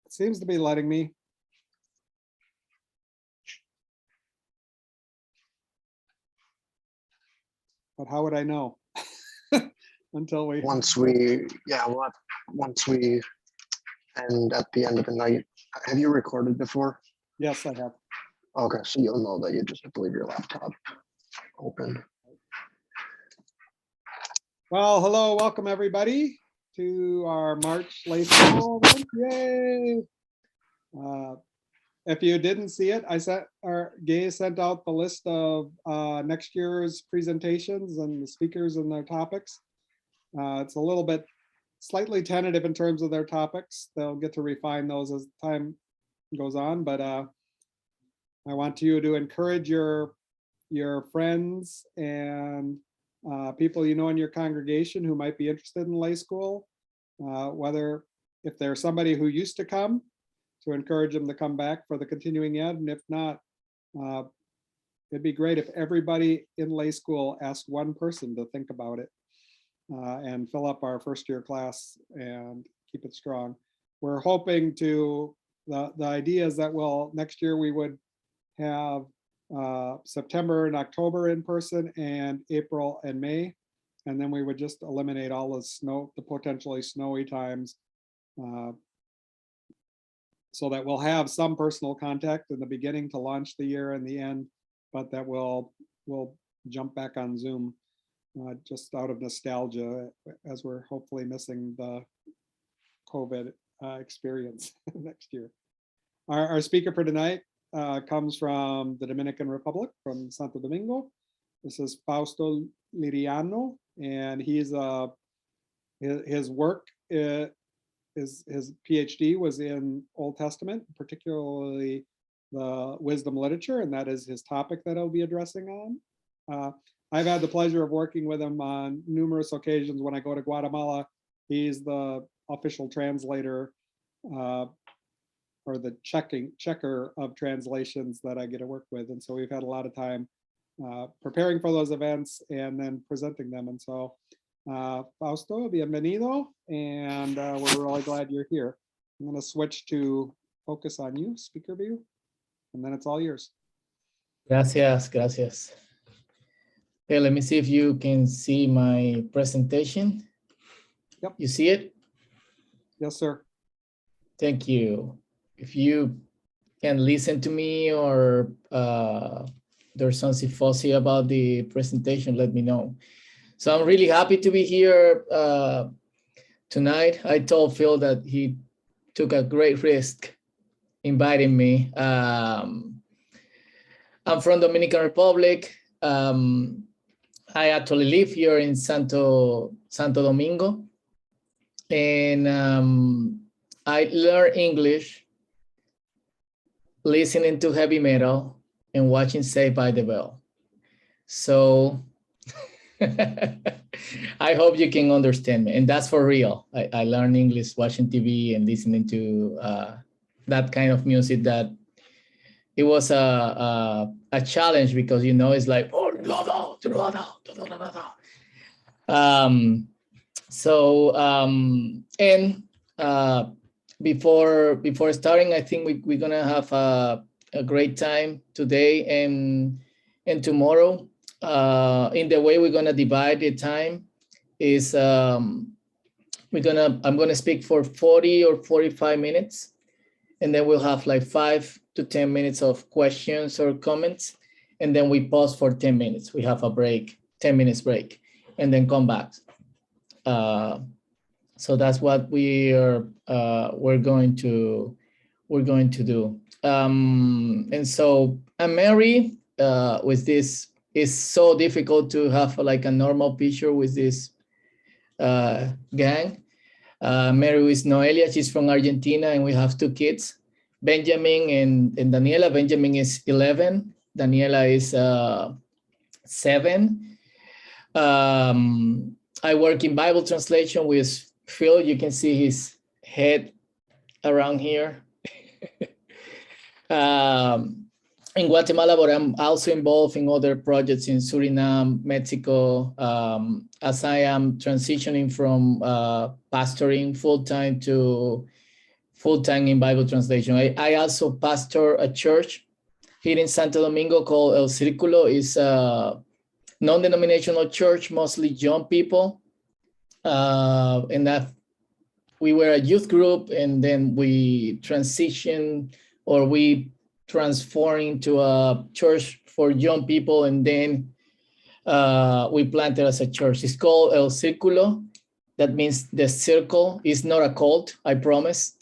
It seems to be letting me. But how would I know? Until we once we end at the end of the night. Have you recorded before? Yes, I have. Okay, so you'll know that you just have to leave your laptop open. Well, hello, welcome everybody to our March Late School event. Yay! If you didn't see it, Gay sent out the list of next year's presentations and the speakers and their topics. It's a little bit slightly tentative in terms of their topics. They'll get to refine those as time goes on, but I want you to encourage your friends and people you know in your congregation who might be interested in lay school, whether if there's somebody who used to come, to encourage them to come back for the continuing ed, and if not, it'd be great if everybody in lay school asked one person to think about it and fill up our first year class and keep it strong. We're hoping to, the idea is that next year we would have September and October in person and April and May, and then we would just eliminate all the potentially snowy times, so that we'll have some personal contact in the beginning to launch the year and the end, but that we'll jump back on Zoom just out of nostalgia, as we're hopefully missing the COVID experience next year. Our speaker for tonight comes from the Dominican Republic, from Santo Domingo. This is Fausto Liriano, and he's his work, his PhD was in Old Testament, particularly the wisdom literature, and that is his topic that I'll be addressing on. I've had the pleasure of working with him on numerous occasions. When I go to Guatemala, he's the official translator or the checker of translations that I get to work with. And so we've had a lot of time preparing for those events and then presenting them. And so Fausto, bienvenido, and we're really glad you're here. I'm going to switch to focus on you, speaker view, and then it's all yours. Gracias, gracias. Okay, let me see if you can see my presentation. Yep. You see it? Yes, sir. Thank you. If you can listen to me or there's something fussy about the presentation, let me know. So I'm really happy to be here tonight. I told Phil that he took a great risk inviting me. I'm from Dominican Republic. I actually live here in Santo Domingo, and I learned English listening to heavy metal and watching Saved by the Bell. So I hope you can understand me, and that's for real. I learned English watching TV and listening to that kind of music. That it was a challenge because, you know, it's like, before starting, I think we're gonna have a great time today and tomorrow. In the way we're gonna divide the time is I'm gonna speak for 40 or 45 minutes, and then we'll have like 5 to 10 minutes of questions or comments, and then we pause for 10 minutes. We have a break, 10 minutes break, and then come back. So that's what we're going to do. And so I'm Mary with this. It's so difficult to have like a normal picture with this gang. Mary is Noelia, she's from Argentina, and we have 2 kids, Benjamin and Daniela. Benjamin is 11, Daniela is 7. I work in Bible translation with Phil. You can see his head around here. In Guatemala, but I'm also involved in other projects in Suriname, Mexico, as I am transitioning from pastoring full-time to full-time in Bible translation. I also pastor a church here in Santo Domingo called El Círculo. It's a non-denominational church, mostly young people. And that we were a youth group, and then we transitioned, or we transformed into a church for young people, and then we planted as a church. It's called El Círculo. That means the circle. It's not a cult, I promise.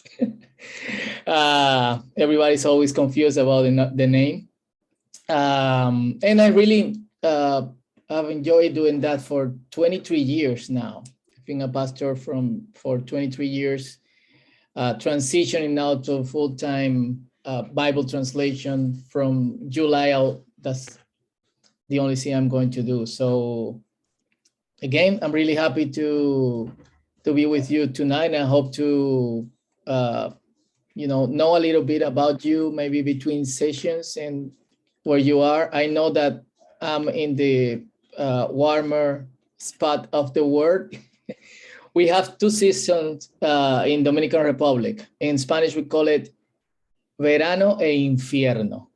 Everybody's always confused about the name. And I really have enjoyed doing that for 23 years now. I've been a pastor for 23 years, transitioning now to full-time Bible translation from July. That's the only thing I'm going to do. So again, I'm really happy to be with you tonight. I hope to know a little bit about you, maybe between sessions and where you are. I know that I'm in the warmer spot of the world. We have two seasons in Dominican Republic. In Spanish, we call it verano e infierno.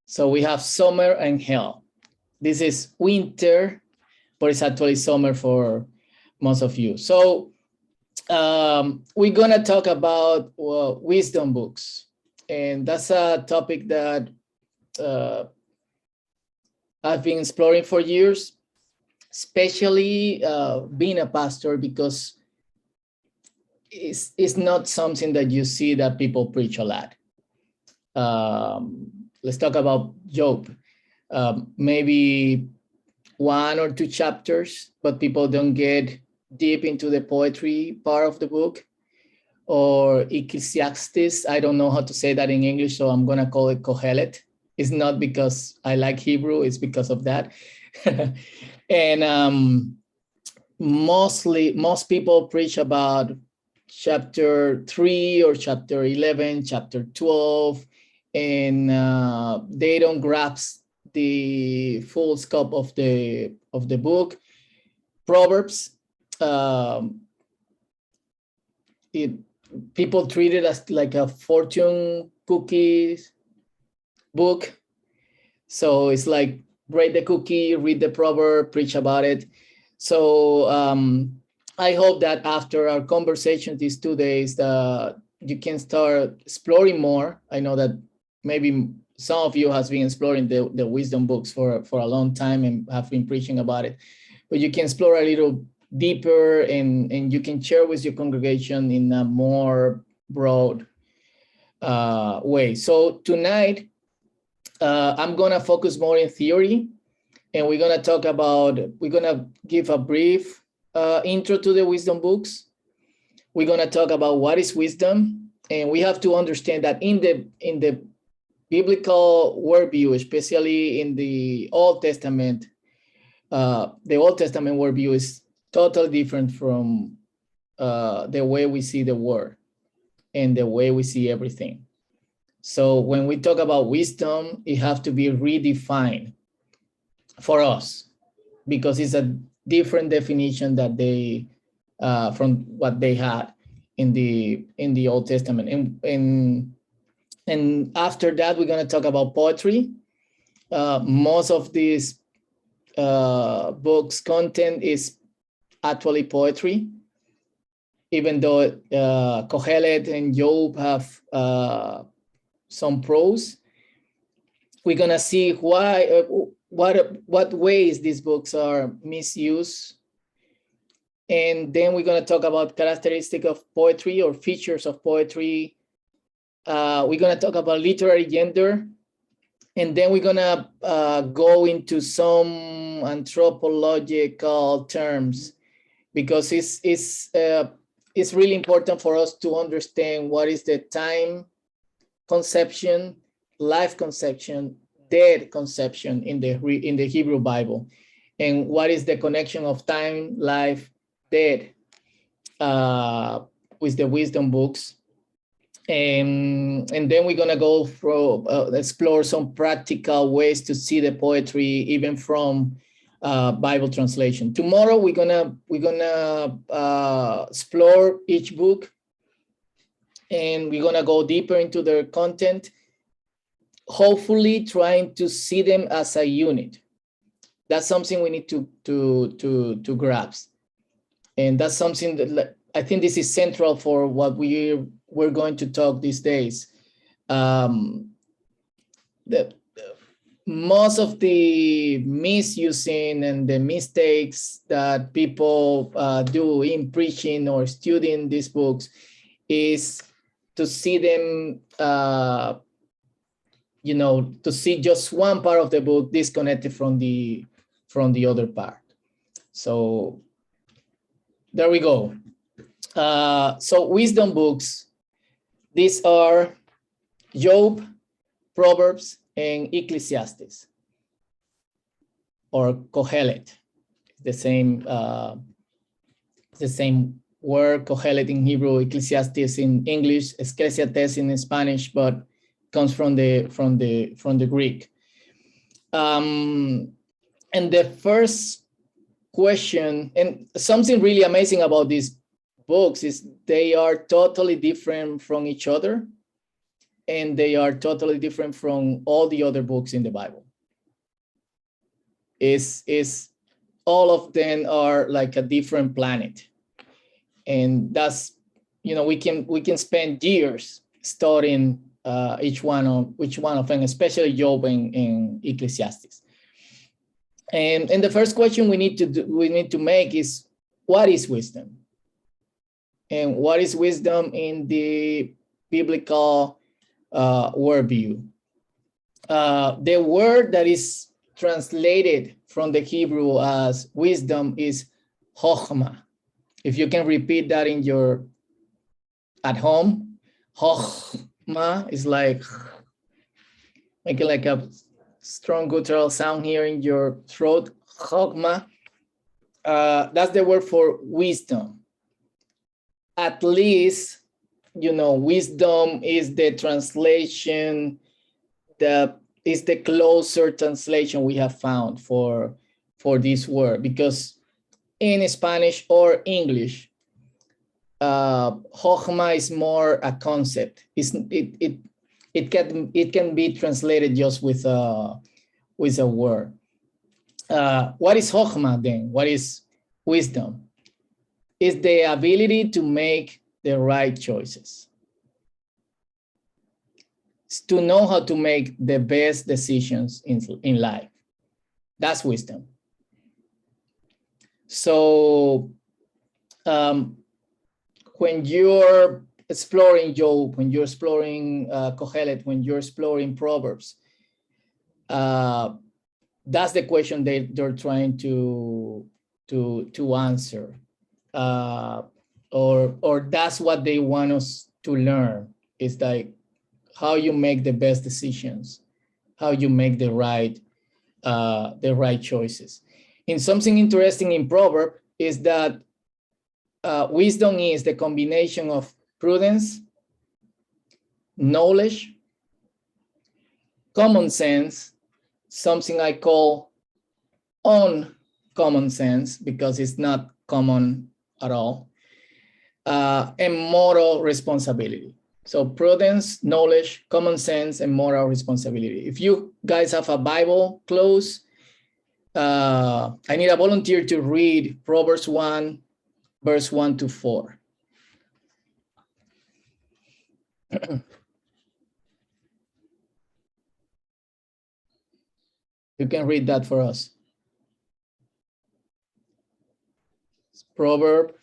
So we have summer and hell. This is winter, but it's actually summer for most of you. So we're gonna talk about wisdom books. And that's a topic that I've been exploring for years, especially being a pastor, because it's not something that you see that people preach a lot. Let's talk about Job. Maybe 1 or 2 chapters, but people don't get deep into the poetry part of the book. Or Ecclesiastes, I don't know how to say that in English, so I'm gonna call it Kohelet. It's not because I like Hebrew, it's because of that. And most people preach about chapter 3 or chapter 11, chapter 12, and they don't grasp the full scope of the book. Proverbs, people treat it as like a fortune cookies book. So it's like, read the cookie, read the proverb, preach about it. So I hope that after our conversation these 2 days, you can start exploring more. I know that maybe some of you has been exploring the wisdom books for a long time and have been preaching about it, but you can explore a little deeper, and you can share with your congregation in a more broad way. So tonight, I'm gonna focus more in theory, and we're gonna give a brief intro to the wisdom books. We're gonna talk about what is wisdom, and we have to understand that in the biblical worldview, especially in the Old Testament, the Old Testament worldview is totally different from the way we see the world and the way we see everything. So when we talk about wisdom, it has to be redefined for us, because it's a different definition that they from what they had in the Old Testament. And after that, we're going to talk about poetry. Most of these books' content is actually poetry, even though Kohelet and Job have some prose. We're gonna see why, what ways these books are misused, and then we're gonna talk about characteristics of poetry or features of poetry. We're gonna talk about literary gender, and then we're gonna go into some anthropological terms, because it's really important for us to understand what is the time conception, life conception, dead conception in the Hebrew Bible, and what is the connection of time, life, dead with the wisdom books. And then we're gonna go through explore some practical ways to see the poetry even from Bible translation. Tomorrow we're gonna explore each book and we're gonna go deeper into their content, hopefully trying to see them as a unit. That's something we need to grasp. And that's something that I think this is central for what we're going to talk these days. Most of the misusing and the mistakes that people do in preaching or studying these books is to see them, to see just one part of the book disconnected from the other part. So there we go. So wisdom books, these are Job, Proverbs, and Ecclesiastes, or Kohelet, the same word, Kohelet in Hebrew, Ecclesiastes in English, Ecclesiastes in Spanish, but comes from the Greek. And the first question, and something really amazing about these books is they are totally different from each other, and they are totally different from all the other books in the Bible. Is all of them are like a different planet, and that's, we can spend years studying each one of them, especially Job and Ecclesiastes. And the first question we need to make is, what is wisdom? And what is wisdom in the biblical worldview? The word that is translated from the Hebrew as wisdom is chokhmah. If you can repeat that at home, chokhmah is like making like a strong guttural sound here in your throat. Chokhmah. That's the word for wisdom. At least, wisdom is the translation that is the closer translation we have found for this word, because in Spanish or English, chokhmah is more a concept. It can be translated just with a word. What is chokhmah then? What is wisdom? Is the ability to make the right choices. It's to know how to make the best decisions in life. That's wisdom. So when you're exploring Job, when you're exploring Kohelet, when you're exploring Proverbs, that's the question they're trying to answer. Or that's what they want us to learn, is like how you make the best decisions, how you make the right choices. And something interesting in Proverbs is that wisdom is the combination of prudence, knowledge, common sense, something I call uncommon sense because it's not common at all, and moral responsibility. So prudence, knowledge, common sense, and moral responsibility. If you guys have a Bible close, I need a volunteer to read Proverbs 1, verse 1 to 4. You can read that for us. It's Proverbs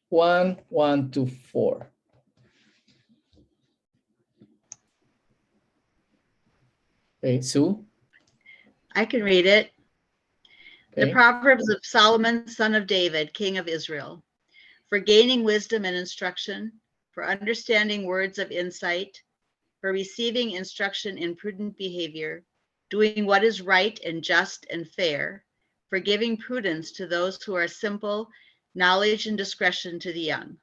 1, 1 to 4. Okay, Sue? I can read it. Okay. The Proverbs of Solomon, son of David, king of Israel. For gaining wisdom and instruction, for understanding words of insight, for receiving instruction in prudent behavior, doing what is right and just and fair, for giving prudence to those who are simple, knowledge and discretion to the young.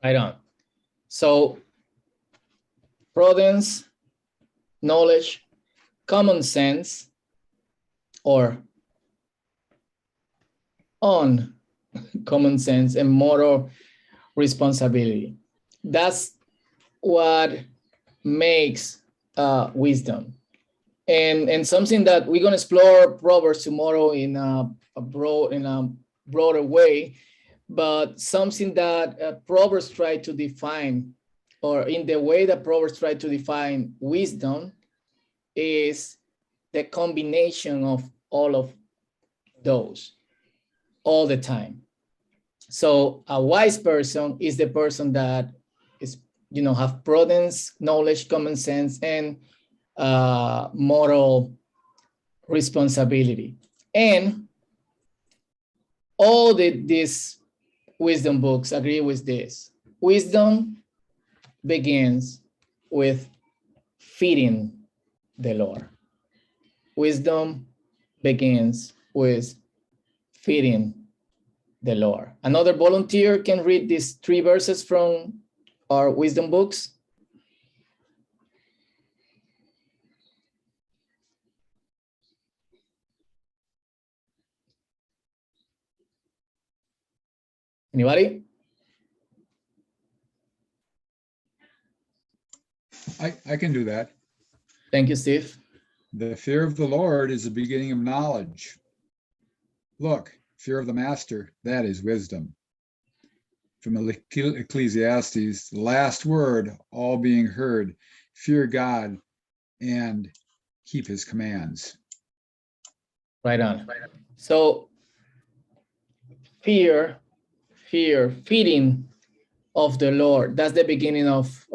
Right on. So prudence, knowledge, common sense, or uncommon common sense, and moral responsibility. That's what makes wisdom. And something that we're going to explore Proverbs tomorrow in a broader way, but something that Proverbs try to define, or in the way that Proverbs try to define wisdom, is the combination of all of those all the time. So a wise person is the person that is, have prudence, knowledge, common sense, and moral responsibility. And all these wisdom books agree with this. Wisdom begins with feeding the Lord. Wisdom begins with feeding the Lord. Another volunteer can read these 3 verses from our wisdom books. Anybody? I can do that. Thank you, Steve. The fear of the Lord is the beginning of knowledge. Look, fear of the master, that is wisdom. From Ecclesiastes, the last word, all being heard, fear God and keep his commands. Right on. So feeding of the Lord, that's the beginning of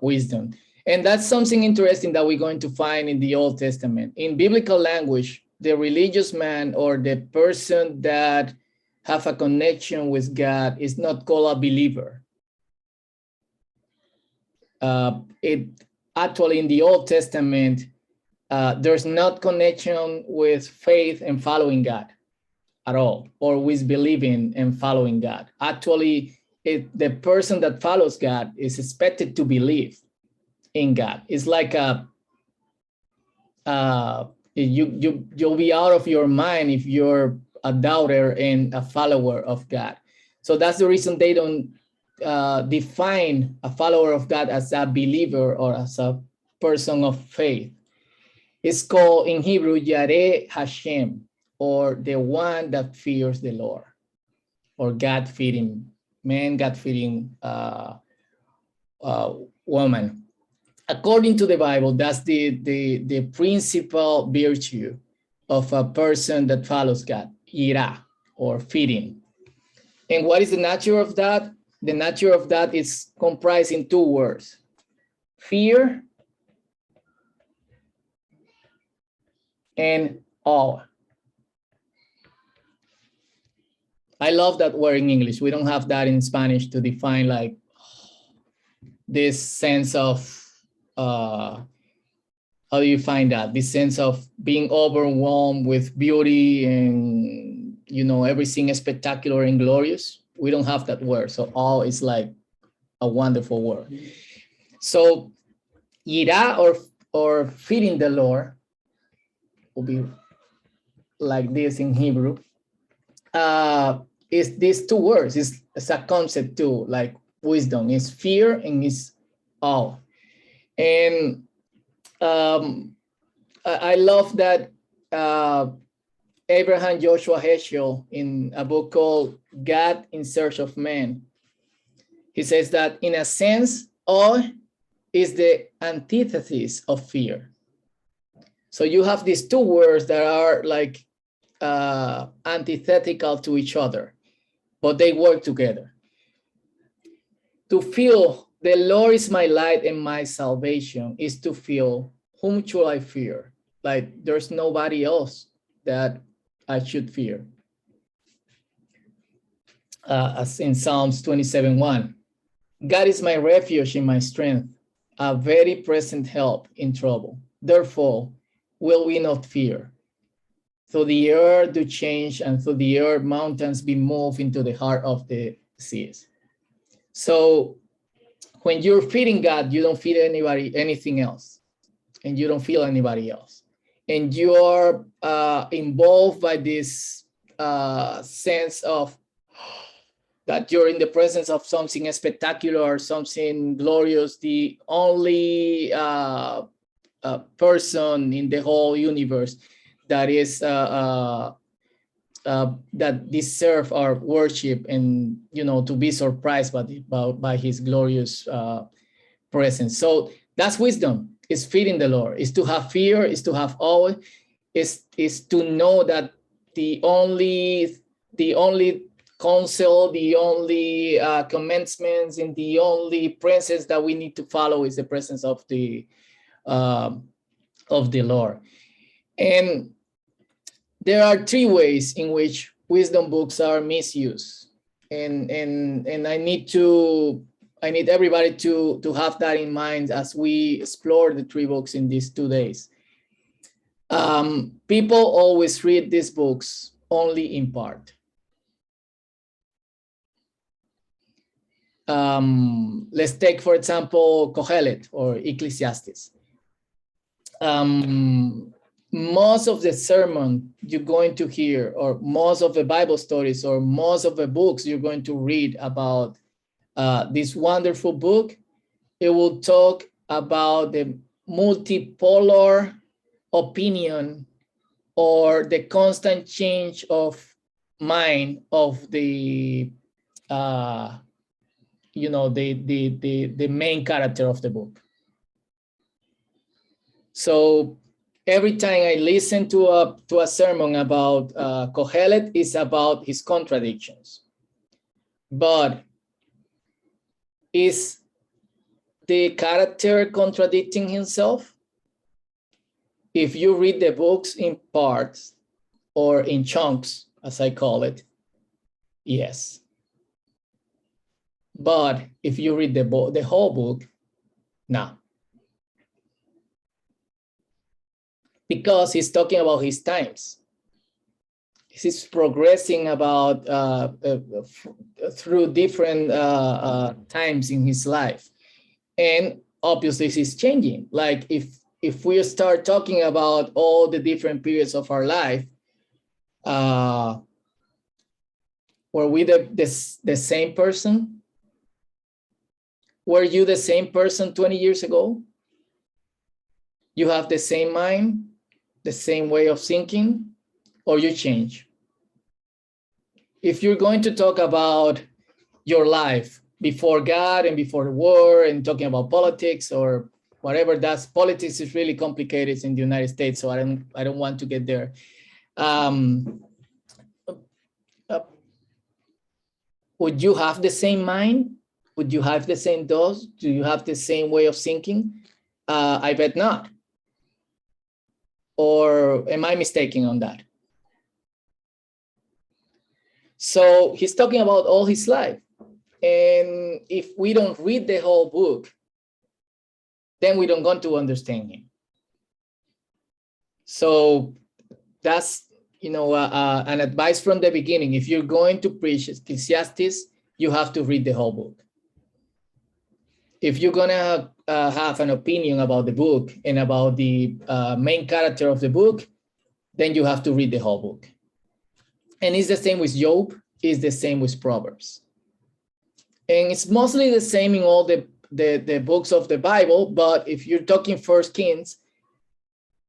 wisdom. And that's something interesting that we're going to find in the Old Testament. In biblical language, the religious man or the person that have a connection with God is not called a believer. It actually in the Old Testament, there's not connection with faith and following God at all, or with believing and following God. Actually, the person that follows God is expected to believe in God. It's like you'll be out of your mind if you're a doubter and a follower of God. So that's the reason they don't define a follower of God as a believer or as a person of faith. It's called in Hebrew, Yareh Hashem, or the one that fears the Lord, or God-fearing man, God-fearing woman. According to the Bible, that's the principal virtue of a person that follows God, Yirah, or feeding. And what is the nature of that? The nature of that is comprised in 2 words: fear and awe. I love that word in English. We don't have that in Spanish to define like this sense of, how do you find that? This sense of being overwhelmed with beauty and, everything is spectacular and glorious. We don't have that word. So awe is like a wonderful word. So Yirah or feeding the Lord will be like this in Hebrew. Is these 2 words. It's a concept too, like wisdom is fear and is awe. And I love that Abraham Joshua Heschel, in a book called God in Search of Man, he says that in a sense, awe is the antithesis of fear. So you have these 2 words that are like antithetical to each other, but they work together. To feel the Lord is my light and my salvation is to feel, whom should I fear? Like there's nobody else that I should fear. As in Psalms 27:1, God is my refuge and my strength, a very present help in trouble. Therefore, will we not fear? Though the earth do change and through the earth mountains be moved into the heart of the seas. So when you're feeding God, you don't feed anything else, and you don't feel anybody else. And you are involved by this sense of that you're in the presence of something spectacular or something glorious, the only person in the whole universe that is that deserve our worship, and to be surprised by his glorious presence. So that's wisdom. Is feeding the Lord. Is to have fear. Is to have awe. Is to know that the only counsel, the only commandments, and the only presence that we need to follow is the presence of the Lord. And there are three ways in which wisdom books are misused, and I need everybody to have that in mind as we explore the three books in these 2 days. People always read these books only in part. Let's take, for example, Kohelet or Ecclesiastes. Most of the sermon you're going to hear, or most of the Bible stories, or most of the books you're going to read about this wonderful book, it will talk about the multipolar opinion or the constant change of mind of the the main character of the book. So every time I listen to a sermon about Kohelet, it's about his contradictions. But is the character contradicting himself? If you read the books in parts or in chunks, as I call it, yes. But if you read the whole book, no. Because he's talking about his times. He's progressing about through different times in his life. And obviously he's changing. Like if we start talking about all the different periods of our life, were we the same person? Were you the same person 20 years ago? You have the same mind, the same way of thinking, or you change? If you're going to talk about your life before God and before the war and talking about politics or whatever, politics is really complicated in the United States, so I don't want to get there. Would you have the same mind? Would you have the same thoughts? Do you have the same way of thinking? I bet not. Or am I mistaken on that? So he's talking about all his life. And if we don't read the whole book, then we don't want to understand him. So that's, an advice from the beginning. If you're going to preach Ecclesiastes, you have to read the whole book. If you're gonna have an opinion about the book and about the main character of the book, then you have to read the whole book. And it's the same with Job, it's the same with Proverbs. And it's mostly the same in all the books of the Bible, but if you're talking First Kings,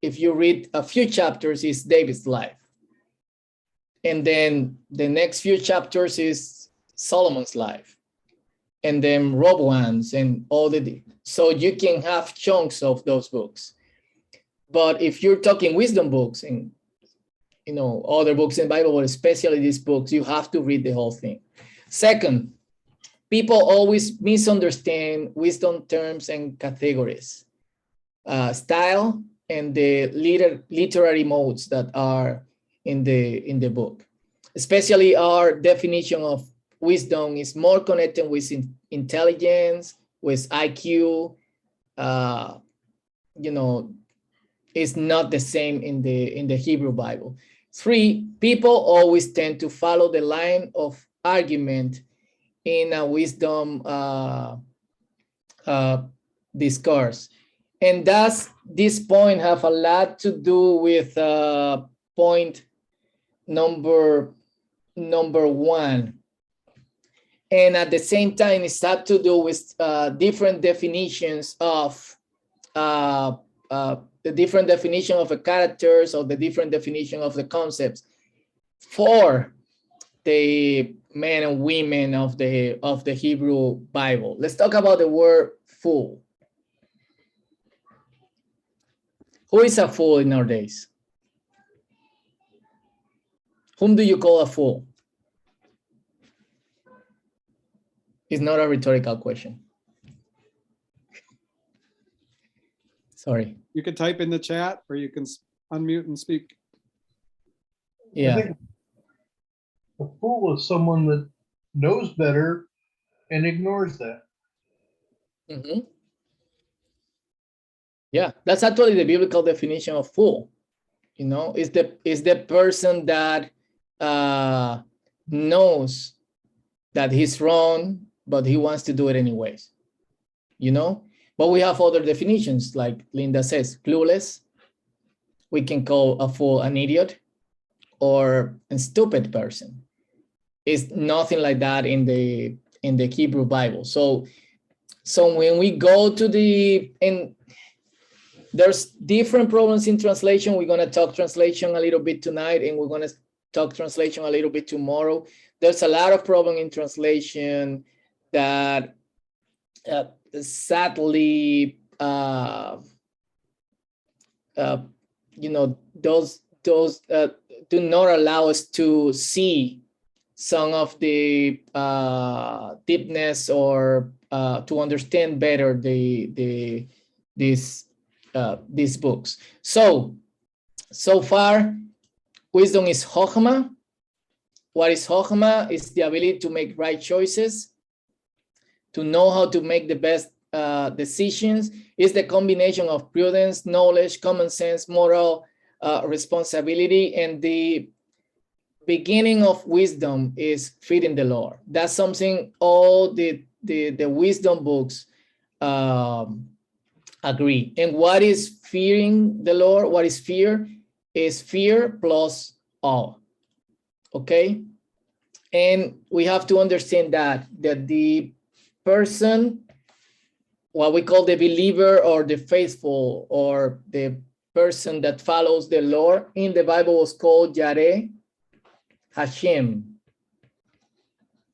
if you read a few chapters, it's David's life. And then the next few chapters is Solomon's life. And then Roboam's and all so you can have chunks of those books. But if you're talking wisdom books and other books in the Bible, but especially these books, you have to read the whole thing. Second, people always misunderstand wisdom terms and categories, style, and the literary modes that are in the book. Especially our definition of wisdom is more connected with intelligence, with IQ. It's not the same in the Hebrew Bible. 3, people always tend to follow the line of argument in a wisdom discourse. And this point have a lot to do with point number 1, And at the same time, it's have to do with different definitions of the different definition of the characters or the different definition of the concepts for the men and women of the Hebrew Bible. Let's talk about the word fool. Who is a fool in our days? Whom do you call a fool? It's not a rhetorical question. Sorry. You can type in the chat or you can unmute and speak. I Yeah. think a fool is someone that knows better and ignores that. Mhm. Yeah, that's actually the biblical definition of fool. You know, is the person that knows that he's wrong, but he wants to do it anyways. You know, but we have other definitions, like Linda says, clueless. We can call a fool an idiot or a stupid person. It's nothing like that in the Hebrew Bible. So when we go to there's different problems in translation. We're going to talk translation a little bit tonight, and we're going to talk translation a little bit tomorrow. There's a lot of problem in translation that sadly, you know, those do not allow us to see some of the deepness or to understand better these books. So far, wisdom is chokhmah. What is chokhmah? It's the ability to make right choices, to know how to make the best decisions. It's the combination of prudence, knowledge, common sense, moral responsibility, and the beginning of wisdom is feeding the Lord. That's something all the wisdom books agree. And what is fearing the Lord? What is fear? Is fear plus awe. Okay? And we have to understand that the person, what we call the believer or the faithful or the person that follows the Lord in the Bible was called Yareh Hashem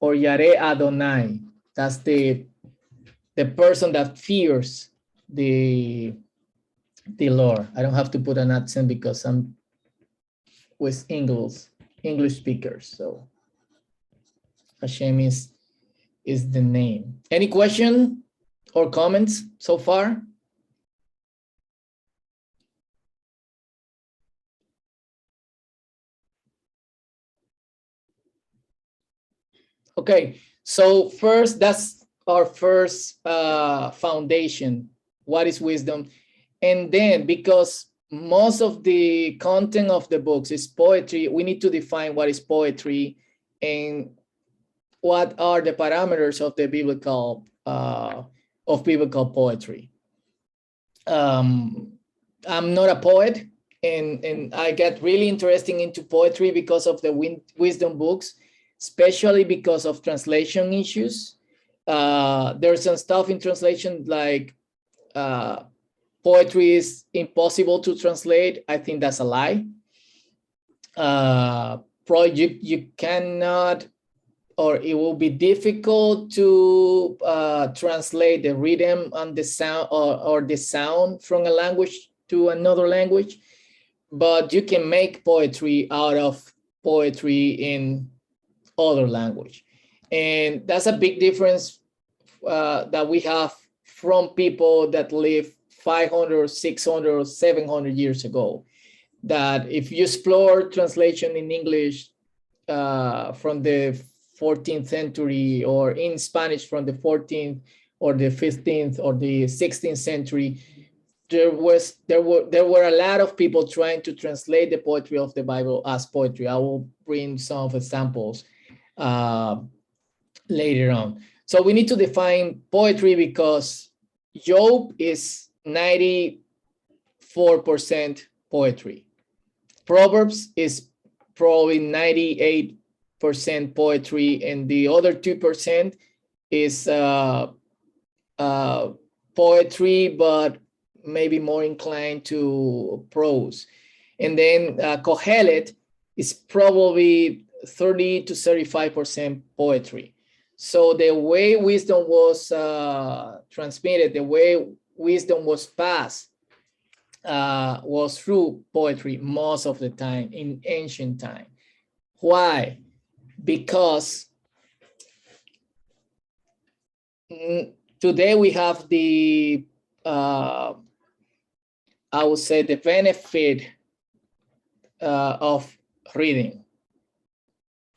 or Yareh Adonai. That's the person that fears the Lord. I don't have to put an accent because I'm with English speakers. So Hashem is the name. Any question or comments so far? Okay, so first, that's our first foundation. What is wisdom? And then, because most of the content of the books is poetry, we need to define what is poetry and what are the parameters of the biblical poetry. I'm not a poet, and I get really interested into poetry because of the wisdom books, especially because of translation issues. There's some stuff in translation like poetry is impossible to translate. I think that's a lie. Probably you cannot, or it will be difficult to translate the rhythm and the sound or the sound from a language to another language, but you can make poetry out of poetry in other language. And that's a big difference that we have from people that live 500, 600, or 700 years ago. That if you explore translation in English from the 14th century or in Spanish from the 14th or the 15th or the 16th century, there were a lot of people trying to translate the poetry of the Bible as poetry. I will bring some of examples later on. So we need to define poetry because Job is 94% poetry. Proverbs is probably 98% poetry, and the other 2% is poetry, but maybe more inclined to prose. And then Kohelet is probably 30 to 35% poetry. So the way wisdom was transmitted, the way wisdom was passed, was through poetry most of the time in ancient time. Why? Because today we have the, I would say, the benefit of reading.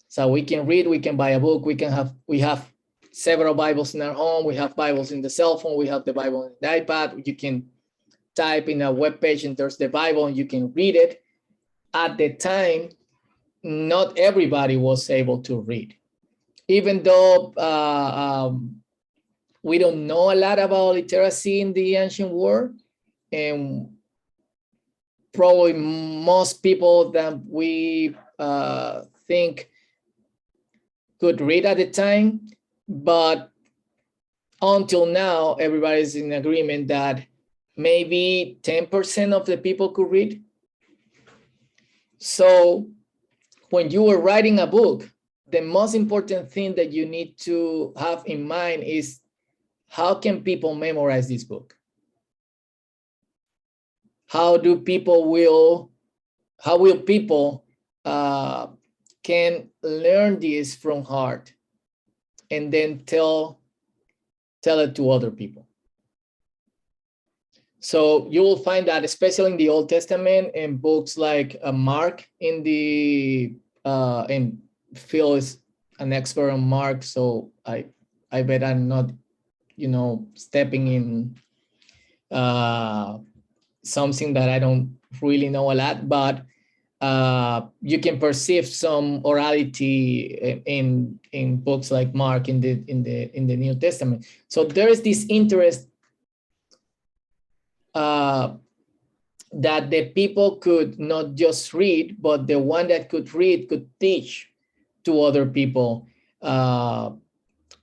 So we can read, we can buy a book, we have several Bibles in our home, we have Bibles in the cell phone, we have the Bible in the iPad. You can type in a web page and there's the Bible and you can read it. At the time, not everybody was able to read. Even though we don't know a lot about literacy in the ancient world, and probably most people that we think could read at the time, but until now, everybody's in agreement that maybe 10% of the people could read. So when you are writing a book, the most important thing that you need to have in mind is how can people memorize this book? How will people can learn this from heart and then tell it to other people? So you will find that, especially in the Old Testament and books like Mark in the, and Phil is an expert on Mark, so I bet I'm not, stepping in something that I don't really know a lot, but you can perceive some orality in books like Mark in the New Testament. So there is this interest that the people could not just read, but the one that could read could teach to other people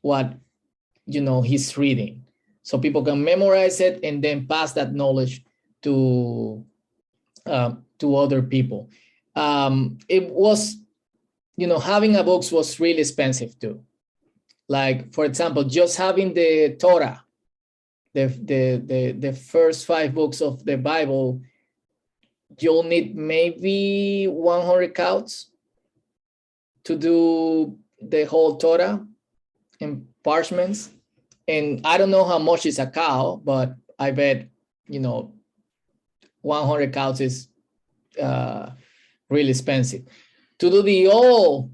what he's reading. So people can memorize it and then pass that knowledge to other people. It was, having a book was really expensive too. Like, for example, just having the Torah, the first 5 books of the Bible, you'll need maybe 100 cows to do the whole Torah in parchments. And I don't know how much is a cow, but I bet, 100 cows is really expensive. To do the Old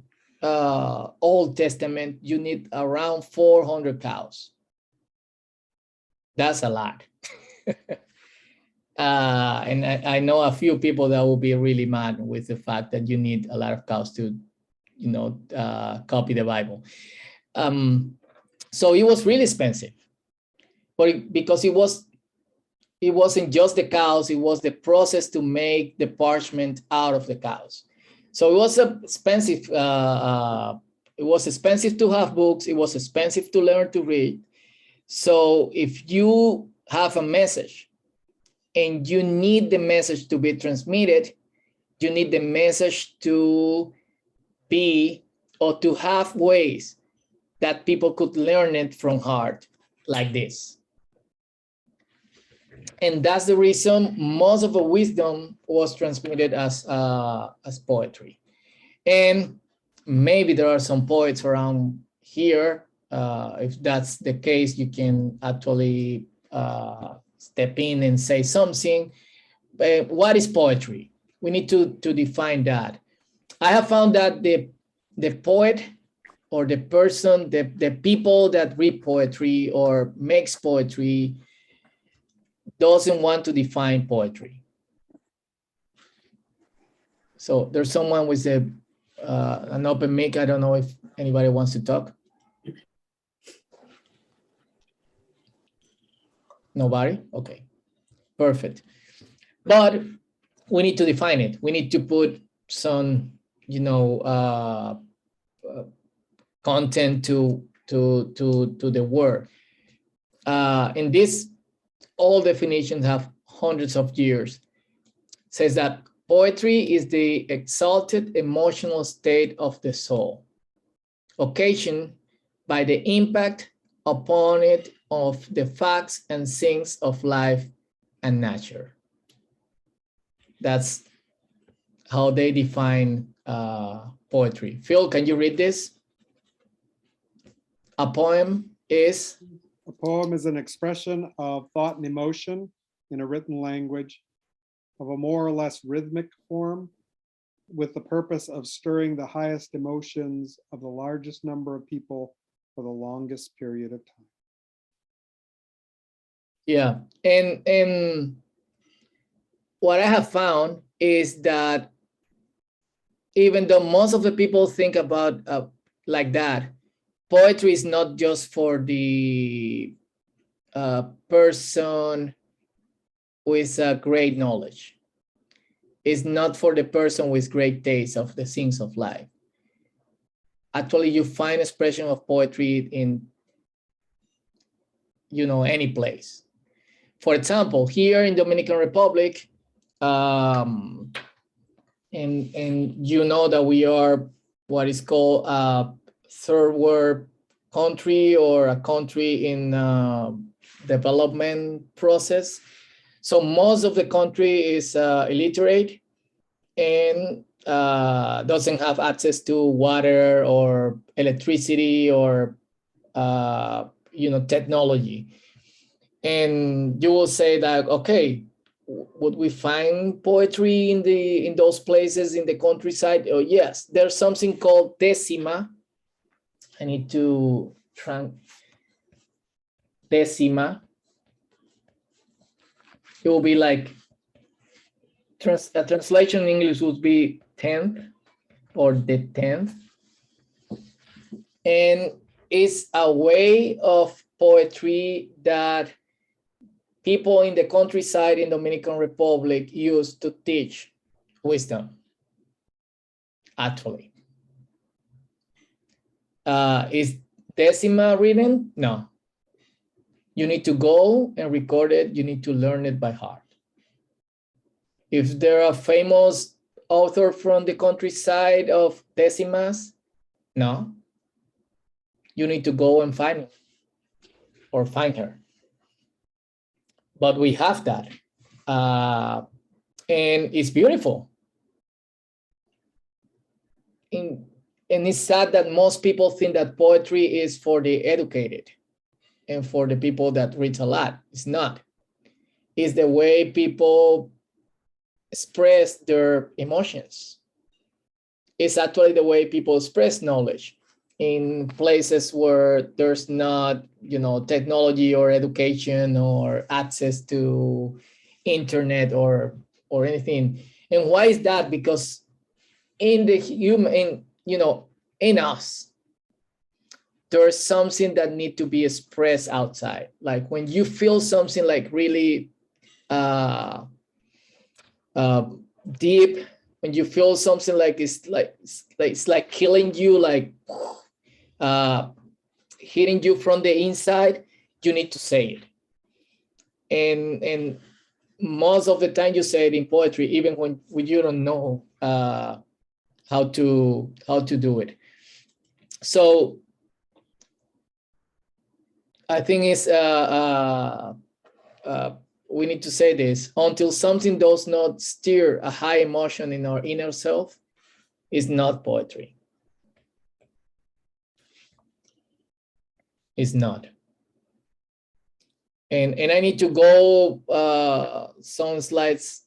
Testament, you need around 400 cows. That's a lot. And I know a few people that will be really mad with the fact that you need a lot of cows to, copy the Bible. So it was really expensive, but because it wasn't just the cows, it was the process to make the parchment out of the cows. So it was expensive. It was expensive to have books. It was expensive to learn to read. So if you have a message and you need the message to be transmitted, you need the message to be, or to have ways that people could learn it from heart, like this. And that's the reason most of the wisdom was transmitted as poetry. And maybe there are some poets around here. If that's the case, you can actually step in and say something. What is poetry? We need to define that. I have found that the poet, or the person, the people that read poetry or makes poetry, doesn't want to define poetry. So there's someone with an open mic. I don't know if anybody wants to talk. Nobody? Okay, perfect. But we need to define it. We need to put some, content to the word. And this, all definitions have hundreds of years. It says that poetry is the exalted emotional state of the soul, occasioned by the impact upon it of the facts and things of life and nature. That's how they define poetry. Phil, can you read this? A poem is? A poem is an expression of thought and emotion in a written language of a more or less rhythmic form with the purpose of stirring the highest emotions of the largest number of people for the longest period of time. Yeah, and what I have found is that even though most of the people think about like that, poetry is not just for the person with great knowledge. It's not for the person with great taste of the things of life. Actually, you find expression of poetry in, any place. For example, here in Dominican Republic, and you know that we are what is called a third world country, or a country in development process. So most of the country is illiterate and doesn't have access to water or electricity or technology. And you will say that, okay, would we find poetry in those places in the countryside? Oh, yes, there's something called decima. I need to decima. It will be like a translation in English would be 10th or the 10th. And it's a way of poetry that people in the countryside in Dominican Republic used to teach wisdom, actually. Is decima written? No. You need to go and record it. You need to learn it by heart. If there are famous author from the countryside of decimas, no. You need to go and find him or find her. But we have that. And it's beautiful. And it's sad that most people think that poetry is for the educated and for the people that read a lot. It's not. It's the way people express their emotions. It's actually the way people express knowledge in places where there's not, technology or education or access to internet or anything. And why is that? Because in the human, in us, there's something that need to be expressed outside. Like when you feel something like really deep, when you feel something like it's like killing you, like hitting you from the inside, you need to say it. And most of the time you say it in poetry, even when you don't know how to do it. So I think it's we need to say this: until something does not stir a high emotion in our inner self, it's not poetry. It's not. And I need to go some slides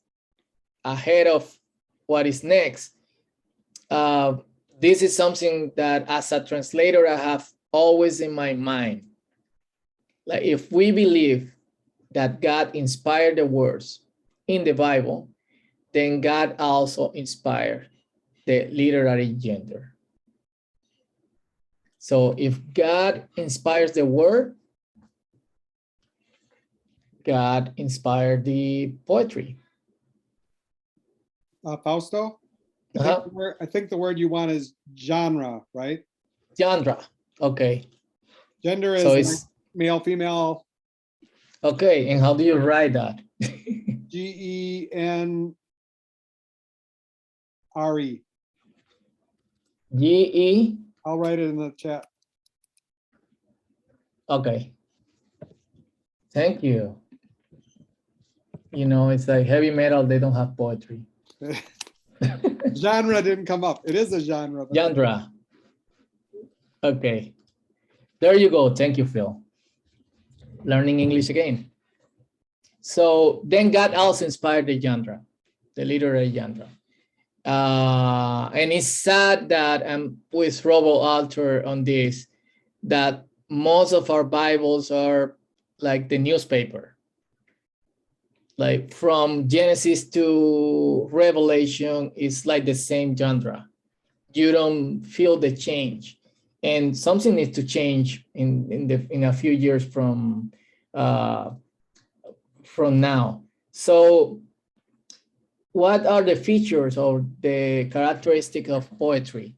ahead of what is next. This is something that as a translator, I have always in my mind. Like if we believe that God inspired the words in the Bible, then God also inspired the literary gender. So if God inspires the word, God inspired the poetry. Fausto, I think the word you want is genre, right? Genre. Okay. Gender is So like it's male, female, okay. And how do you write that? GENRE. GE. I'll write it in the chat. Okay. Thank you. You know, it's like heavy metal, they don't have poetry. Genre didn't come up. It is a genre. but- Genre. Okay. There you go. Thank you, Phil. Learning English again. So then God also inspired the genre, the literary genre. And it's sad that I'm with Robo Alter on this, that most of our Bibles are like the newspaper. Like from Genesis to Revelation, it's like the same genre. You don't feel the change. And something needs to change in a few years from now. So what are the features or the characteristics of poetry?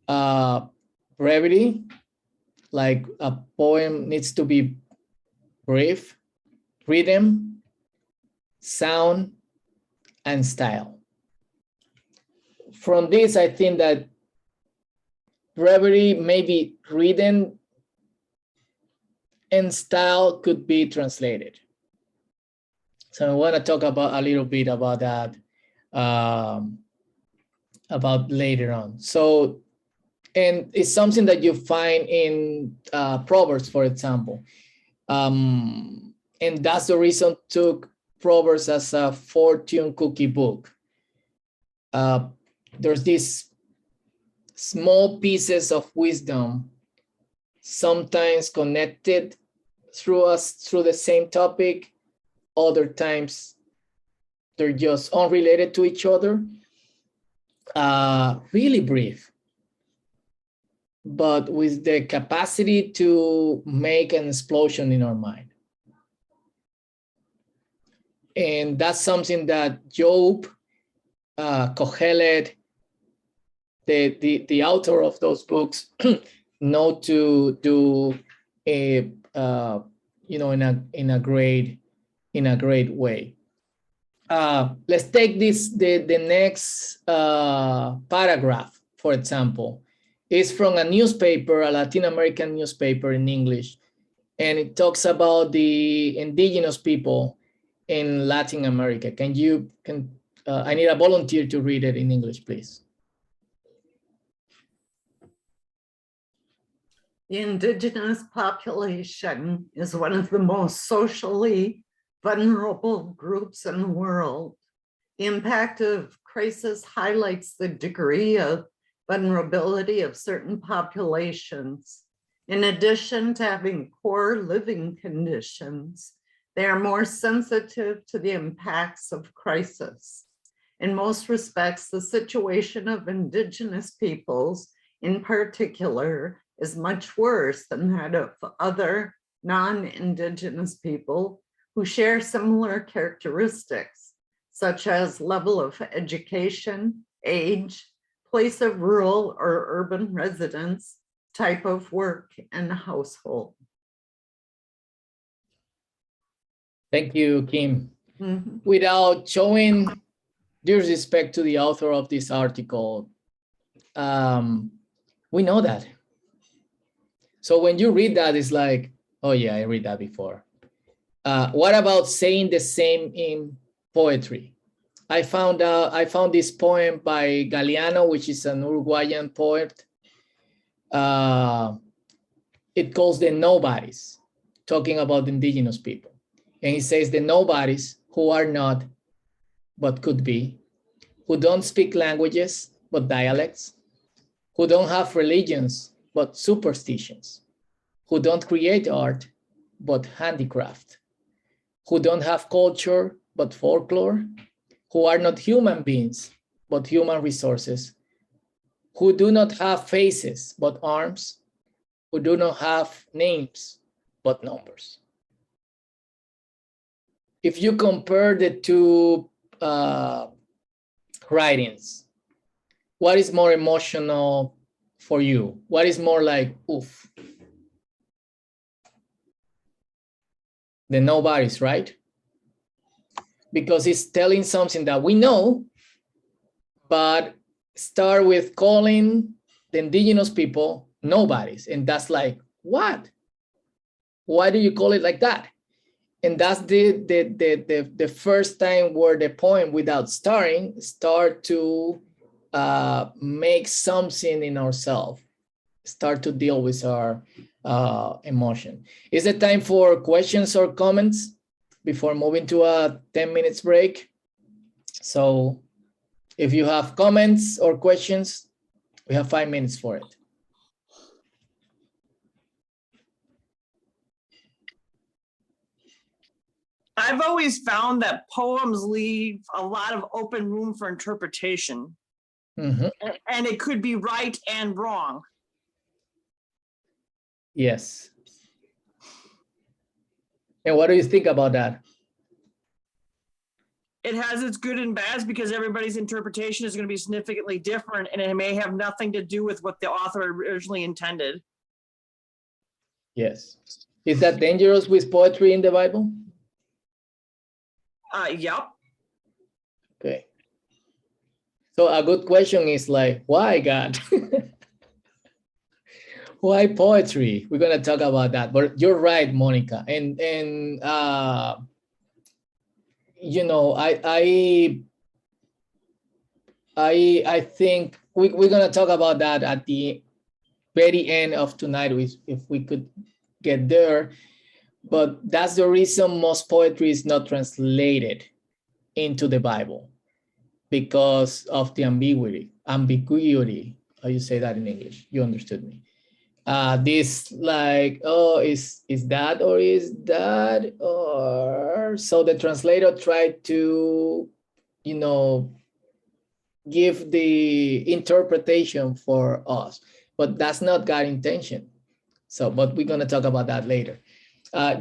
Brevity, like a poem needs to be brief, rhythm, sound, and style. From this, I think that brevity, maybe rhythm and style could be translated. So I want to talk about a little bit about that about later on. So, and it's something that you find in Proverbs, for example. And that's the reason took Proverbs as a fortune cookie book. There's these small pieces of wisdom, sometimes connected through the same topic, other times they're just unrelated to each other. Really brief, but with the capacity to make an explosion in our mind. And that's something that Job, Kohelet, the author of those books know to do in a great way. Let's take the next paragraph, for example. It's from a newspaper, a Latin American newspaper in English, and it talks about the indigenous people in Latin America. I need a volunteer to read it in English, please. The indigenous population is one of the most socially vulnerable groups in the world. The impact of crisis highlights the degree of vulnerability of certain populations. In addition to having poor living conditions, they are more sensitive to the impacts of crisis. In most respects, the situation of indigenous peoples in particular is much worse than that of other non-indigenous people who share similar characteristics, such as level of education, age, place of rural or urban residence, type of work, and household. Thank you, Kim. Mm-hmm. Without showing disrespect to the author of this article, we know that. So when you read that, it's like, oh yeah, I read that before. What about saying the same in poetry? I found this poem by Galeano, which is an Uruguayan poet. It calls the nobodies, talking about the indigenous people. And he says the nobodies who are not, but could be, who don't speak languages, but dialects, who don't have religions, but superstitions, who don't create art, but handicraft, who don't have culture, but folklore, who are not human beings, but human resources, who do not have faces, but arms, who do not have names, but numbers. If you compare the two writings, what is more emotional for you? What is more like oof? The nobody's, right? Because it's telling something that we know, but start with calling the indigenous people nobodies. And that's like, what? Why do you call it like that? And that's the first time where the poem without starting start to make something in ourselves, start to deal with our emotion. Is it time for questions or comments before moving to a 10 minutes break? So if you have comments or questions, we have 5 minutes for it. I've always found that poems leave a lot of open room for interpretation. Mhm. And it could be right and wrong. Yes. And what do you think about that? It has its good and bads because everybody's interpretation is going to be significantly different, and it may have nothing to do with what the author originally intended. Yes. Is that dangerous with poetry in the Bible? Yep. Okay. So a good question is like, why God? Why poetry? We're gonna talk about that. But you're right, Monica. And you know, I think we're gonna talk about that at the very end of tonight, if we could get there. But that's the reason most poetry is not translated into the Bible, because of the ambiguity. How you say that in English? You understood me. This like, oh, is that or is that, or so the translator tried to, you know, give the interpretation for us, but that's not God's intention. So, but we're gonna talk about that later.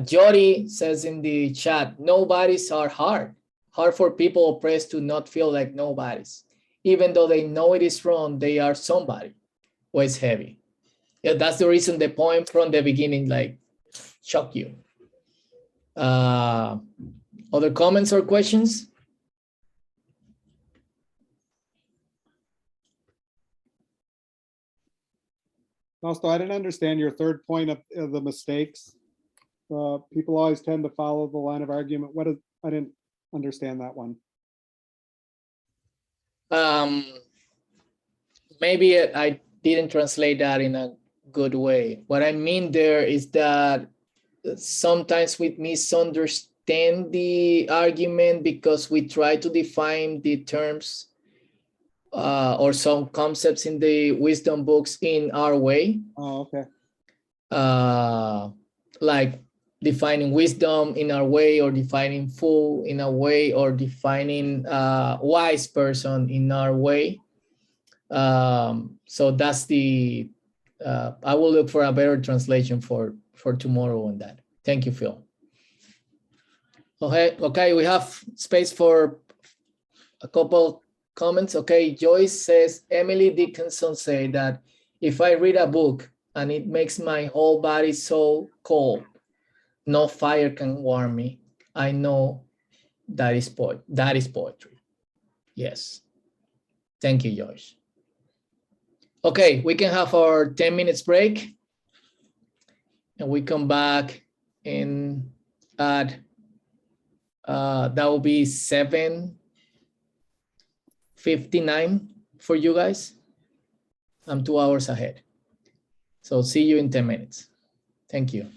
Jody says in the chat, nobodies are hard for people oppressed to not feel like nobodies. Even though they know it is wrong, they are somebody. Or it's heavy. Yeah, that's the reason the poem from the beginning like shock you. Other comments or questions? Fausto, I didn't understand your third point of the mistakes. People always tend to follow the line of argument. I didn't understand that one. Maybe I didn't translate that in a good way. What I mean there is that sometimes we misunderstand the argument because we try to define the terms or some concepts in the wisdom books in our way. Oh, okay. Like defining wisdom in our way, or defining fool in a way, or defining wise person in our way. So that's the, I will look for a better translation for tomorrow on that. Thank you, Phil. Okay, we have space for a couple comments. Okay, Joyce says, Emily Dickinson said that if I read a book and it makes my whole body so cold, no fire can warm me, I know that is poetry. Yes. Thank you, Joyce. Okay, we can have our 10 minutes break and we come back in at that will be 7:59 for you guys. I'm 2 hours ahead. So see you in 10 minutes. Thank you.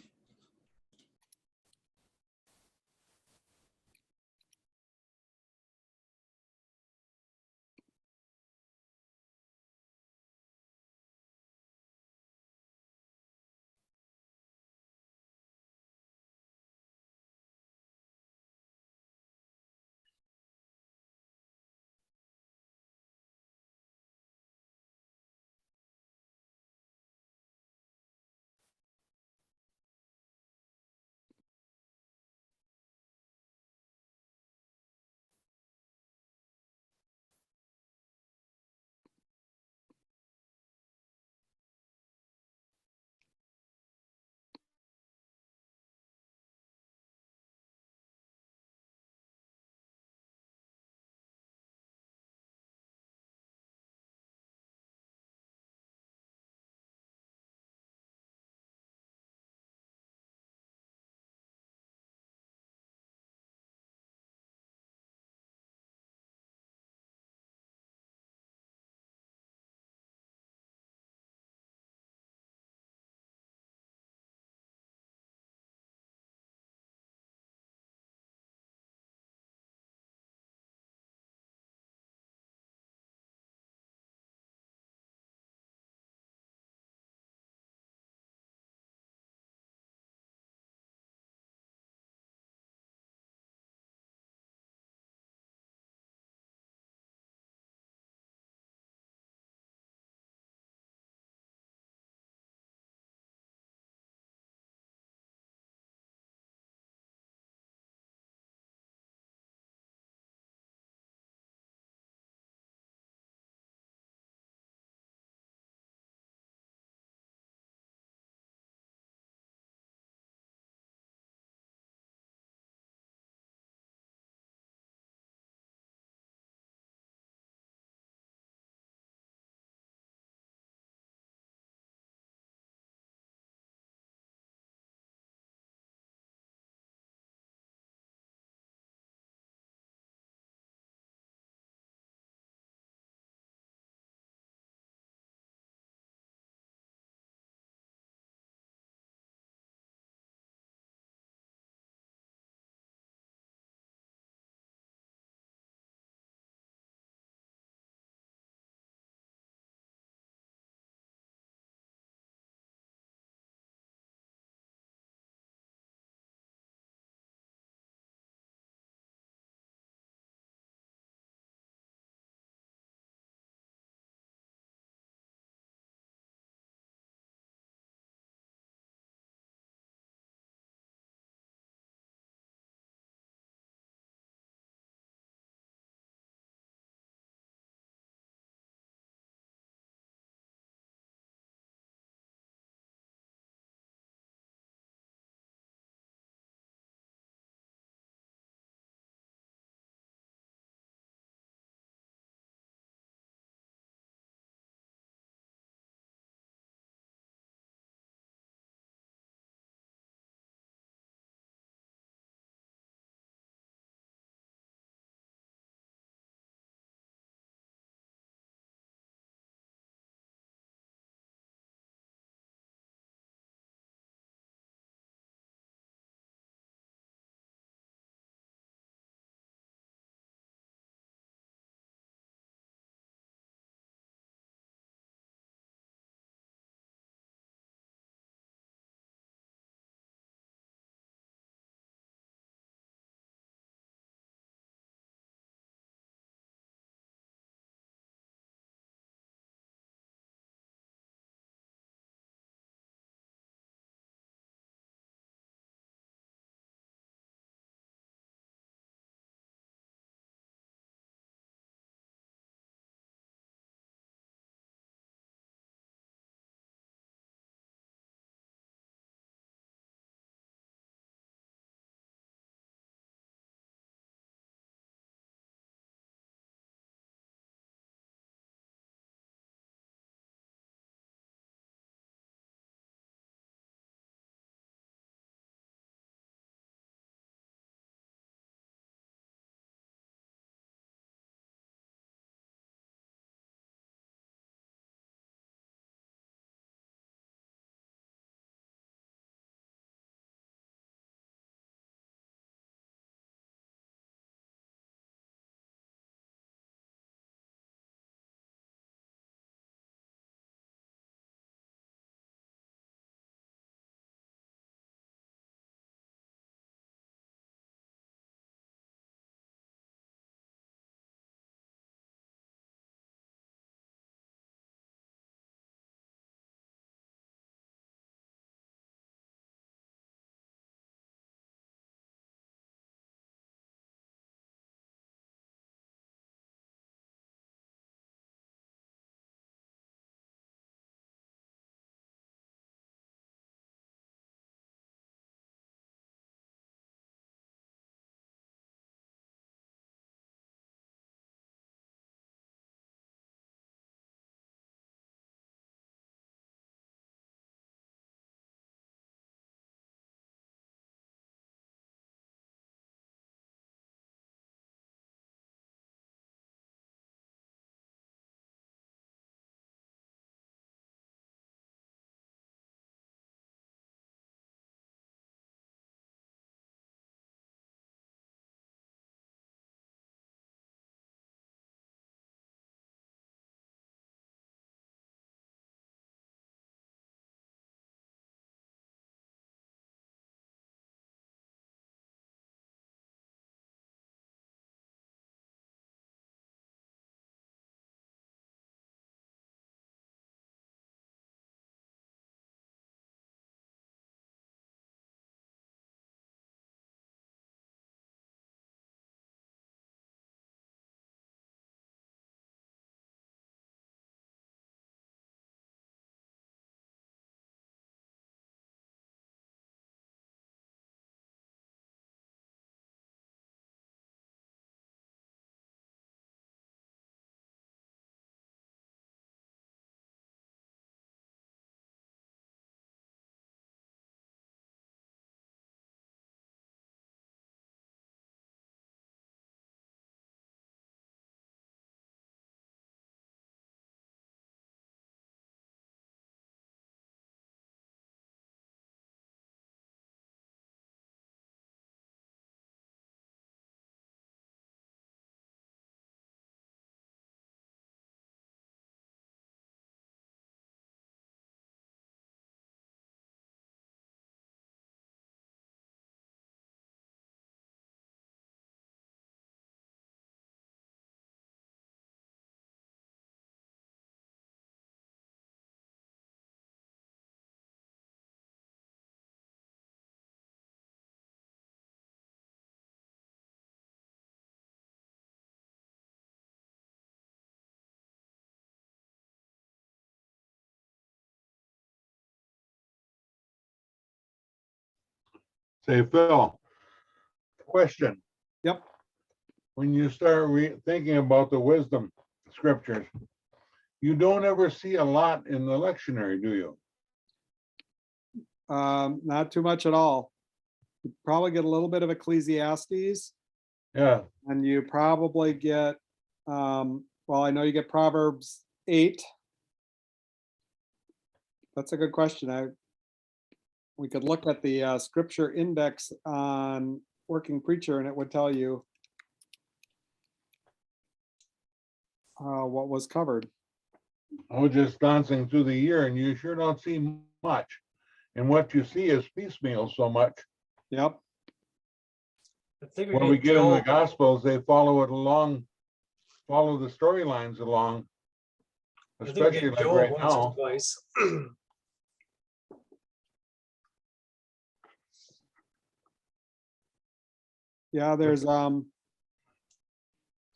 Say, Phil, question. Yep. When you start thinking about the wisdom scriptures, you don't ever see a lot in the lectionary, do you? Not too much at all. You probably get a little bit of Ecclesiastes, Yeah, and you probably get, well, I know you get Proverbs 8. That's a good question. We could look at the scripture index on Working Preacher, and it would tell you what was covered. I was just glancing through the year and you sure don't see much. And what you see is piecemeal so much. Yep. I think When we get into the Gospels, they follow it along, follow the storylines along, especially like right now. Twice. Yeah, there's so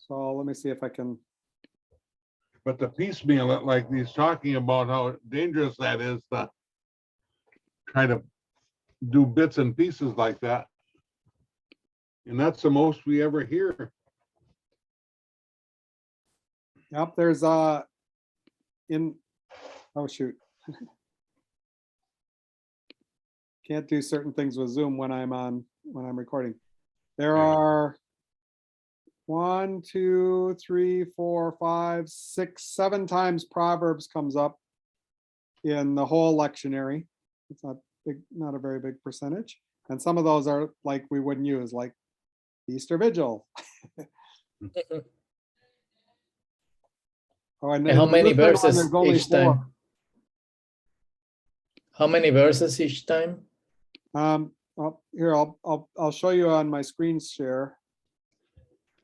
let me see if I can. But the piecemeal, like he's talking about how dangerous that is to try to do bits and pieces like that. And that's the most we ever hear. Yep, there's in, oh shoot. Can't do certain things with Zoom when I'm recording. There are 1, 2, 3, 4, 5, 6, 7 times Proverbs comes up in the whole lectionary. It's not big, not a very big percentage. And some of those are like we wouldn't use, like Easter Vigil. Oh, and And how in the many Lutheran one, verses there's only each 4. time? How many verses each time? Here, I'll show you on my screen share.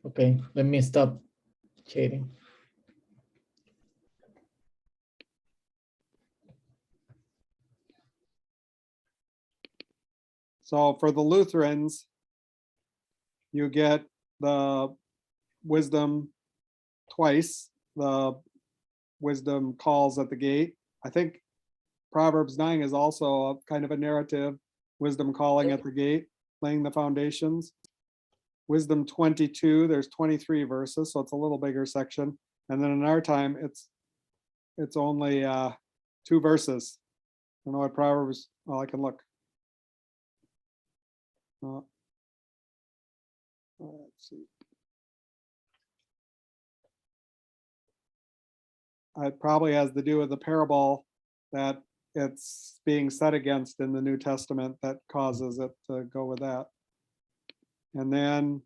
Okay, let me stop sharing. So for the Lutherans, you get the wisdom twice, the wisdom calls at the gate. I think Proverbs 9 is also a kind of a narrative, wisdom calling at the gate, laying the foundations. Wisdom 22, there's 23 verses, so it's a little bigger section. And then in our time, it's only 2 verses. I don't know what Proverbs, well, I can look. Let's see. It probably has to do with the parable that it's being set against in the New Testament that causes it to go with that. And then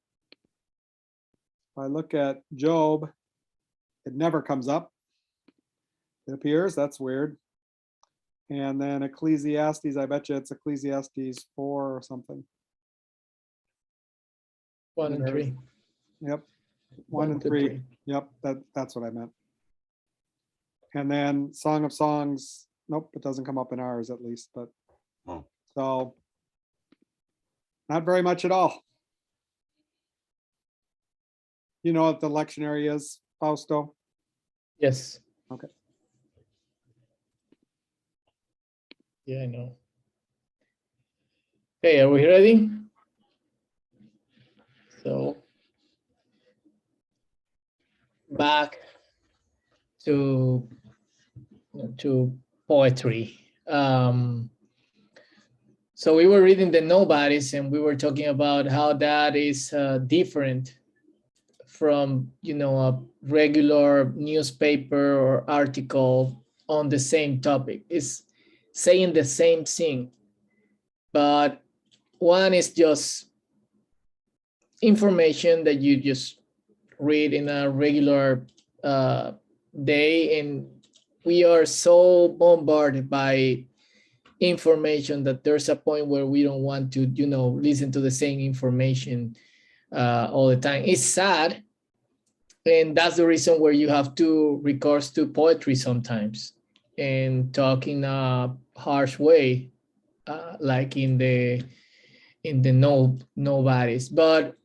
if I look at Job, it never comes up. It appears, that's weird. And then Ecclesiastes, I bet you it's Ecclesiastes 4 or something. 1 and 3. Yep. 1 and 3. Yep, that's what I meant. And then Song of Songs, nope, it doesn't come up in ours at least, but so not very much at all. You know what the lectionary is, Fausto? Yes. Okay. Yeah, I know. Okay, are we ready? So back to poetry. So we were reading the Nobodies and we were talking about how that is different from, a regular newspaper or article on the same topic. It's saying the same thing, but one is just information that you just read in a regular day, and we are so bombarded by information that there's a point where we don't want to, listen to the same information all the time. It's sad, and that's the reason where you have to recourse to poetry sometimes and talk in a harsh way, like in the Nobodies. But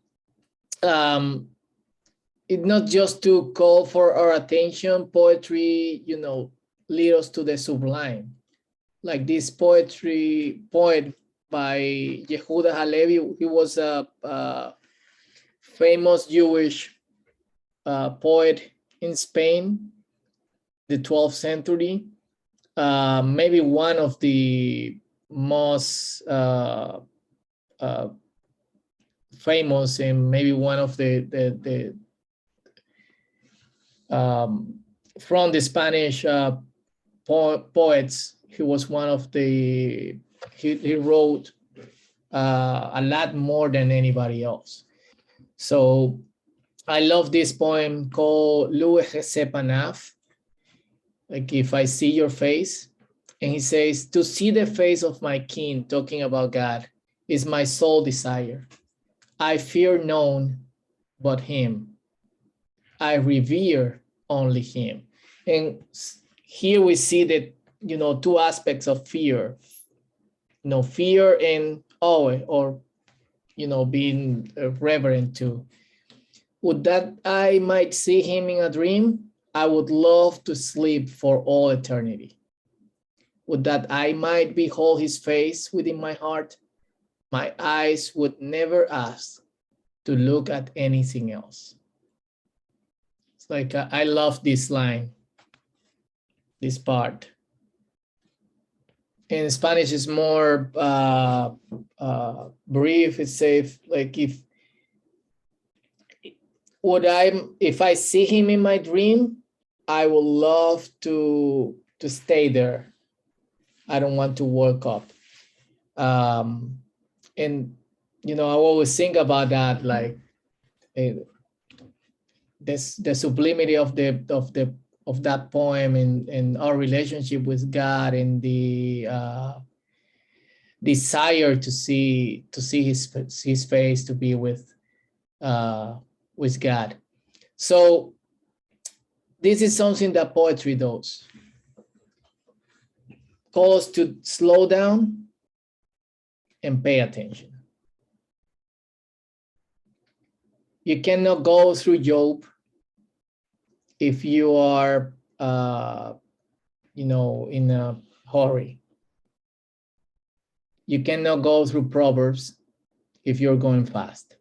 it's not just to call for our attention. Poetry, lead us to the sublime. Like this poet by Yehuda Halevi. He was a famous Jewish poet in Spain, the 12th century. Maybe one of the most famous, and maybe one of the from the Spanish poets. He was one of the, he wrote a lot more than anybody else. So I love this poem called Luege Panaf, like if I see your face. And he says, to see the face of my king, talking about God, is my sole desire. I fear none but him. I revere only him. And here we see that, you know, two aspects of fear, you know, fear and awe, or, you know, being reverent to. Would that I might see him in a dream? I would love to sleep for all eternity. Would that I might behold his face within my heart? My eyes would never ask to look at anything else. It's like, I love this line, this part. In Spanish is more brief. It says, like, if I see him in my dream, I would love to stay there. I don't want to wake up. And, you know, I always think about that, like the sublimity of that poem, and our relationship with God, and the desire to see his face, to be with God. So this is something that poetry does. Call us to slow down and pay attention. You cannot go through Job if you are, you know, in a hurry. You cannot go through Proverbs if you're going fast.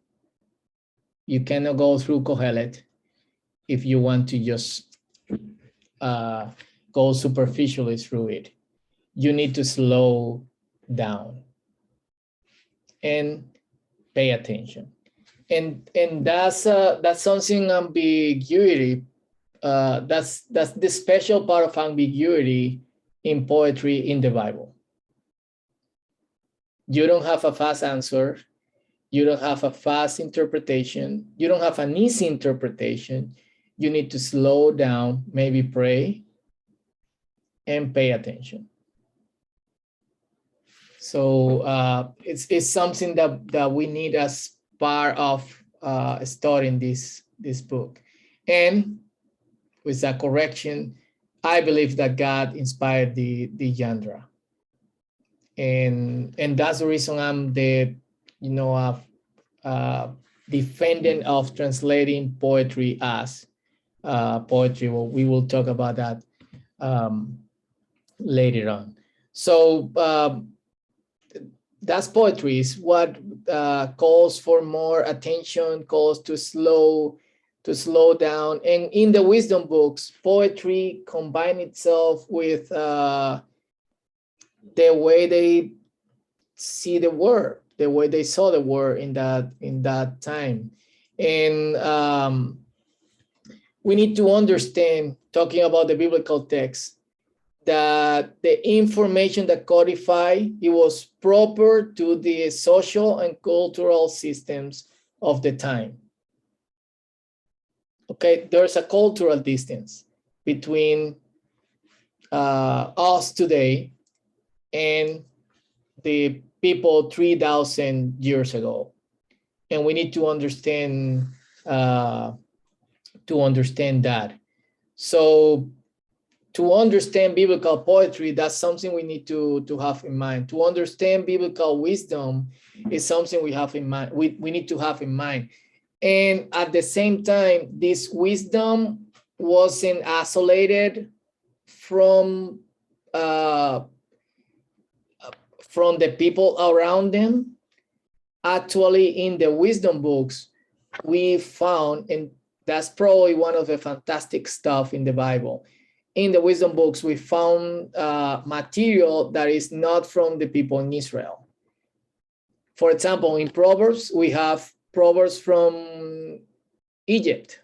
You cannot go through Kohelet if you want to just go superficially through it. You need to slow down and pay attention. And that's something ambiguity. That's the special part of ambiguity in poetry in the Bible. You don't have a fast answer. You don't have a fast interpretation. You don't have an easy interpretation. You need to slow down, maybe pray, and pay attention. So it's something that we need as part of studying this book. And with that correction, I believe that God inspired the genre, and that's the reason I'm the, you know, defendant of translating poetry as poetry. Well, we will talk about that later on. So that's poetry. Is what calls for more attention, calls to slow down. And in the wisdom books, poetry combines itself with the way they see the word, the way they saw the word in that time. And we need to understand, talking about the biblical text, that the information that codified, it was proper to the social and cultural systems of the time. Okay, there's a cultural distance between us today and the people 3,000 years ago, and we need to understand that. So to understand biblical poetry, that's something we need to have in mind. To understand biblical wisdom is something we have in mind. We need to have in mind. And at the same time, this wisdom wasn't isolated from from the people around them. Actually, in the wisdom books, we found, and that's probably one of the fantastic stuff in the Bible. In the wisdom books, we found material that is not from the people in Israel. For example, in Proverbs, we have Proverbs from Egypt,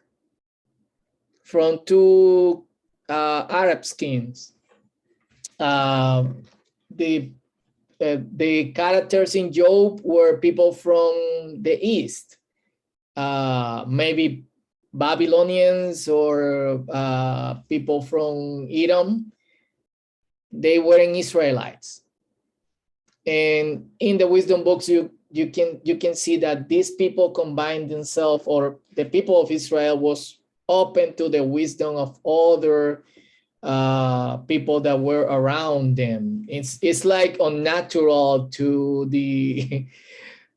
from two Arab kings. The characters in Job were people from the East, maybe Babylonians or people from Edom. They weren't Israelites. And in the wisdom books, you can see that these people combined themselves, or the people of Israel was open to the wisdom of other people that were around them. It's like unnatural to the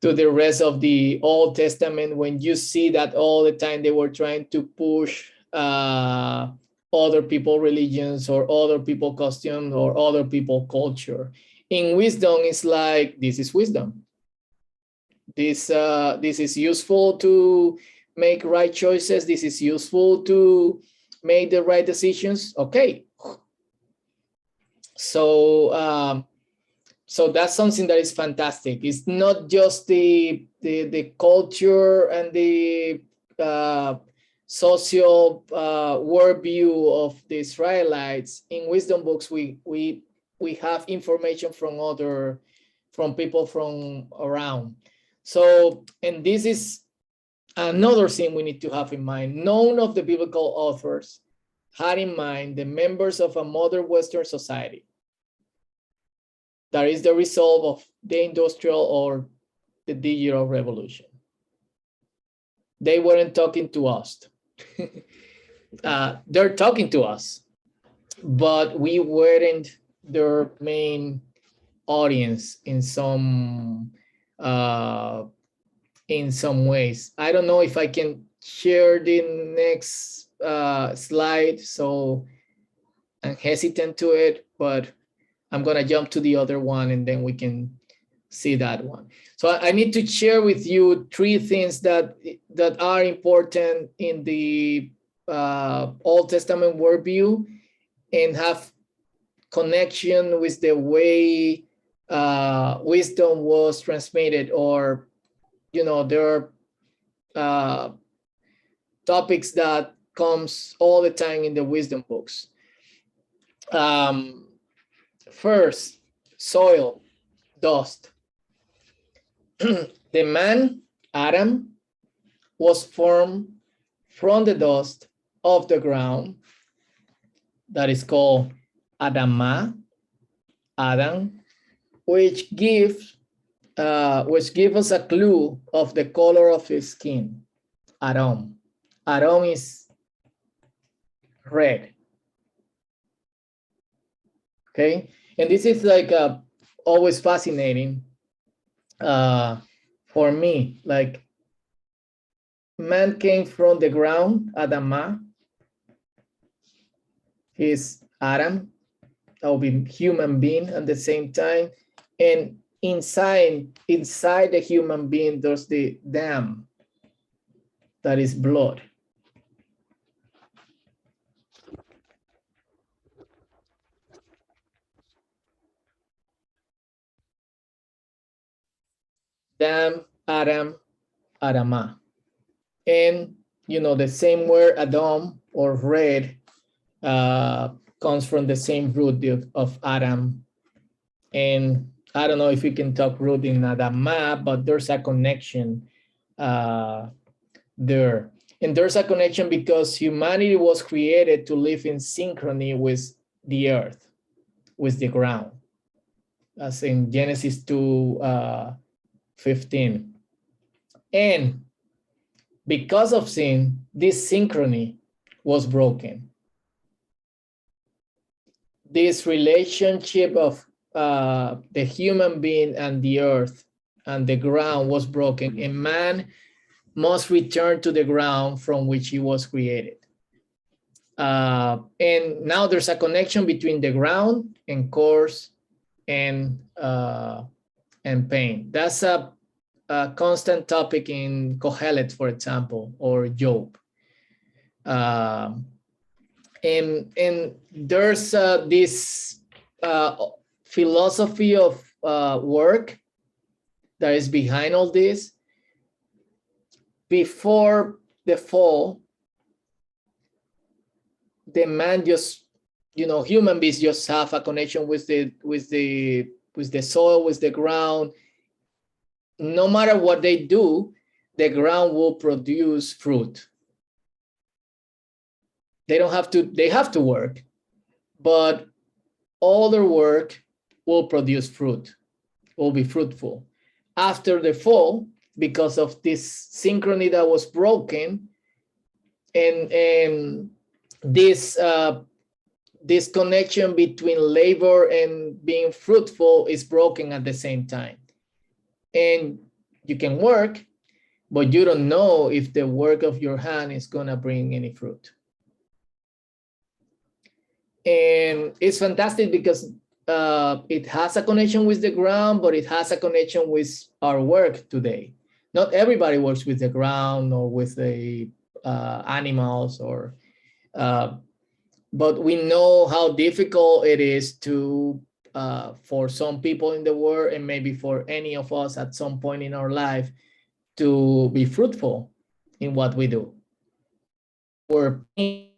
to the rest of the Old Testament when you see that all the time they were trying to push other people religions or other people costumes or other people culture. In wisdom, it's like, this is wisdom. This is useful to make right choices. This is useful to make the right decisions. Okay. So so that's something that is fantastic. It's not just the culture and the social worldview of the Israelites. In wisdom books, we have information from people from around. So, and this is another thing we need to have in mind. None of the biblical authors had in mind the members of a modern Western society that is the result of the industrial or the digital revolution. They weren't talking to us. They're talking to us, but we weren't their main audience in some ways. I don't know if I can share the next slide, so I'm hesitant to it, but I'm gonna jump to the other one and then we can see that one. So I need to share with you three things that are important in the Old Testament worldview and have connection with the way wisdom was transmitted, or there are topics that comes all the time in the wisdom books. First, soil, dust. The man, Adam, was formed from the dust of the ground. That is called Adamah, Adam, which gives us a clue of the color of his skin. Adam. Adam is red. Okay, and this is like always fascinating for me. Like, man came from the ground, Adamah. He's Adam, that will be human being at the same time. And inside the human being, there's the dam, that is blood. Dam, Adam, Adamah. And the same word Adam or red comes from the same root of Adam. And I don't know if we can talk root in Adamah, but there's a connection there. And there's a connection because humanity was created to live in synchrony with the earth, with the ground, as in Genesis 2:15. And because of sin, this synchrony was broken. This relationship of the human being and the earth and the ground was broken, and man must return to the ground from which he was created. And now there's a connection between the ground and course and pain. That's a constant topic in Kohelet, for example, or Job. And there's this philosophy of work that is behind all this. Before the fall, the man just, human beings just have a connection with the soil, with the ground. No matter what they do, the ground will produce fruit. They have to work, but all their work will produce fruit, will be fruitful. After the fall, because of this synchrony that was broken, and this connection between labor and being fruitful is broken at the same time. And you can work, but you don't know if the work of your hand is gonna bring any fruit. And it's fantastic because it has a connection with the ground, but it has a connection with our work today. Not everybody works with the ground or with the animals, or but we know how difficult it is to for some people in the world, and maybe for any of us at some point in our life, to be fruitful in what we do. We're in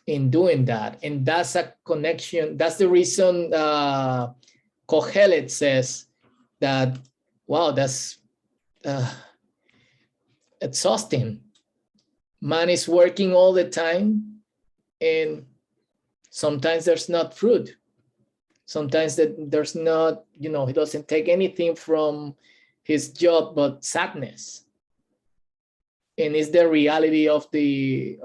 doing that, and that's a connection. That's the reason Kohelet says that, wow, that's exhausting. Man is working all the time, and sometimes there's not fruit. Sometimes there's not, he doesn't take anything from his job but sadness. And it's the reality of the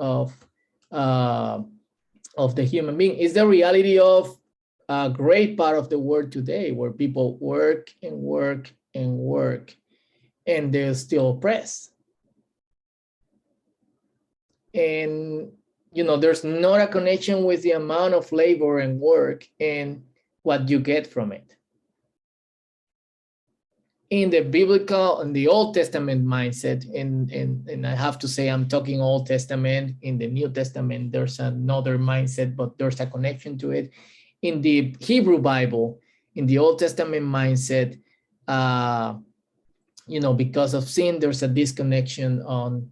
human being. It's the reality of a great part of the world today, where people work and work and work, and they're still oppressed. And there's not a connection with the amount of labor and work and what you get from it. In the biblical and the Old Testament mindset, and I have to say I'm talking Old Testament. In the New Testament, there's another mindset, but there's a connection to it. In the Hebrew Bible, in the Old Testament mindset, because of sin, there's a disconnection on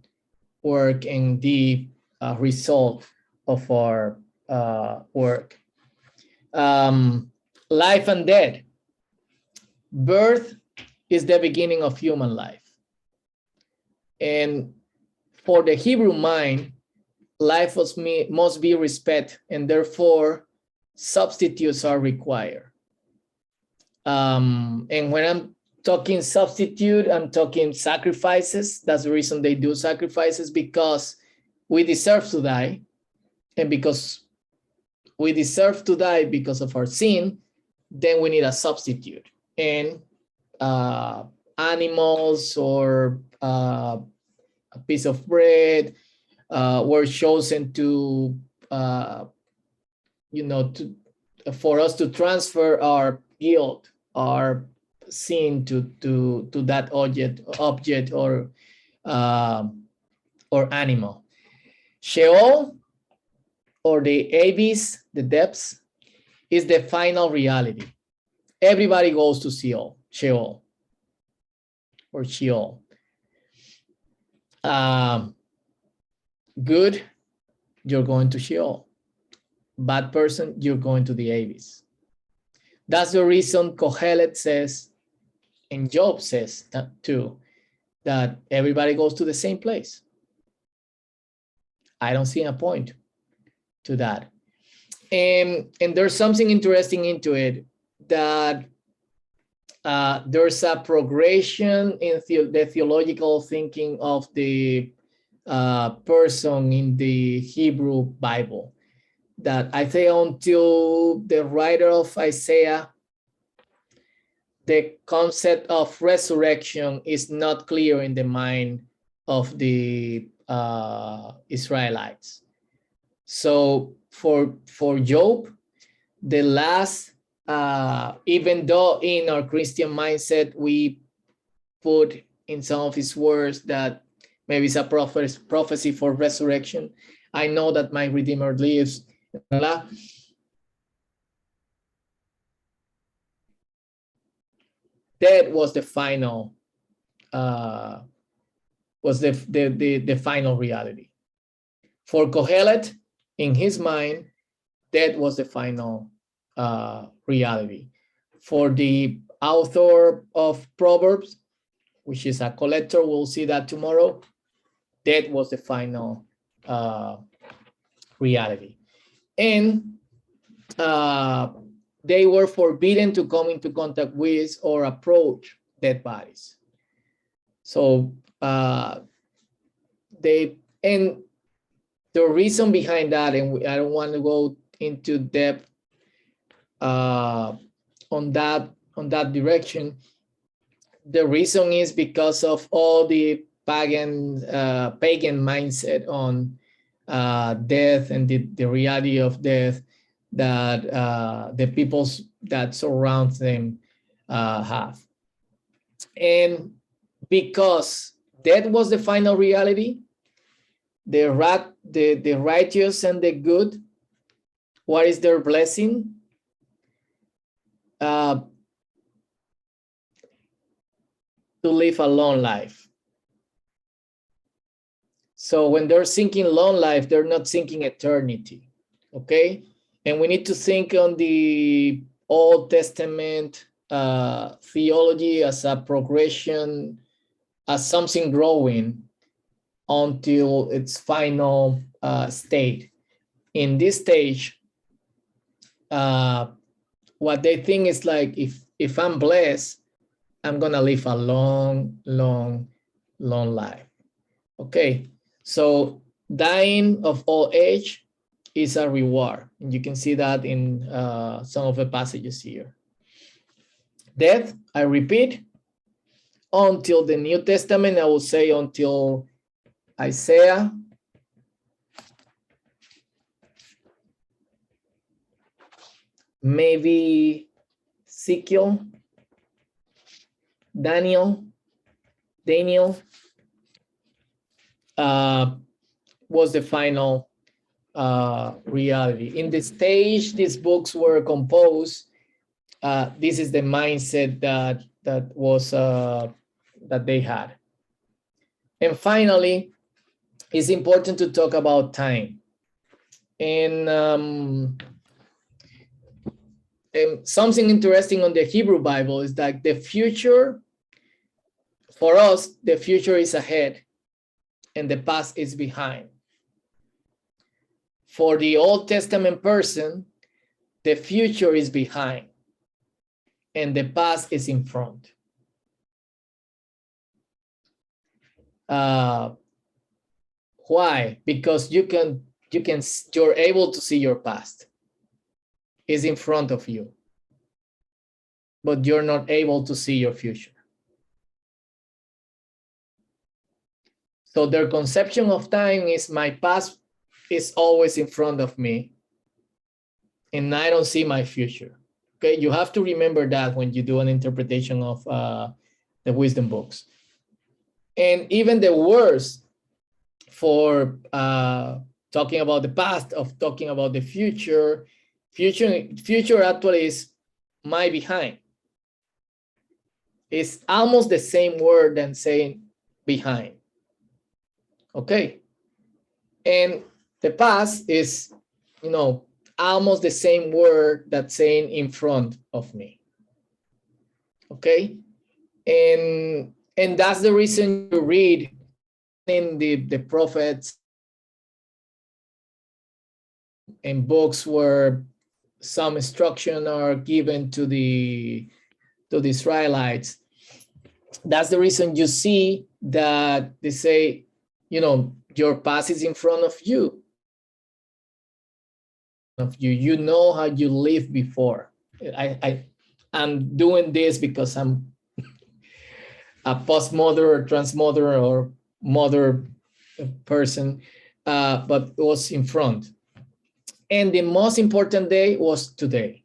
work and the result of our work. Life and death. Birth is the beginning of human life. And for the Hebrew mind, life must be respected, and therefore substitutes are required. And when I'm talking substitute, I'm talking sacrifices. That's the reason they do sacrifices, because we deserve to die. And because we deserve to die because of our sin, then we need a substitute. And animals or a piece of bread were chosen to, for us to transfer our guilt, our sin to that object or animal. Sheol, or the abyss, the depths, is the final reality. Everybody goes to Sheol. Or Sheol. Good, you're going to Sheol. Bad person, you're going to the abyss. That's the reason Kohelet says, and Job says that too, that everybody goes to the same place. I don't see a point to that. And there's something interesting into it, that there's a progression in the theological thinking of the person in the Hebrew Bible, that I think until the writer of Isaiah, the concept of resurrection is not clear in the mind of the Israelites. So for Job, the last, even though in our Christian mindset, we put in some of his words that maybe it's a prophecy for resurrection. I know that my Redeemer lives. That was the final, the final reality. For Kohelet, in his mind, that was the final reality. For the author of Proverbs, which is a collector, we'll see that tomorrow, that was the final reality. And they were forbidden to come into contact with or approach dead bodies. So and the reason behind that, and I don't want to go into depth on that direction. The reason is because of all the pagan mindset on death and the reality of death that the peoples that surround them have. And because that was the final reality, the righteous and the good, what is their blessing? To live a long life. So when they're thinking long life, they're not thinking eternity, okay? And we need to think on the Old Testament theology as a progression, as something growing until its final state. In this stage, what they think is like, if I'm blessed, I'm gonna live a long, long, long life. Okay, so dying of old age is a reward. And you can see that in some of the passages here. Death, I repeat, until the New Testament, I will say until Isaiah, maybe Ezekiel, Daniel was the final reality. In the stage these books were composed, this is the mindset that was that they had. And finally, it's important to talk about time. And something interesting on the Hebrew Bible is that the future, for us, the future is ahead and the past is behind. For the Old Testament person, the future is behind and the past is in front. Why? Because you're able to see your past. It's in front of you, but you're not able to see your future. So their conception of time is my past is always in front of me and I don't see my future. Okay, you have to remember that when you do an interpretation of the wisdom books. And even the words for talking about the past, of talking about the future actually is my behind. It's almost the same word than saying behind. Okay. And the past is, almost the same word that's saying in front of me. Okay. And that's the reason you read in the prophets and books where some instruction are given to the Israelites. That's the reason you see that they say, your past is in front of you. You know how you lived before. I'm doing this because I'm a postmodern or transmodern or modern person, but it was in front. And the most important day was today.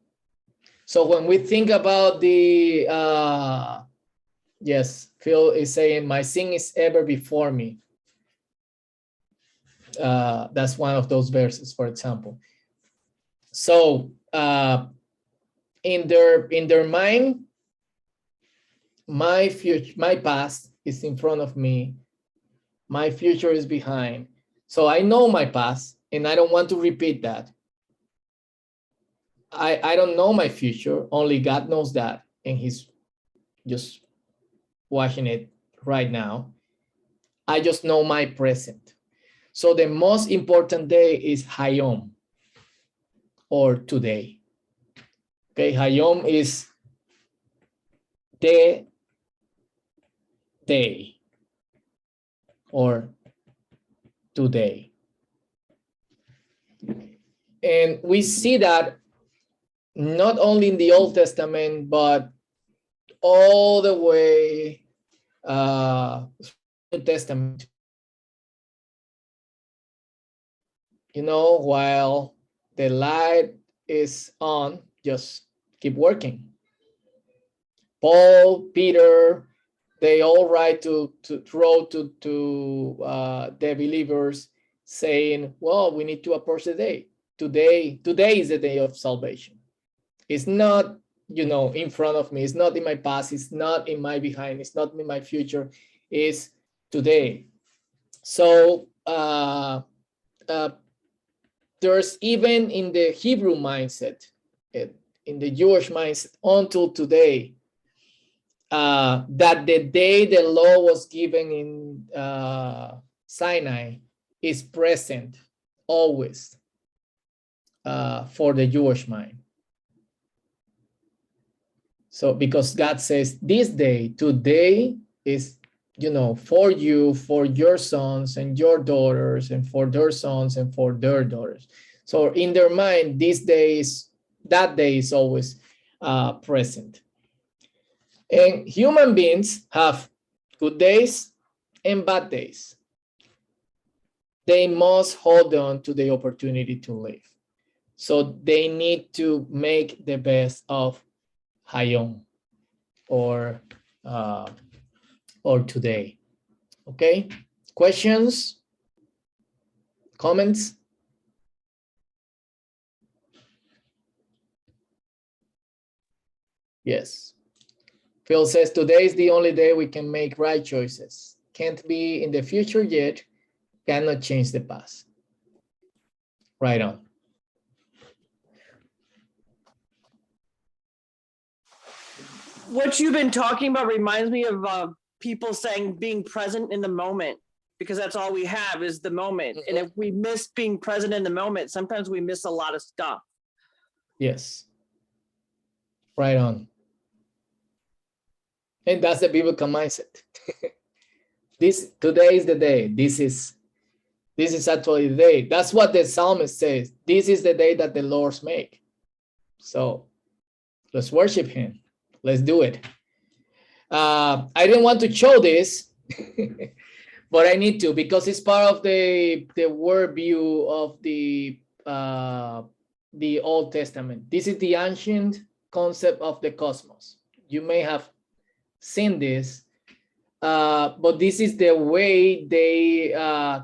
So when we think about the, yes, Phil is saying, my sin is ever before me. That's one of those verses, for example. So in their mind, my future, my past is in front of me. My future is behind. So I know my past and I don't want to repeat that. I don't know my future, only God knows that. And he's just watching it right now. I just know my present. So the most important day is Hayom, or today. Okay, Hayom is the day, or today. And we see that not only in the Old Testament, but all the way New Testament. You know, while the light is on, just keep working. Paul, Peter, they all write to the believers saying, well, we need to approach the day. Today is the day of salvation. It's not, you know, in front of me. It's not in my past. It's not in my behind. It's not in my future. It's today. So there's even in the Hebrew mindset, in the Jewish mindset, until today, that the day the law was given in Sinai is present always for the Jewish mind. So because God says this day, today is, you know, for you, for your sons and your daughters, and for their sons and for their daughters. So in their mind, that day is always present. And human beings have good days and bad days. They must hold on to the opportunity to live. So they need to make the best of Hayom, or today. Okay, questions, comments? Yes. Phil says today is the only day we can make right choices. Can't be in the future yet, cannot change the past. Right on. What you've been talking about reminds me of people saying being present in the moment, because that's all we have is the moment. And if we miss being present in the moment, sometimes we miss a lot of stuff. Yes. Right on. And that's the biblical mindset. Today is the day. This is actually the day. That's what the psalmist says. This is the day that the Lord's make. So let's worship him. Let's do it. I didn't want to show this, but I need to, because it's part of the word view of the Old Testament. This is the ancient concept of the cosmos. You may have seen this, but this is the way they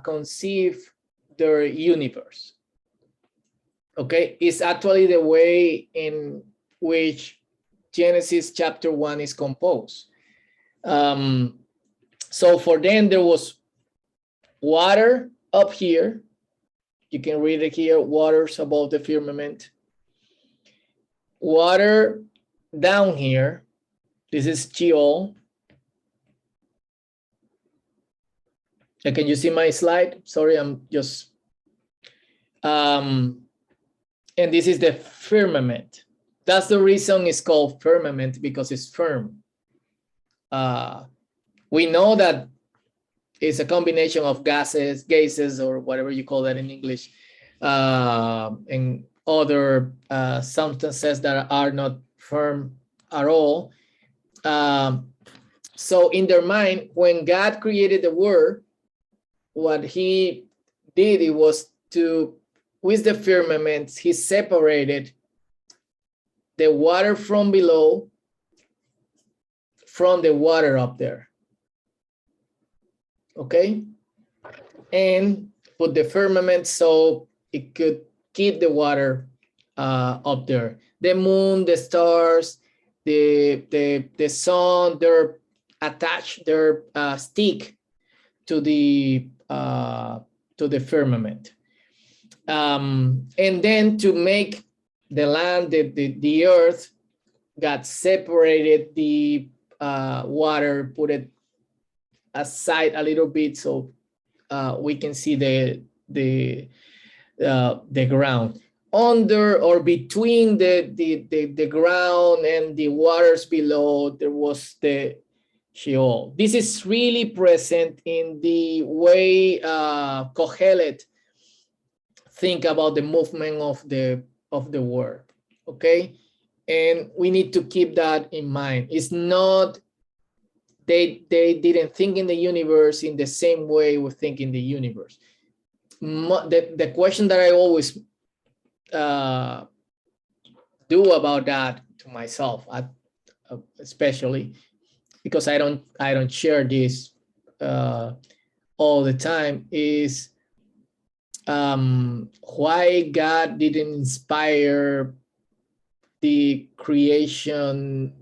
conceive their universe. Okay, it's actually the way in which Genesis chapter 1 is composed. So for them, there was water up here. You can read it here, waters above the firmament. Water down here. This is Sheol. Can you see my slide? Sorry, I'm just... and this is the firmament. That's the reason it's called firmament, because it's firm. We know that it's a combination of gases, or whatever you call that in English, and other substances that are not firm at all. So in their mind, when God created the world, what he did, it was to with the firmament, he separated the water from below from the water up there. Okay? And put the firmament so it could keep the water up there. The moon, the stars, the sun, they're attached, they're stick to the firmament. And then to make the land, the earth, God separated the water, put it aside a little bit so we can see the ground. Under or between the ground and the waters below, there was the Sheol. This is really present in the way Kohelet think about the movement of the word. Okay, and we need to keep that in mind. It's not they didn't think in the universe in the same way we think in the universe. The question that I always do about that to myself, especially because I don't share this all the time, is why God didn't inspire the creation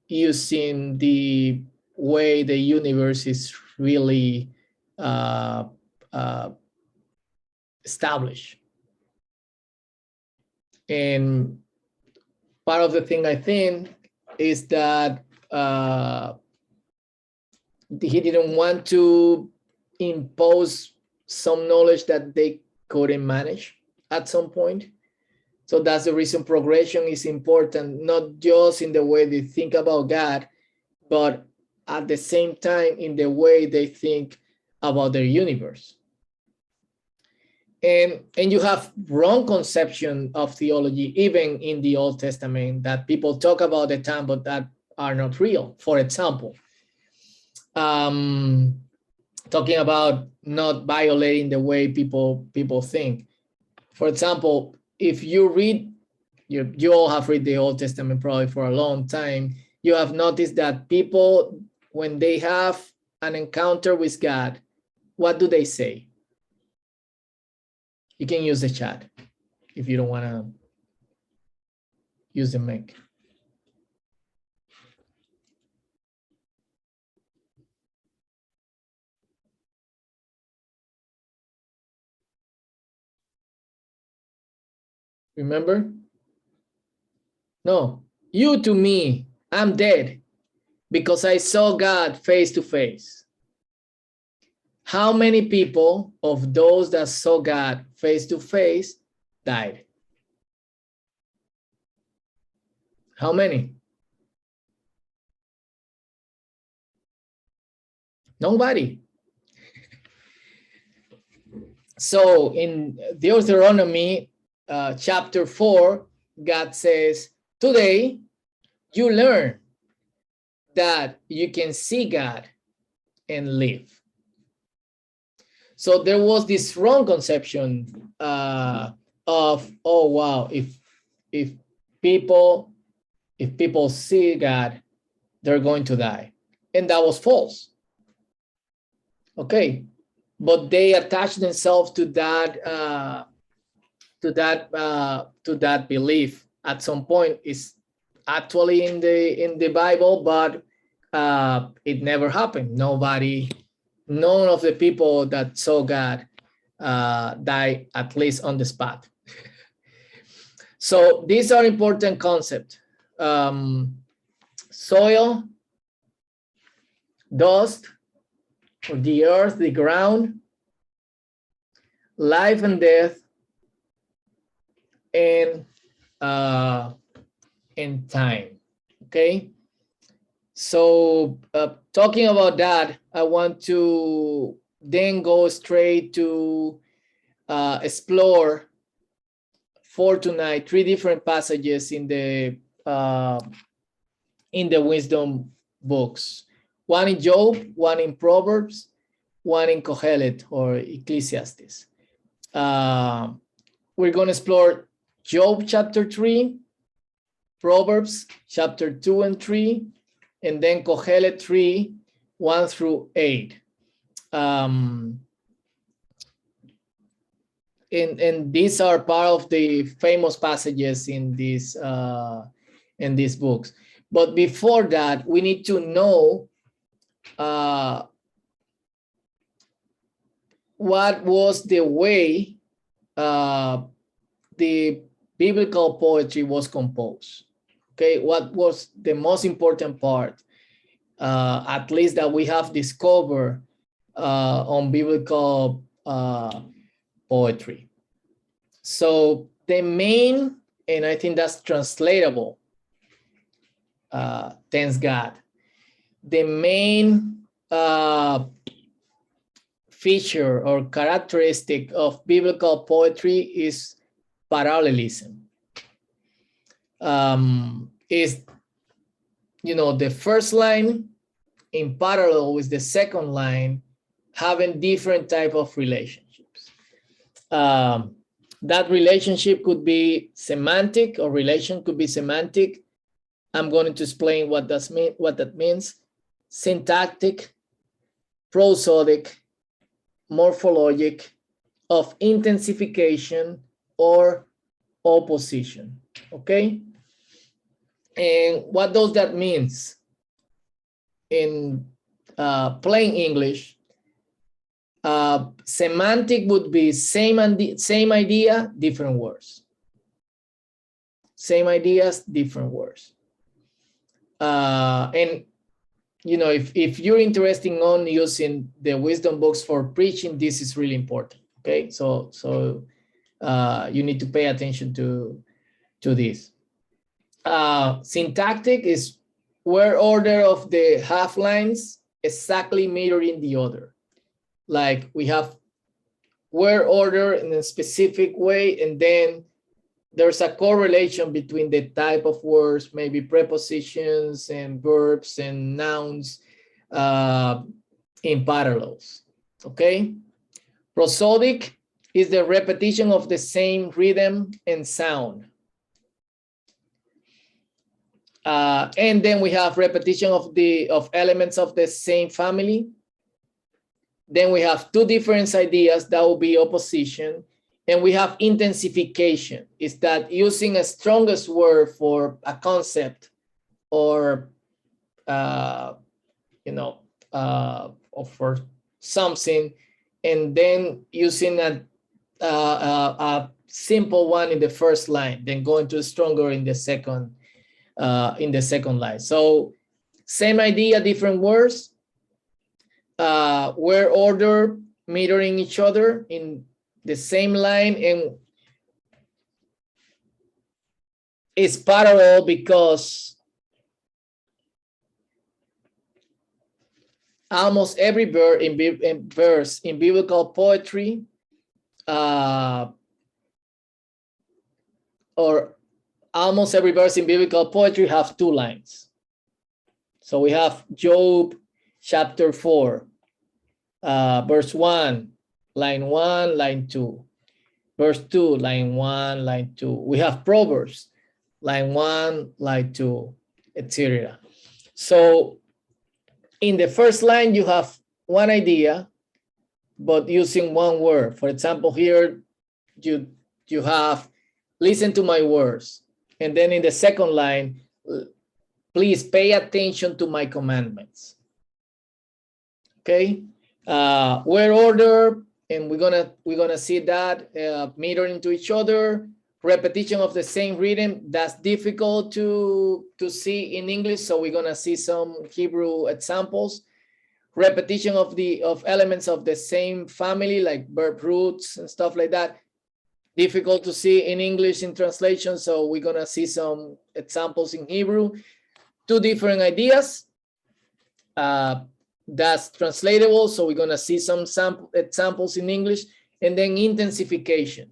using the way the universe is really established. And part of the thing I think is that he didn't want to impose some knowledge that they couldn't manage at some point. So that's the reason progression is important, not just in the way they think about God, but at the same time in the way they think about their universe. And you have wrong conception of theology, even in the Old Testament, that people talk about the time, but that are not real. For example, talking about not violating the way people think. For example, if you read, you all have read the Old Testament probably for a long time, you have noticed that people, when they have an encounter with God, what do they say? You can use the chat if you don't want to use the mic. Remember? No, you to me, I'm dead because I saw God face to face. How many people of those that saw God face to face died? How many? Nobody. So in Deuteronomy chapter 4, God says, today you learn that you can see God and live. So there was this wrong conception of, oh wow, if people see God, they're going to die, and that was false. Okay, but they attached themselves to that belief at some point. Is actually in the Bible, but it never happened. None of the people that saw God died, at least on the spot. So these are important concepts. Soil, dust, or the earth, the ground, life and death, and time. Okay. So talking about that, I want to then go straight to explore for tonight 3 different passages in the wisdom books. One in Job, one in Proverbs, one in Kohelet or Ecclesiastes. we're going to explore Job chapter 3, Proverbs chapter 2 and 3, and then Kohelet 3, 1 through 8. And these are part of the famous passages in these books. But before that, we need to know what was the way the biblical poetry was composed. Okay, what was the most important part, at least that we have discovered on biblical poetry. So the main, and I think that's translatable, thanks God, the main feature or characteristic of biblical poetry is parallelism. Is, you know, the first line in parallel with the second line having different type of relationships. That relationship could be semantic, or relation could be semantic. I'm going to explain what that means. Syntactic, prosodic, morphologic, of intensification or opposition. Okay? And what does that mean? In plain English, semantic would be same idea, different words. Same ideas, different words. And you know, if you're interested on using the wisdom books for preaching, this is really important. Okay, so you need to pay attention to this. Syntactic is word order of the half lines exactly mirroring the other. Like we have word order in a specific way, and then there's a correlation between the type of words, maybe prepositions and verbs and nouns in parallels. Okay. Prosodic is the repetition of the same rhythm and sound. And then we have repetition of elements of the same family. Then we have two different ideas that will be opposition. And we have intensification. Is that using a strongest word for a concept or, you know, or for something, and then using a simple one in the first line, then going to stronger in the second line. So same idea, different words, word order mirroring each other in the same line, and it's parallel because almost every verse in biblical poetry, or almost every verse in biblical poetry have two lines. So we have Job chapter 4, verse 1, line 1, line 2. Verse 2, line 1, line 2. We have Proverbs, line 1, line 2, etc. So in the first line, you have one idea, but using one word. For example, here you have, listen to my words. And then in the second line, please pay attention to my commandments. Okay, word order, and we're gonna see that mirroring to each other. Repetition of the same rhythm, that's difficult to see in English, so we're gonna see some Hebrew examples. Repetition of elements of the same family, like verb roots and stuff like that, difficult to see in English in translation, so we're gonna see some examples in Hebrew. Two different ideas, that's translatable, so we're gonna see some examples in English. And then intensification.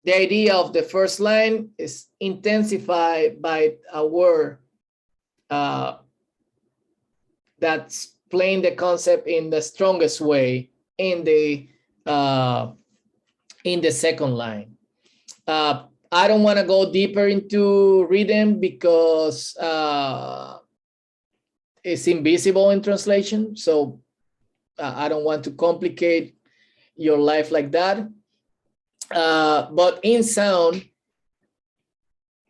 The idea of the first line is intensified by a word that's playing the concept in the strongest way in the in the second line. I don't want to go deeper into rhythm because it's invisible in translation. So I don't want to complicate your life like that. But in sound,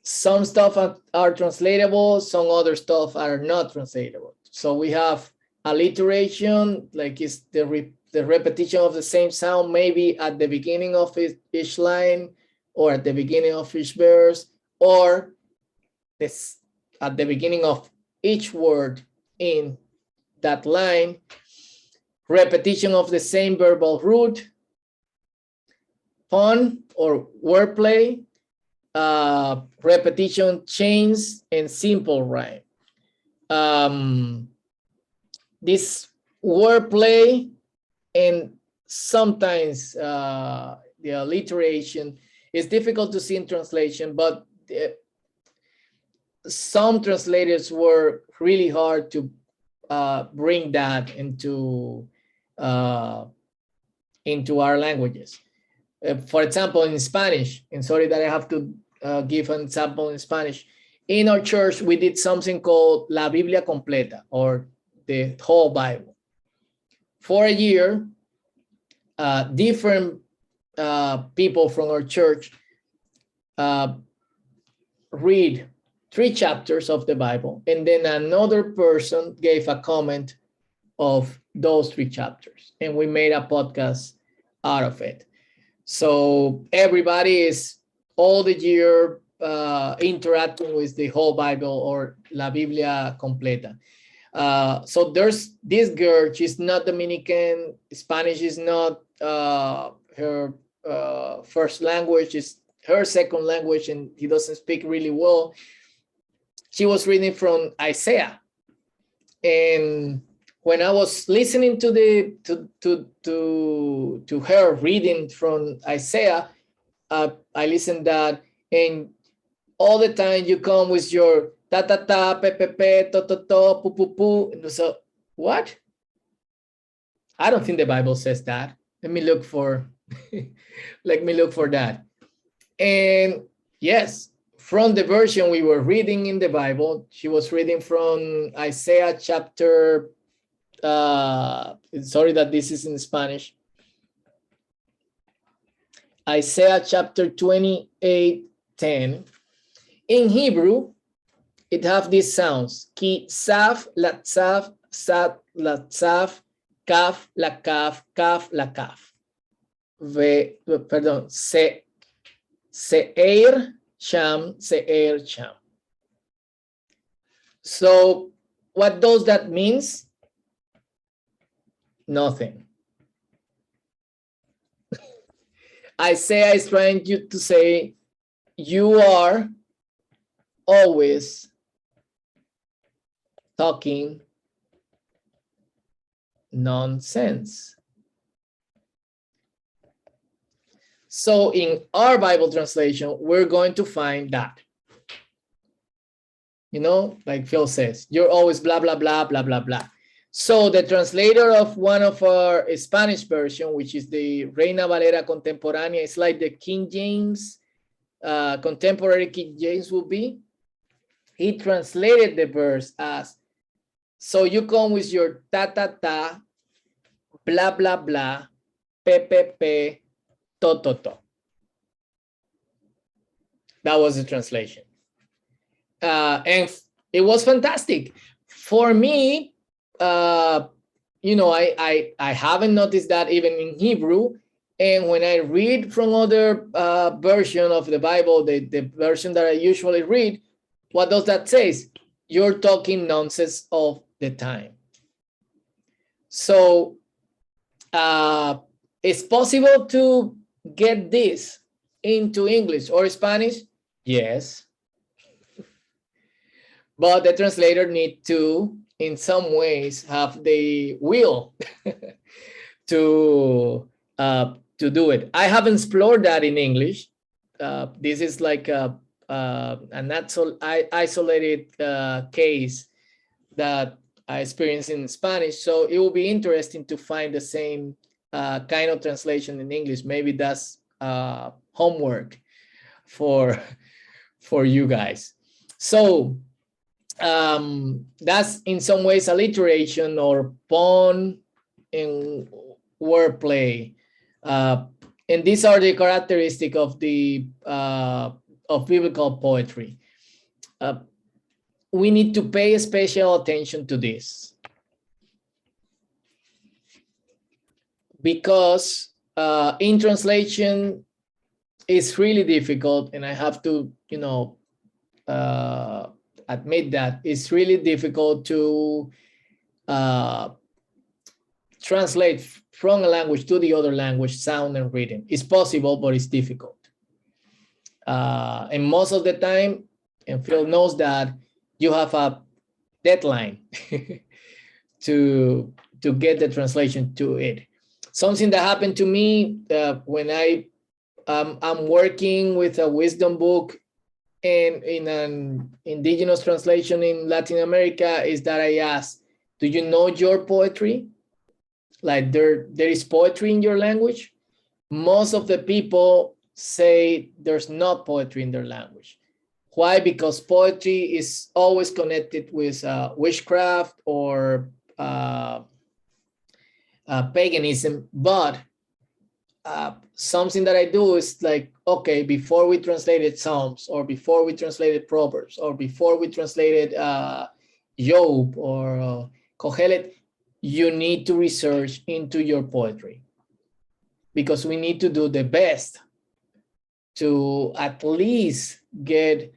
some stuff are translatable, some other stuff are not translatable. So we have alliteration, like it's the repetition of the same sound, maybe at the beginning of each line, or at the beginning of each verse, or this at the beginning of each word in that line. Repetition of the same verbal root, pun or wordplay, repetition chains, and simple rhyme. This wordplay and sometimes the alliteration is difficult to see in translation, but some translators were really hard to bring that into our languages. For example, in Spanish, and sorry that I have to give an example in Spanish. In our church, we did something called La Biblia Completa, or the whole Bible. For a year, different people from our church read 3 chapters of the Bible, and then another person gave a comment of those 3 chapters, and we made a podcast out of it. So everybody is all the year interacting with the whole Bible, or La Biblia Completa. So there's this girl, she's not Dominican, Spanish is not her first language, is her second language, and he doesn't speak really well. She was reading from Isaiah, and when I was listening to her reading from Isaiah, I listened that, and all the time you come with your ta ta ta, pe pe pe, to to to, pu pu pu. And so what? I don't think the Bible says that. Let me look for that. And yes, from the version we were reading in the Bible, she was reading from Isaiah chapter. Sorry that this is in Spanish. Isaiah chapter 28:10. In Hebrew, it have these sounds: ki, saf, latzaf, sat, latzaf, kaf, la kaf, la kaf. Perdón, se'er, sham, se'er, sham. So what does that means? Nothing. Isaiah is trying to say, you are always talking nonsense. So in our Bible translation, we're going to find that. You know, like Phil says, you're always blah, blah, blah, blah, blah, blah. So the translator of one of our Spanish version, which is the Reina Valera Contemporánea, it's like the King James, contemporary King James will be. He translated the verse as, so you come with your ta ta ta, blah blah blah, pe pe pe, to to to. That was the translation, and it was fantastic for me. You know, I haven't noticed that even in Hebrew. And when I read from other version of the Bible, the version that I usually read, what does that say? You're talking nonsense all the time. So it's possible to get this into English or Spanish? Yes. But the translator need to, in some ways, have the will to do it. I haven't explored that in English. This is like an isolated case that I experienced in Spanish. So it will be interesting to find the same kind of translation in English. Maybe that's homework for you guys. So that's in some ways alliteration or pun and wordplay. And these are the characteristics of the of biblical poetry. We need to pay special attention to this because in translation it's really difficult, and I have to, admit that it's really difficult to translate from a language to the other language, sound and rhythm. It's possible, but it's difficult. And most of the time, and Phil knows that, you have a deadline to get the translation to it. Something that happened to me when I'm working with a wisdom book and in an indigenous translation in Latin America is that I asked, do you know your poetry? Like there is poetry in your language? Most of the people say there's not poetry in their language. Why? Because poetry is always connected with witchcraft or paganism. But something that I do is like, okay, before we translated Psalms, or before we translated Proverbs, or before we translated Job or Kohelet, you need to research into your poetry, because we need to do the best to at least get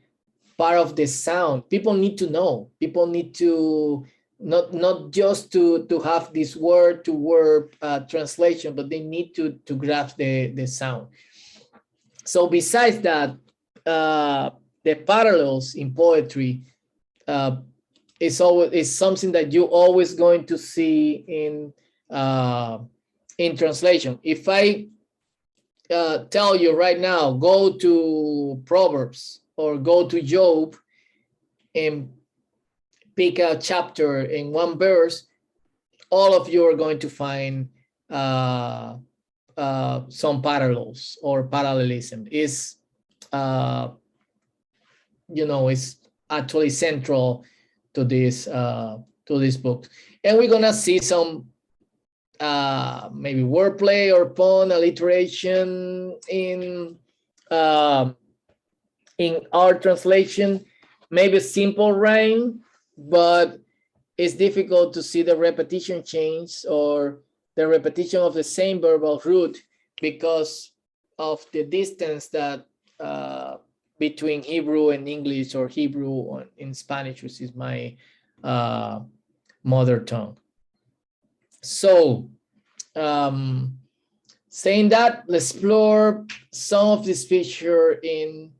part of the sound. People need to know. People need to not just to have this word to word translation, but they need to grasp the sound. So besides that, the parallels in poetry is something that you're always going to see in translation. If I tell you right now, go to Proverbs or go to Job and pick a chapter in one verse, all of you are going to find some parallels or parallelism. Is it's actually central to this book, and we're gonna see some maybe wordplay or pun, alliteration in our translation, maybe simple rhyme, but it's difficult to see the repetition change or the repetition of the same verbal root because of the distance that between Hebrew and English, or Hebrew in Spanish, which is my mother tongue. So saying that, let's explore some of this feature in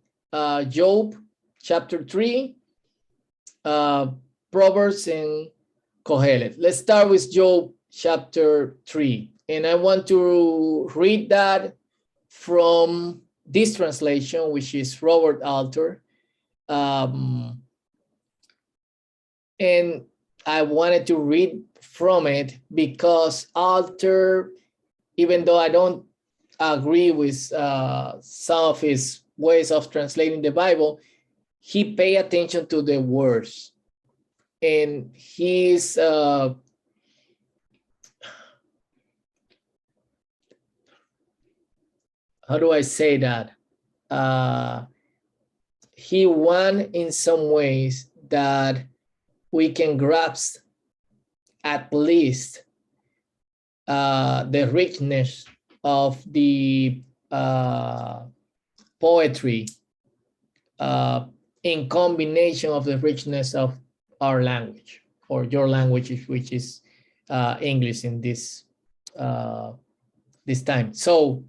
Job chapter 3, Proverbs and Kohelet. Let's start with Job chapter 3. And I want to read that from this translation, which is Robert Alter. And I wanted to read from it because Alter, even though I don't agree with some of his ways of translating the Bible, he paid attention to the words. And he's how do I say that? He won in some ways that we can grasp at least the richness of the poetry in combination of the richness of our language, or your language, which is English in this time. So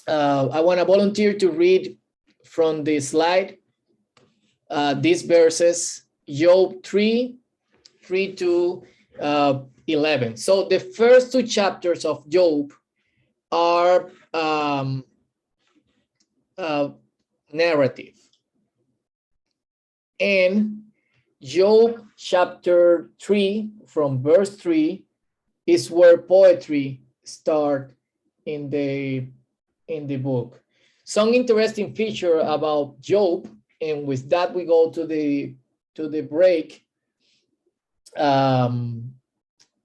I want to volunteer to read from the slide these verses, Job 3 to 11. So the first two chapters of Job are narrative. And Job chapter 3 from verse 3 is where poetry starts in the in the book. Some interesting feature about Job, and with that we go to the break,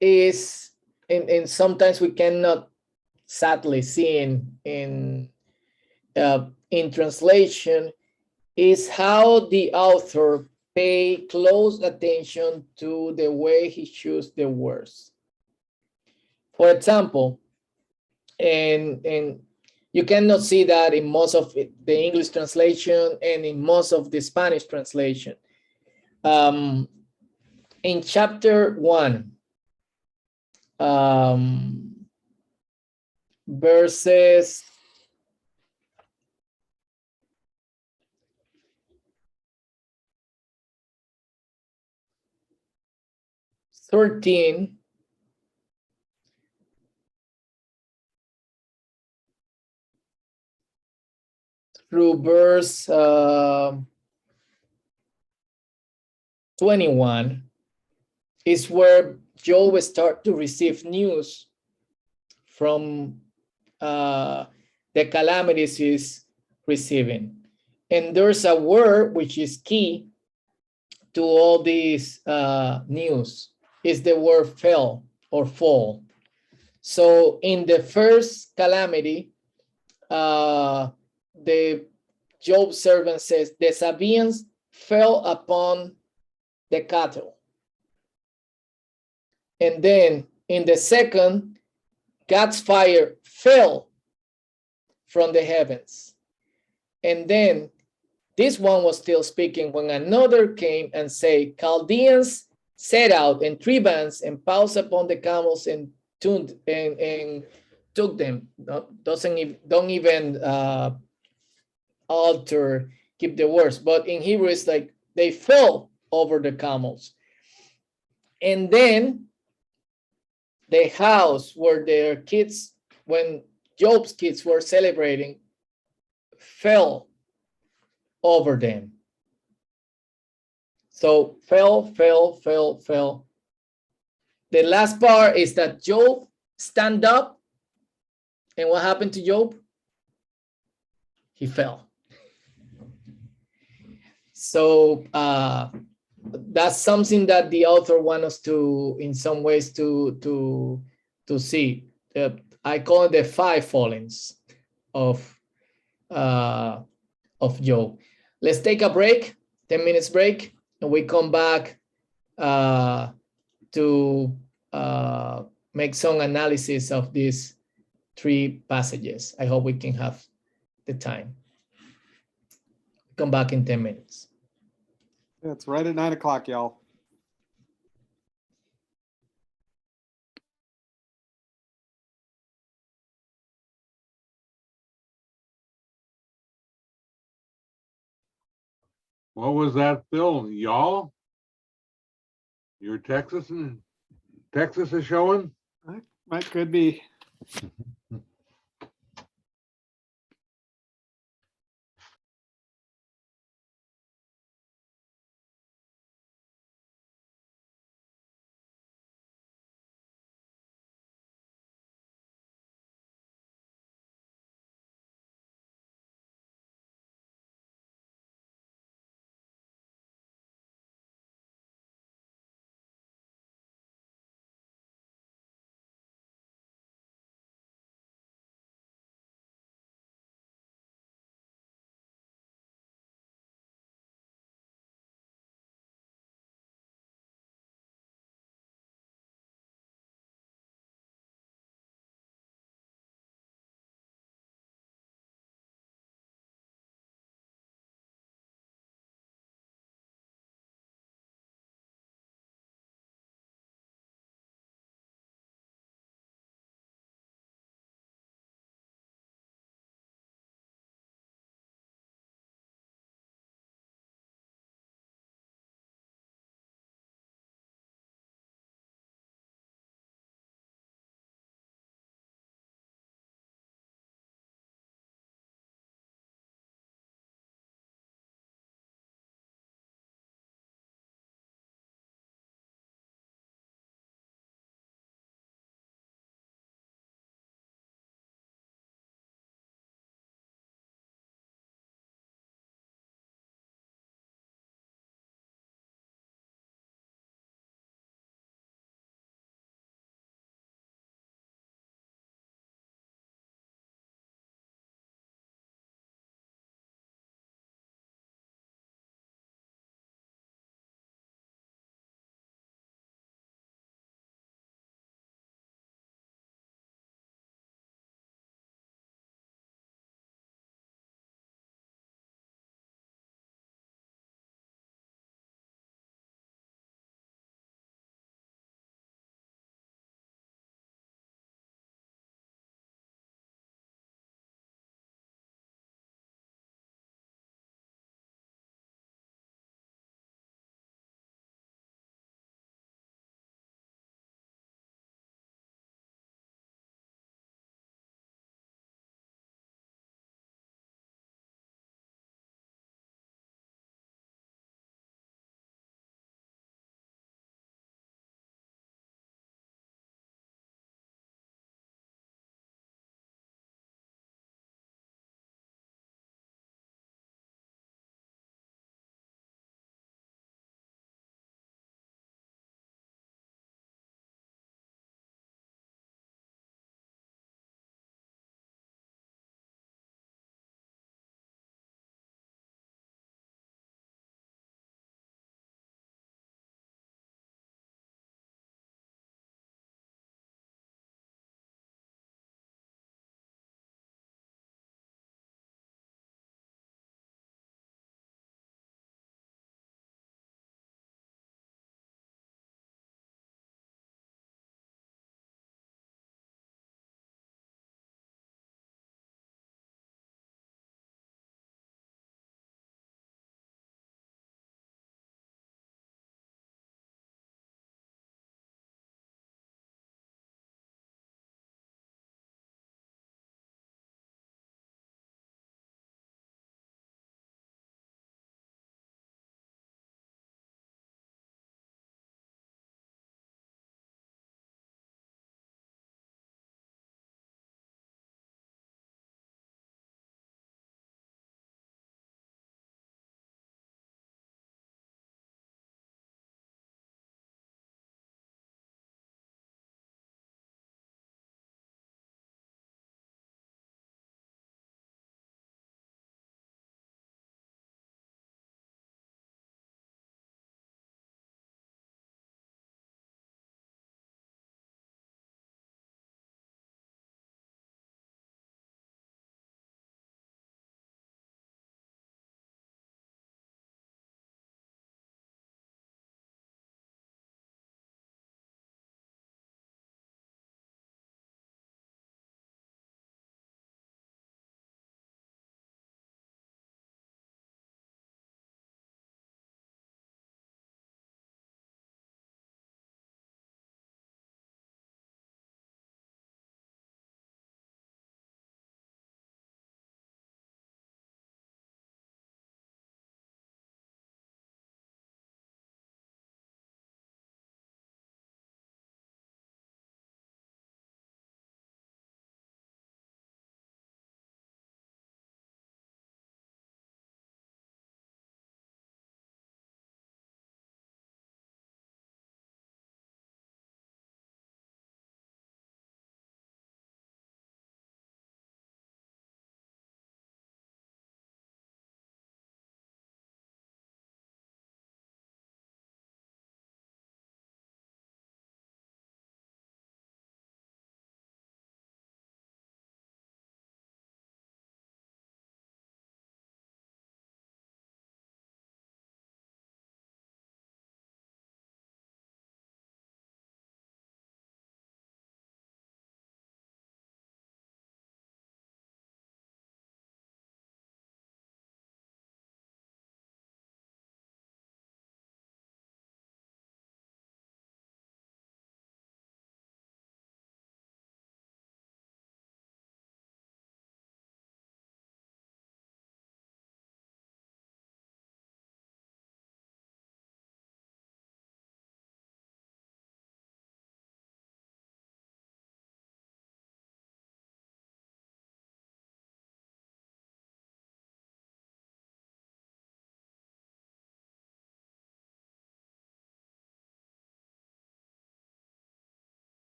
is, and sometimes we cannot sadly see in translation, is how the author pay close attention to the way he chooses the words. For example, and you cannot see that in most of the English translation and in most of the Spanish translation. In chapter 1, verses 13 through verse 21 is where Job start to receive news from the calamities he's receiving. And there's a word which is key to all these news, is the word fell or fall. So in the first calamity, the Job servant says, the Sabaeans fell upon the cattle. And then in the second, God's fire fell from the heavens. And then this one was still speaking when another came and said, Chaldeans set out in 3 bands and pounced upon the camels and took them. Don't even alter, keep the words. But in Hebrew, it's like they fell over the camels. And then the house where their kids, when Job's kids were celebrating, fell over them. So fell. The last part is that Job stand up, and what happened to Job? He fell. So that's something that the author wants us to, in some ways, to see. I call it the 5 fallings of Job. Let's take a break, 10 minutes break, and we come back to make some analysis of these 3 passages. I hope we can have the time. Come back in 10 minutes. It's right at 9 o'clock, y'all. What was that, Phil? Y'all? Your Texas is showing? That could be.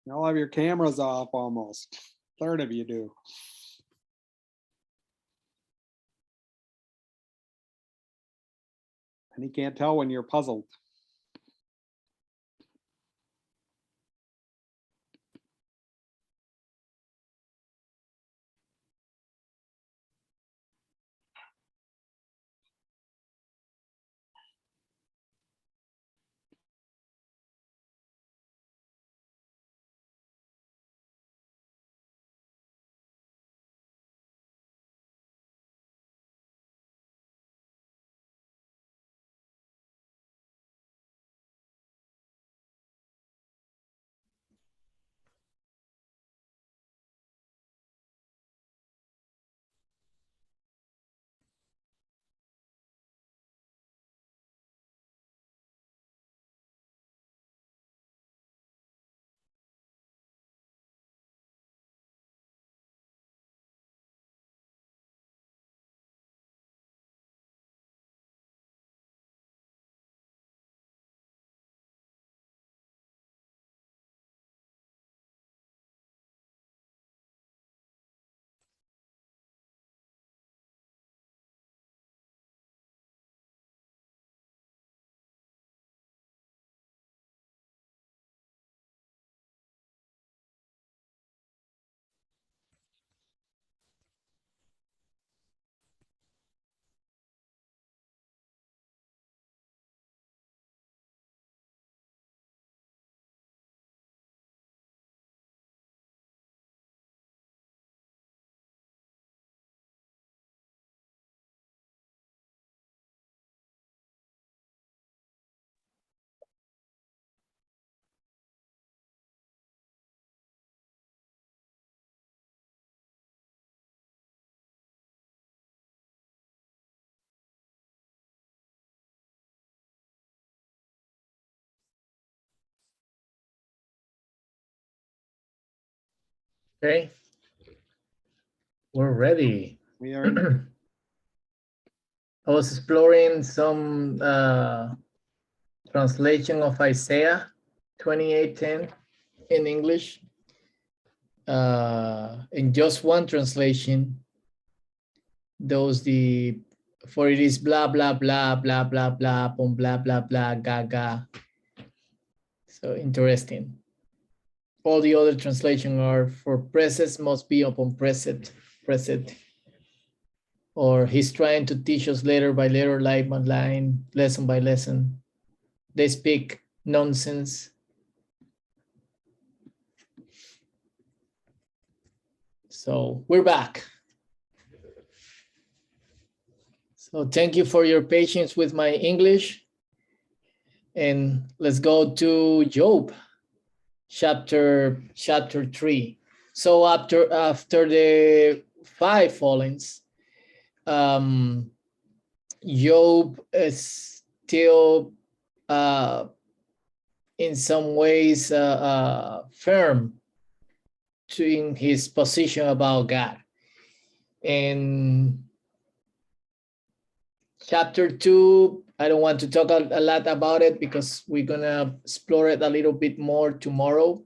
You all have your cameras off almost. Third of you do. And he can't tell when you're puzzled. Okay. We're ready. We are. I was exploring some translation of Isaiah 28:10 in English. In just one translation, for it is blah, blah, blah, blah, blah, blah, boom, blah, blah, blah, gaga. So interesting. All the other translations are for present must be upon present. Or he's trying to teach us letter by letter, line by line, lesson by lesson. They speak nonsense. So we're back. So thank you for your patience with my English. And let's go to Job, chapter 3. So after the 5 fallings, Job is still in some ways firm in his position about God. And chapter 2, I don't want to talk a lot about it because we're gonna explore it a little bit more tomorrow.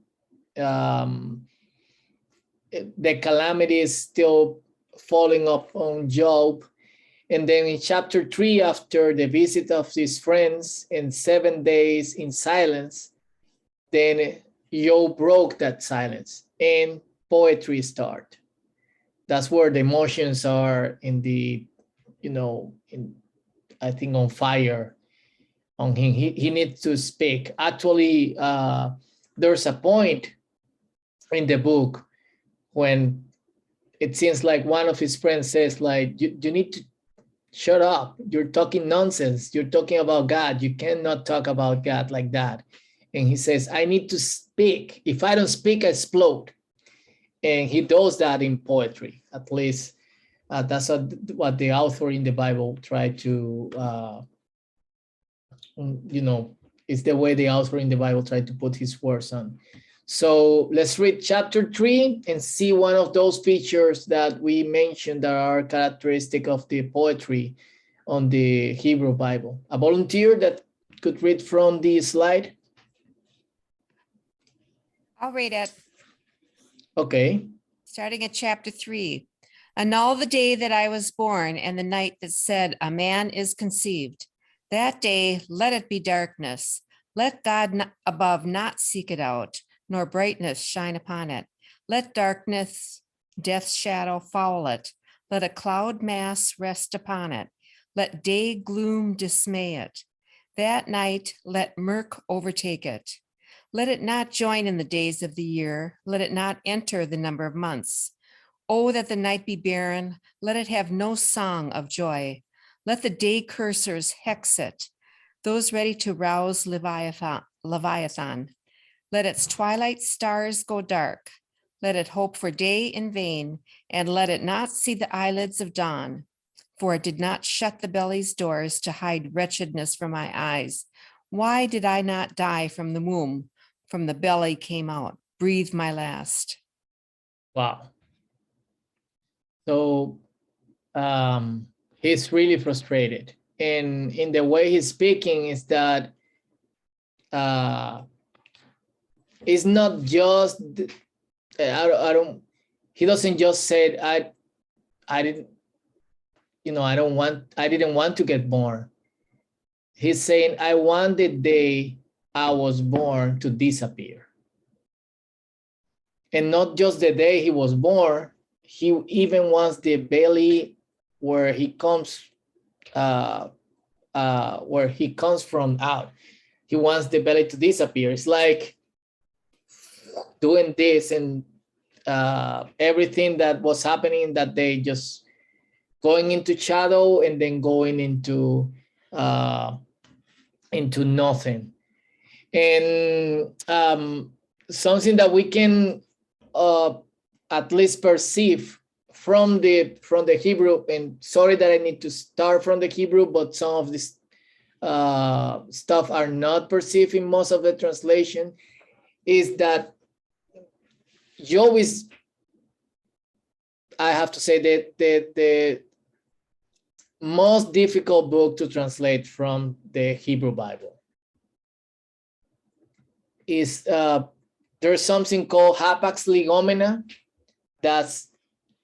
The calamity is still falling up on Job. And then in chapter 3, after the visit of his friends and 7 days in silence, then Job broke that silence and poetry started. That's where the emotions are I think on fire on him. He needs to speak. Actually, there's a point in the book when it seems like one of his friends says, like, you need to shut up. You're talking nonsense. You're talking about God. You cannot talk about God like that. And he says, I need to speak. If I don't speak, I explode. And he does that in poetry. At least that's what the author in the Bible tried to, it's the way the author in the Bible tried to put his words on. So let's read chapter 3 and see one of those features that we mentioned that are characteristic of the poetry on the Hebrew Bible. A volunteer that could read from the slide? I'll read it, Okay. starting at chapter 3. Annul the day that I was born and the night that said a man is conceived. That day, let it be darkness. Let God above not seek it out, nor brightness shine upon it. Let darkness, death's shadow foul it. Let a cloud mass rest upon it. Let day gloom dismay it. That night, let murk overtake it. Let it not join in the days of the year. Let it not enter the number of months. Oh, that the night be barren. Let it have no song of joy. Let the day cursors hex it, those ready to rouse Leviathan. Let its twilight stars go dark. Let it hope for day in vain, and let it not see the eyelids of dawn. For it did not shut the belly's doors to hide wretchedness from my eyes. Why did I not die from the womb? From the belly came out, breathe my last. Wow. So he's really frustrated. And in the way he's speaking is that it's not just, he doesn't just say, I didn't want to get born. He's saying, I want the day I was born to disappear. And not just the day he was born, he even wants the belly where he comes from out. He wants the belly to disappear. It's like doing this, and everything that was happening that day just going into shadow and then going into nothing. And something that we can at least perceive from the Hebrew, and sorry that I need to start from the Hebrew, but some of this stuff are not perceived in most of the translation, is that Job is, I have to say, that the most difficult book to translate from the Hebrew Bible. Is there's something called hapax legomena. That's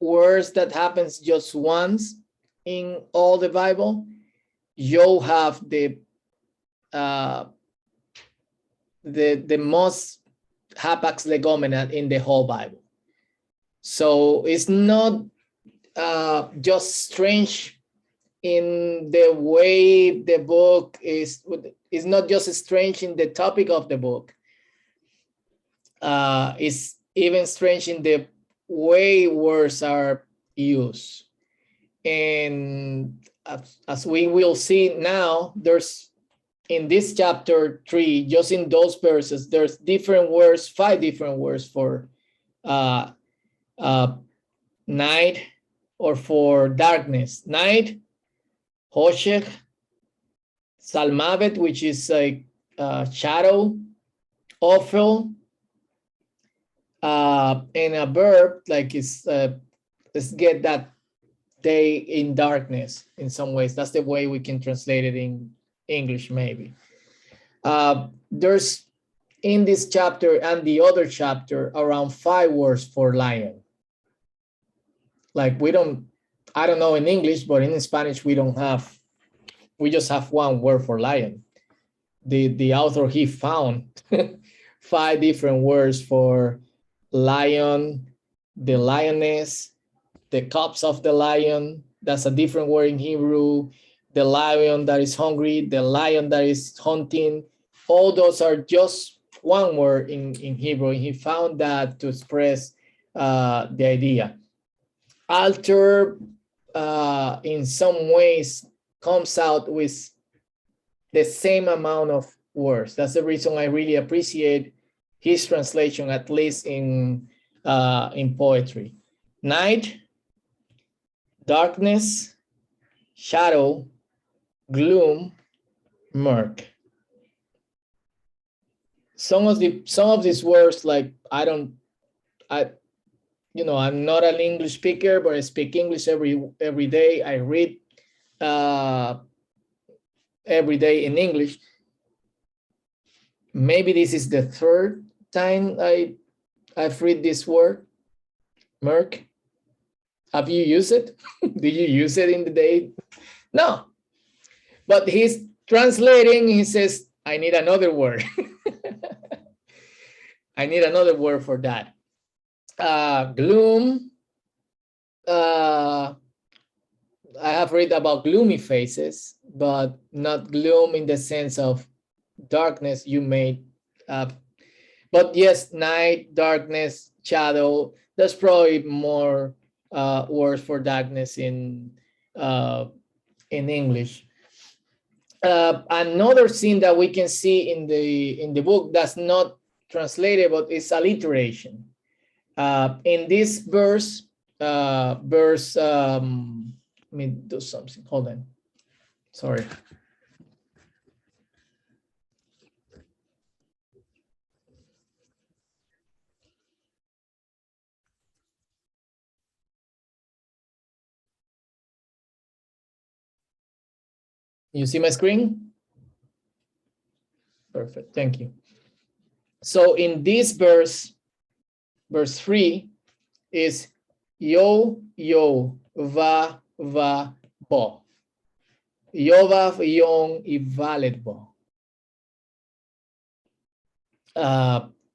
words that happens just once in all the Bible. You have the most hapax legomena in the whole Bible. So it's not just strange in the way the book is. It's not just strange in the topic of the book. It's even strange in the way words are used. And as we will see now, there's in this chapter 3, just in those verses, there's different words, 5 different words for night or for darkness. Night, Hoshech, Salmavet, which is like shadow, Ophel, and a verb like is let's get that day in darkness in some ways. That's the way we can translate it in English, maybe. There's in this chapter and the other chapter around 5 words for lion. Like I don't know in English, but in Spanish we just have 1 word for lion. The author, he found 5 different words for lion, the lioness, the cubs of the lion. That's a different word in Hebrew. The lion that is hungry, the lion that is hunting. All those are just 1 word in Hebrew. And he found that to express the idea. Alter, in some ways, comes out with the same amount of words. That's the reason I really appreciate his translation, at least in poetry. Night, darkness, shadow, gloom, murk. Some of these words, like I'm not an English speaker, but I speak English every day. I read every day in English. Maybe this is the 3rd time I I've read this word, Merc. Have you used it? Did you use it in the day? No. But he's translating, he says, I need another word. I need another word for that. Gloom. I have read about gloomy faces, but not gloom in the sense of darkness you made. But yes, night, darkness, shadow. There's probably more words for darkness in English. Another thing that we can see in the book that's not translated, but it's alliteration. In this verse, let me do something. Hold on. Sorry. You see my screen? Perfect, thank you. So in this verse, verse 3 is yo, yo, va, va, bo. Yo, va, yon, y valet, bo.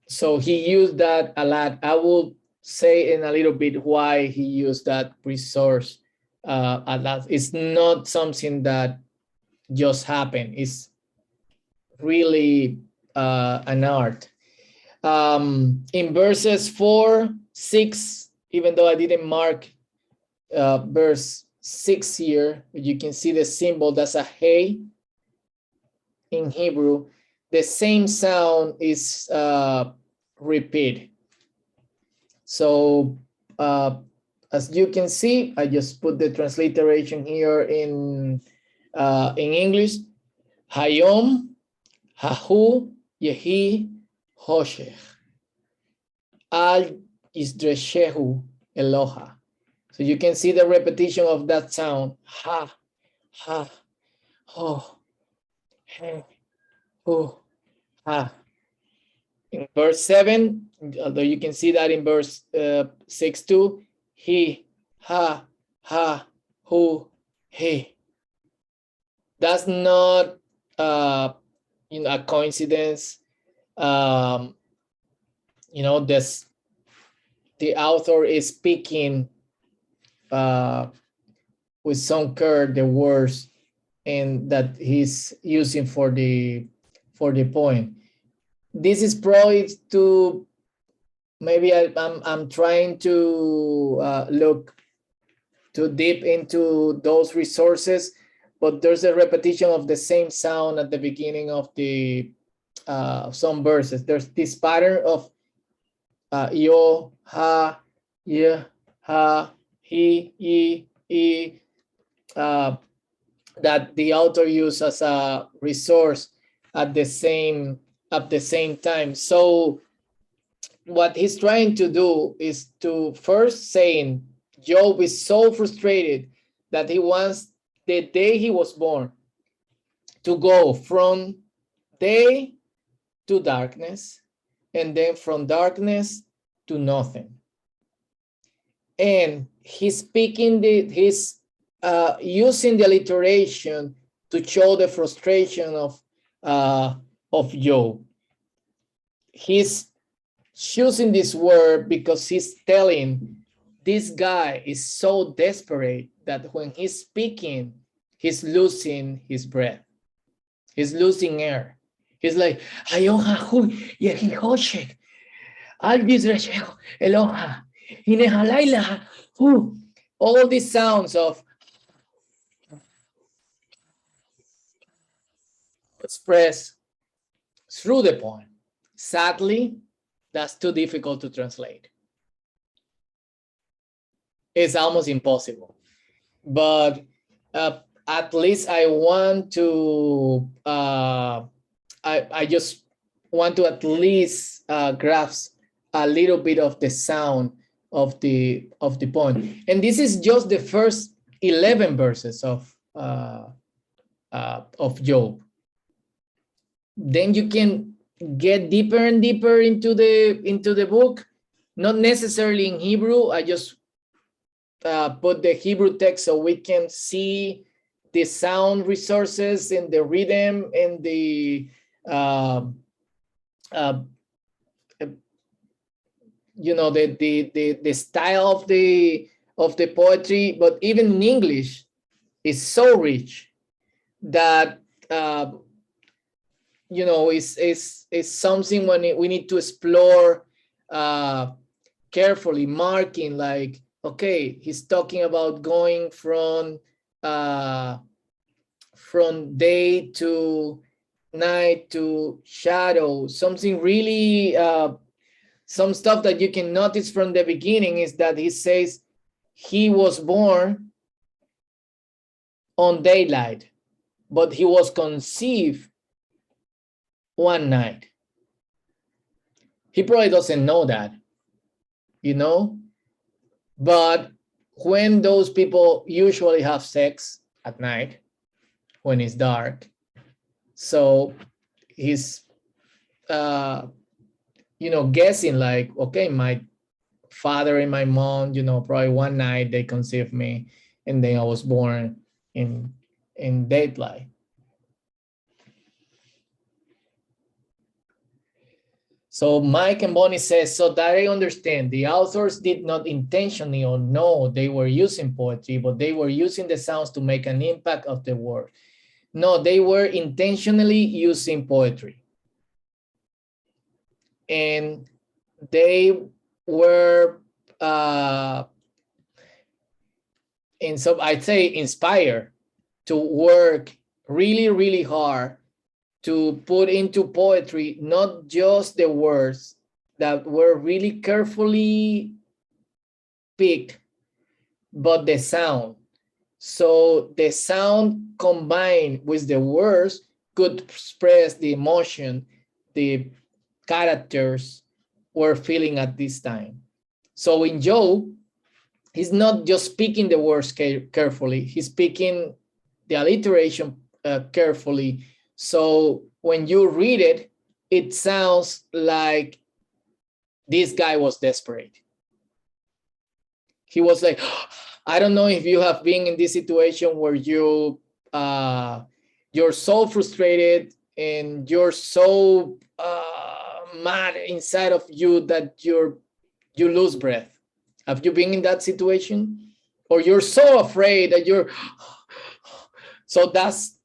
So he used that a lot. I will say in a little bit why he used that resource a lot. It's not something that just happened. It's really an art. In verses 4, 6, even though I didn't mark verse 6 here, you can see the symbol that's a hey in Hebrew. The same sound is repeat. So as you can see, I just put the transliteration here in English. Hayom, Hahu, Yehi, Hoshech. Al Yisdreshehu Eloha. So you can see the repetition of that sound. Ha, ha, ho, he, hu, ha. In verse 7, although you can see that in verse 6 too, he, ha, ha, hu, he. That's not a coincidence. The author is speaking with some care the words and that he's using for the point. This is probably to maybe I'm trying to look too deep into those resources, but there's a repetition of the same sound at the beginning of the some verses. There's this pattern of yo, ha, yeah, ha, he, e, that the author used as a resource at the same time. So what he's trying to do is to first saying Job is so frustrated that he wants the day he was born to go from day to darkness, and then from darkness to nothing. And he's speaking he's using the alliteration to show the frustration of Job. He's choosing this word because he's telling this guy is so desperate that when he's speaking, he's losing his breath. He's losing air. He's like, all these sounds of express through the poem. Sadly, that's too difficult to translate. It's almost impossible. But at least I want to, I just want to at least grasp a little bit of the sound of the poem. And this is just the first 11 verses of Job. Then you can get deeper and deeper into the book, not necessarily in Hebrew. I just put the Hebrew text so we can see the sound resources and the rhythm and the you know, the style of the poetry. But even in English, is so rich that you know, is something when we need to explore carefully, marking like, okay, he's talking about going from day to night to shadow. Something really some stuff that you can notice from the beginning is that he says he was born on daylight, but he was conceived one night. He probably doesn't know that, you know, but when those people usually have sex at night, when it's dark, so he's, you know, guessing like, okay, my father and my mom, you know, probably one night they conceived me, and then I was born in daylight. So Mike and Bonnie says, so that I understand, the authors did not intentionally or know they were using poetry, but they were using the sounds to make an impact of the word. No, they were intentionally using poetry. And they were, and so I'd say inspired to work really, really hard to put into poetry, not just the words that were really carefully picked, but the sound. So the sound combined with the words could express the emotion the characters were feeling at this time. So in Job, he's not just speaking the words carefully, he's speaking the alliteration carefully. So when you read it, it sounds like this guy was desperate. He was like, I don't know if you have been in this situation where you you're so frustrated and you're so mad inside of you that you lose breath. Have you been in that situation? Or you're so afraid that you're so that's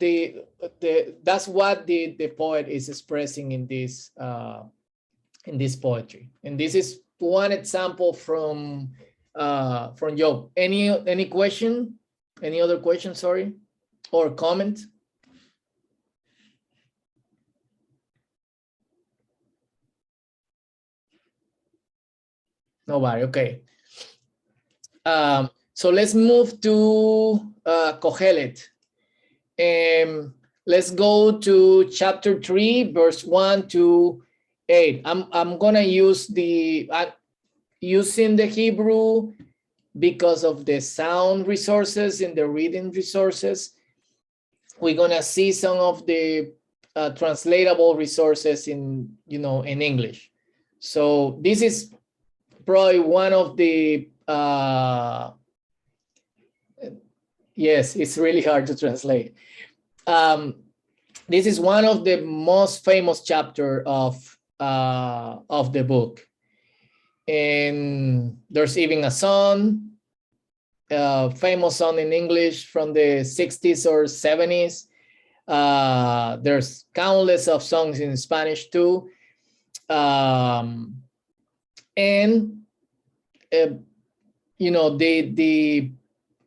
that's what the poet is expressing in this poetry. And this is one example from Job. Any question? Any other question, sorry, or comment? Nobody, okay. So let's move to Kohelet. Let's go to chapter 3, verse 1 to 8. I'm gonna use using the Hebrew because of the sound resources and the reading resources. We're gonna see some of the translatable resources in English. So this is probably one of the yes, it's really hard to translate. This is one of the most famous chapter of the book, and there's even a song, famous song in English from the 60s or 70s. There's countless of songs in Spanish too, and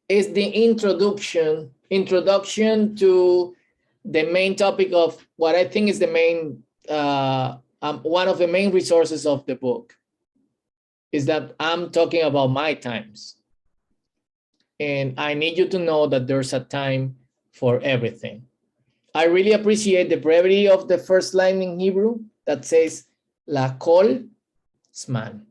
is the introduction to the main topic of what I think is the main one of the main resources of the book, is that I'm talking about my times, and I need you to know that there's a time for everything. I really appreciate the brevity of the first line in Hebrew that says "Lakol Zman."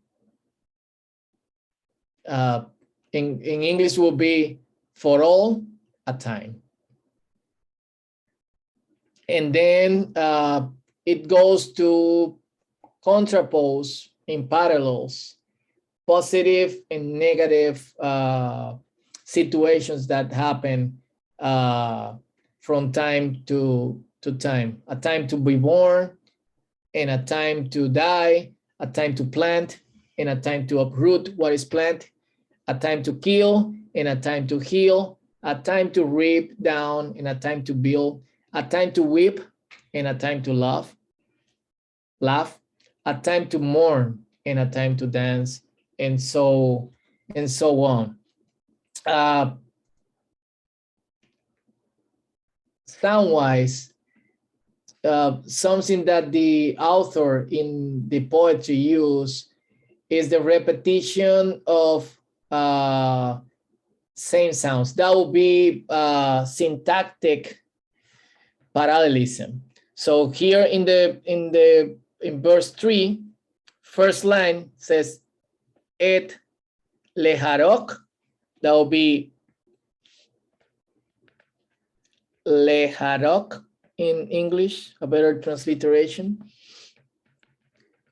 In English will be "for all a time." And then it goes to contrapose in parallels, positive and negative situations that happen from time to time. A time to be born, and a time to die, a time to plant, and a time to uproot what is planted, a time to kill, and a time to heal, a time to rip down, and a time to build, a time to weep, and a time to laugh, a time to mourn, and a time to dance, and so on. Sound-wise, something that the author in the poetry use is the repetition of same sounds. That would be syntactic parallelism. So here in verse 3, first line says et leharok. That will be leharok in English, a better transliteration.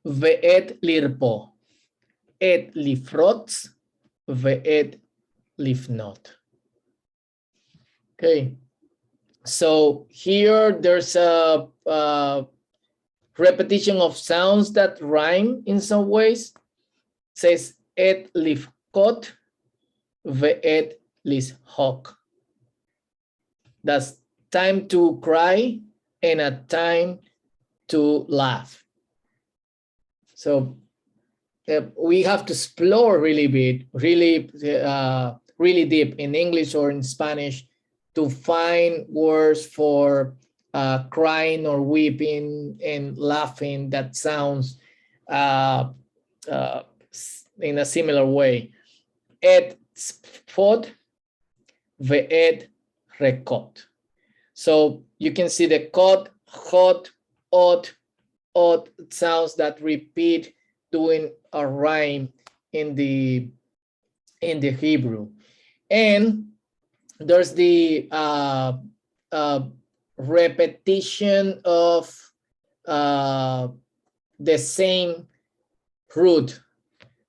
Ve'et lirpo, et lifrot, ve'et lifnot. Okay, so here there's a repetition of sounds that rhyme in some ways. It says et lifkot, ve'et lishok. That's time to cry and a time to laugh. So we have to explore really deep in English or in Spanish to find words for crying or weeping and laughing that sounds in a similar way. Et spod, ve'et rekot. So you can see the kot, hot, ot sounds that repeat doing a rhyme in the Hebrew. And there's the repetition of the same root,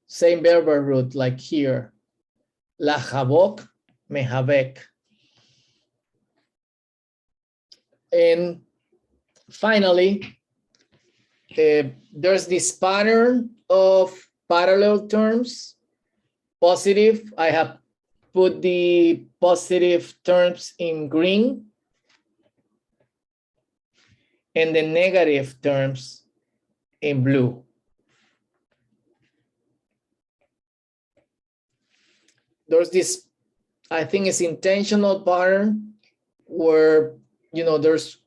same verbal root, like here, lahavok, mehavek. And finally, there's this pattern of parallel terms. Positive, I have put the positive terms in green, and the negative terms in blue. There's this, I think it's intentional pattern where, you know, there's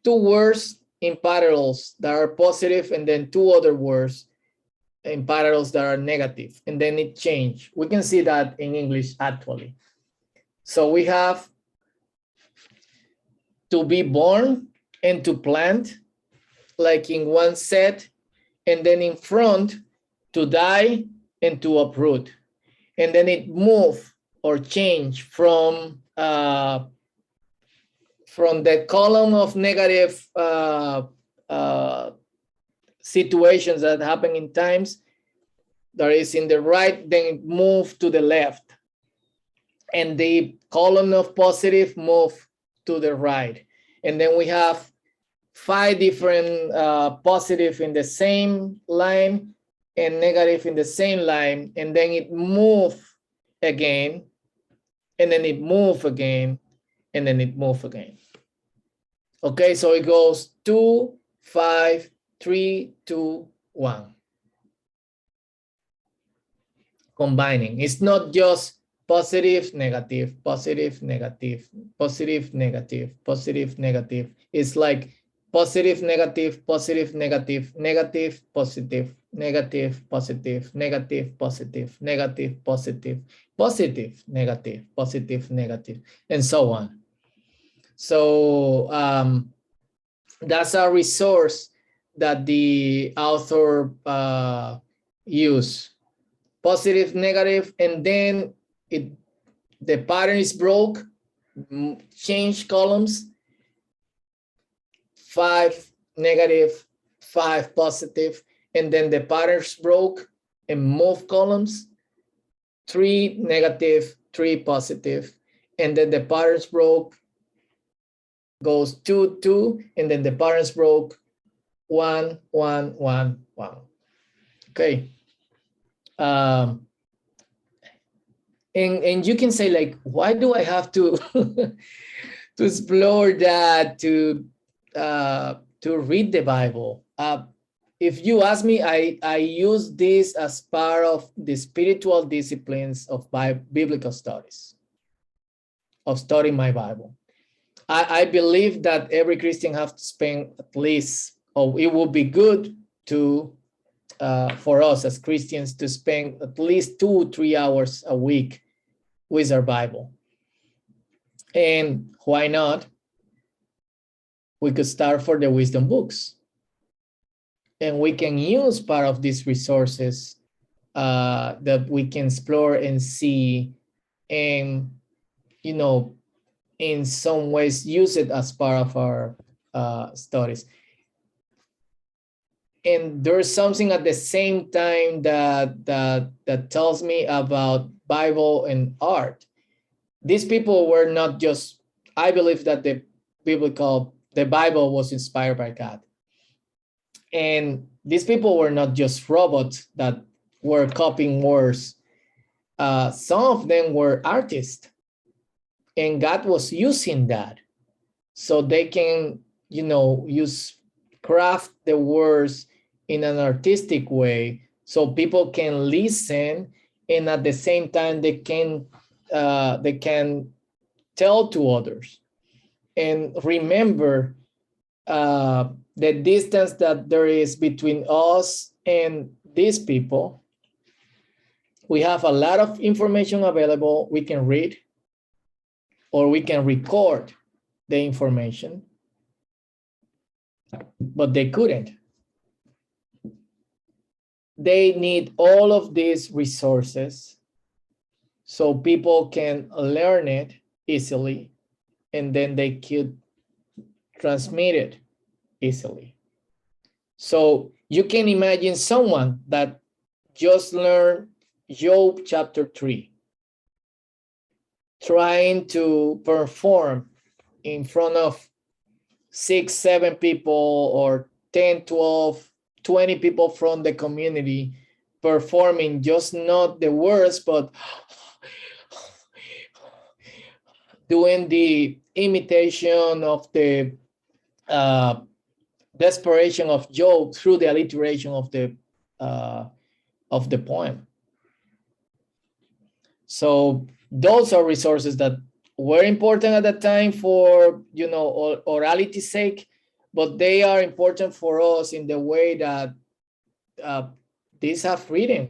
two words in parallels that are positive and then two other words in parallels that are negative, and then it change. We can see that in English actually. So we have to be born and to plant, like in one set, and then in front to die and to uproot. And then it move or change from the column of negative situations that happen in times that is in the right, then it move to the left. And the column of positive move to the right. And then we have 5 different positive in the same line and negative in the same line, and then it move again, and then it move again, and then it move again. Okay, so it goes 2, 5, 3, 2, 1. Combining. It's not just positive, negative, positive, negative, positive, negative, positive, negative. It's like positive, negative, positive, negative, negative, positive, negative, positive, negative, positive, negative, positive, positive, negative, positive, negative, and so on. So that's a resource that the author use. Positive, negative, and then the pattern is broke, change columns, 5 negative, 5 positive, and then the patterns broke and moved columns, 3 negative, 3 positive, and then the patterns broke goes 2, 2, and then the patterns broke 1, 1, 1, 1. Okay. And you can say, like, why do I have to to explore that, to read the Bible? If you ask me, I use this as part of the spiritual disciplines of biblical studies, of studying my Bible. I believe that every Christian has to spend at least, or it would be good to, for us as Christians, to spend at least 2-3 hours a week with our Bible. And why not? We could start for the wisdom books. And we can use part of these resources that we can explore and see, and, you know, in some ways use it as part of our studies. And there's something at the same time that tells me about Bible and art. These people were not just, I believe that the Bible was inspired by God. And these people were not just robots that were copying words. Some of them were artists, and God was using that so they can, you know, craft the words in an artistic way so people can listen, and at the same time they can tell to others. And remember the distance that there is between us and these people. We have a lot of information available. We can read, or we can record the information, but they couldn't. They need all of these resources so people can learn it easily, and then they could transmit it easily. So you can imagine someone that just learned Job chapter 3, trying to perform in front of 6-7 people, or 10, 12, 20 people from the community, performing just not the words, but doing the imitation of the desperation of Job through the alliteration of the poem. So those are resources that were important at that time for, you know, orality's sake, but they are important for us in the way that these have written,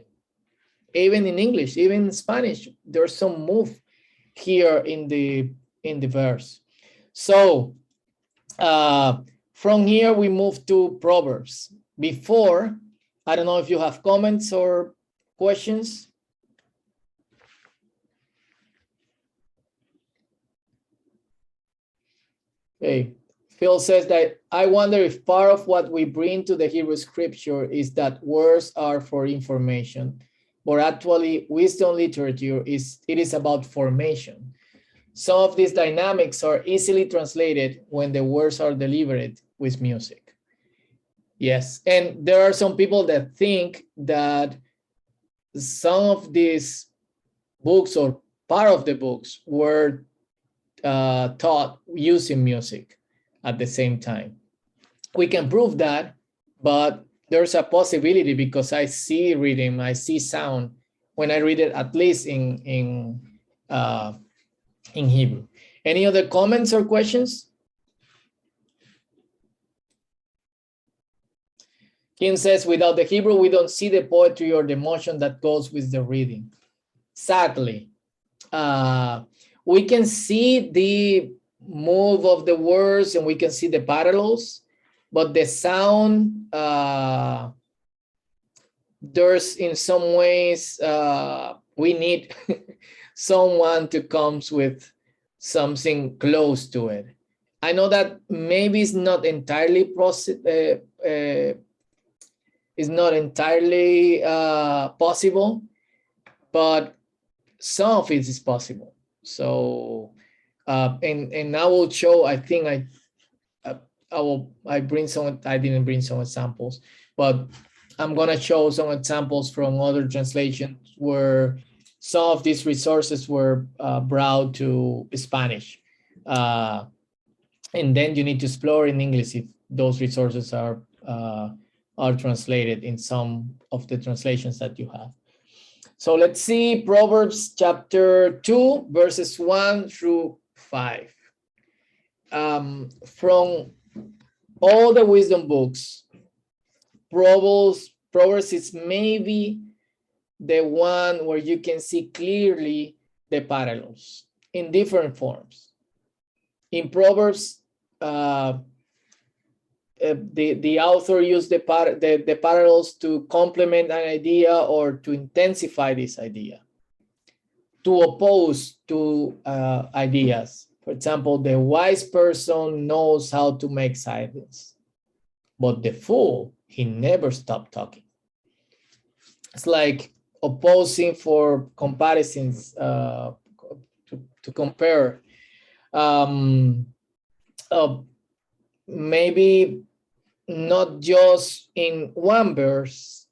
even in English, even in Spanish. There's some move here in the verse. So from here we move to Proverbs. Before, I don't know if you have comments or questions. Okay, Phil says that I wonder if part of what we bring to the Hebrew scripture is that words are for information, but actually wisdom literature is about formation. Some of these dynamics are easily translated when the words are delivered with music. Yes, and there are some people that think that some of these books, or part of the books, were taught using music at the same time. We can prove that, but there's a possibility, because I see rhythm, I see sound when I read it, at least in Hebrew. Any other comments or questions? Kim says, without the Hebrew, we don't see the poetry or the emotion that goes with the reading. Exactly. We can see the move of the words, and we can see the parallels, but the sound, there's in some ways, we need someone to come with something close to it. I know that maybe it's not entirely is not entirely possible, but some of it is possible. So, and I will show, I think I bring some, I didn't bring some examples, but I'm gonna show some examples from other translations where some of these resources were brought to Spanish. And then you need to explore in English if those resources are translated in some of the translations that you have. So let's see Proverbs chapter 2, verses 1 through 5. From all the wisdom books, Proverbs is maybe the one where you can see clearly the parallels in different forms. In Proverbs, the author used the parallels to complement an idea or to intensify this idea, to oppose two ideas. For example, the wise person knows how to make silence, but the fool, he never stopped talking. It's like opposing for comparisons, to compare. Maybe not just in one verse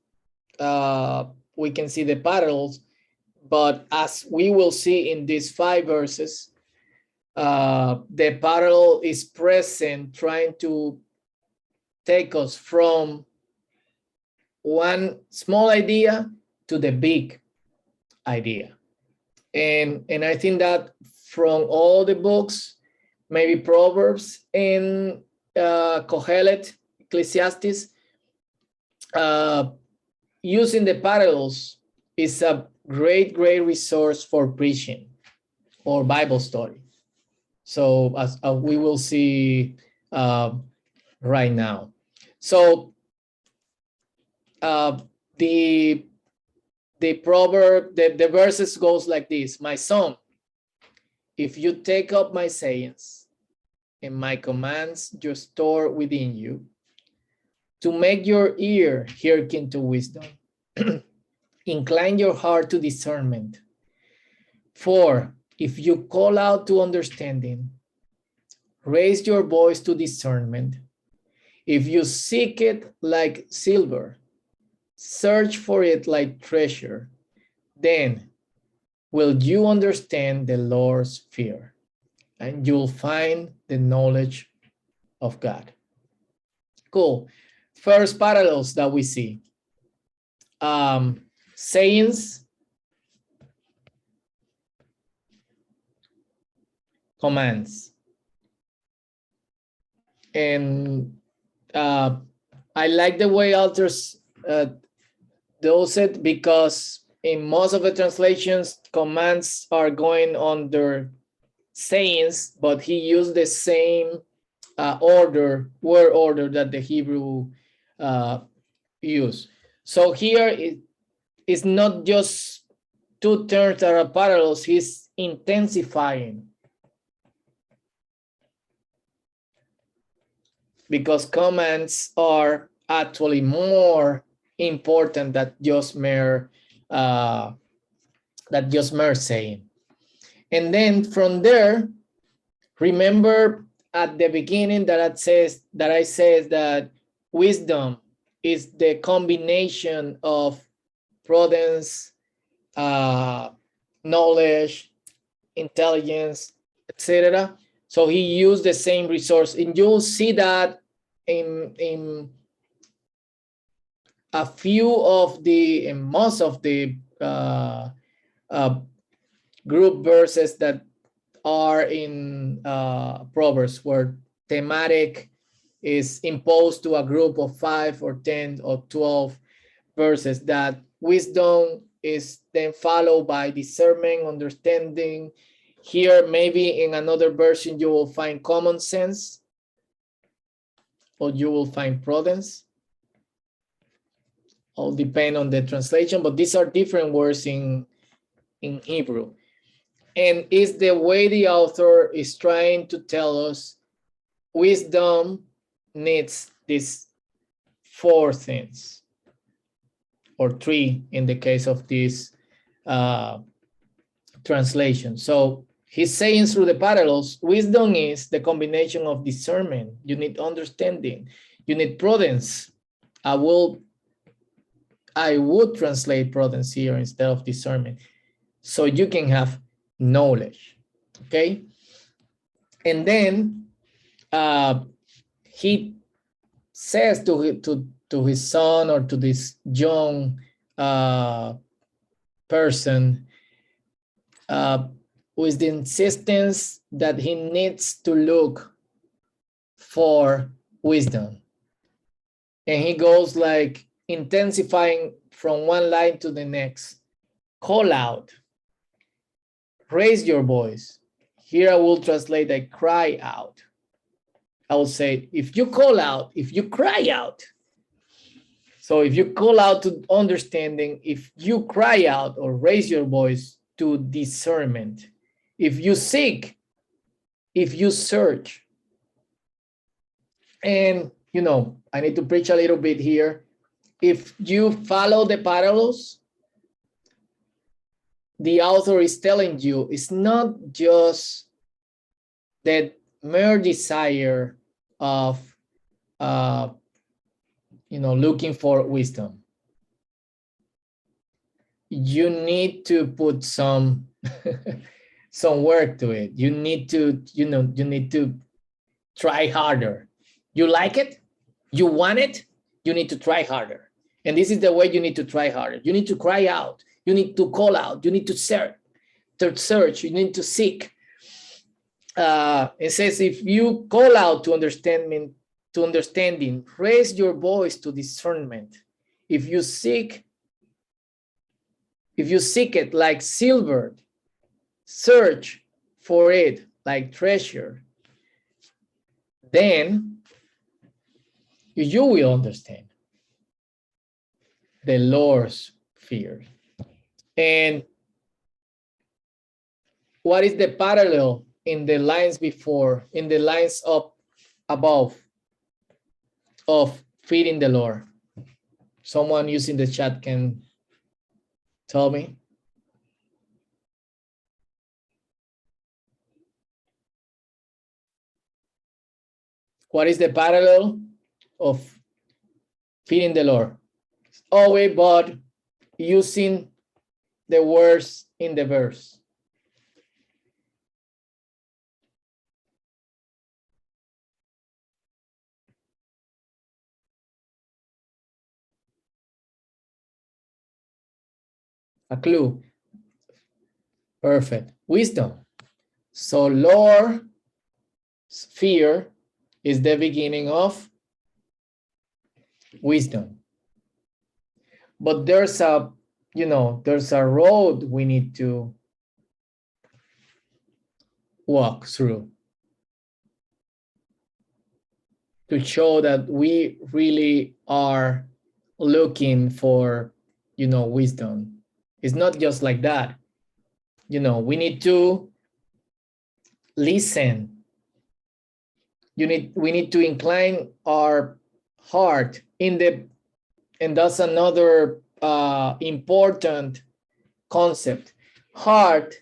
we can see the parallels, but as we will see in these 5 verses, the parallel is present, trying to take us from one small idea to the big idea. And I think that from all the books, maybe Proverbs and Kohelet, Ecclesiastes, using the parallels is a great resource for preaching or Bible study. So as we will see right now. So the proverb, the verses goes like this: my son, if you take up my sayings and my commands you store within you, to make your ear hearken to wisdom, incline your heart to discernment. For if you call out to understanding, raise your voice to discernment. If you seek it like silver, search for it like treasure, then will you understand the Lord's fear, and you'll find the knowledge of God. Cool. First parallels that we see. Sayings, commands. And I like the way authors does it, because in most of the translations, commands are going under sayings, but he used the same word order that the Hebrew use. So here it's not just 2 terms that are parallels, he's intensifying. Because commands are actually more important than just mere saying. And then from there, remember at the beginning that I said that wisdom is the combination of prudence, knowledge, intelligence, etc. So he used the same resource, and you'll see that in a few of the, in most of the group verses that are in Proverbs, where thematic is imposed to a group of 5 or 10 or 12 verses, that wisdom is then followed by discernment, understanding. Here, maybe in another version, you will find common sense, or you will find prudence. All depend on the translation, but these are different words in Hebrew. And it's the way the author is trying to tell us wisdom needs these 4 things. or 3 in the case of this translation. So he's saying through the parallels, wisdom is the combination of discernment. You need understanding. You need prudence. I would translate prudence here instead of discernment. So you can have knowledge, okay? And then he says to his son or to this young person with the insistence that he needs to look for wisdom. And he goes like intensifying from one line to the next. Call out, raise your voice. Here I will translate a cry out. I will say, if you call out, if you cry out. So if you call out to understanding, if you cry out or raise your voice to discernment, if you seek, if you search. And, you know, I need to preach a little bit here. If you follow the parallels, the author is telling you it's not just that mere desire of, you know, looking for wisdom. You need to put some some work to it. You need to, you know, you need to try harder. You like it? You want it? You need to try harder. And this is the way you need to try harder. You need to cry out. You need to call out. You need to search. You need to seek. It says, if you call out to understanding, raise your voice to discernment. If you seek it like silver, search for it like treasure, then you will understand the Lord's fear. And what is the parallel in the lines before, in the lines up above of feeding the Lord? Someone using the chat can tell me. What is the parallel of feeding the Lord? Always but using the words in the verse. A clue. Perfect. Wisdom. So Lord's fear is the beginning of wisdom. But there's a, you know, there's a road we need to walk through to show that we really are looking for, you know, wisdom. It's not just like that. You know, we need to listen. We need to incline our heart in the, and that's another important concept. Heart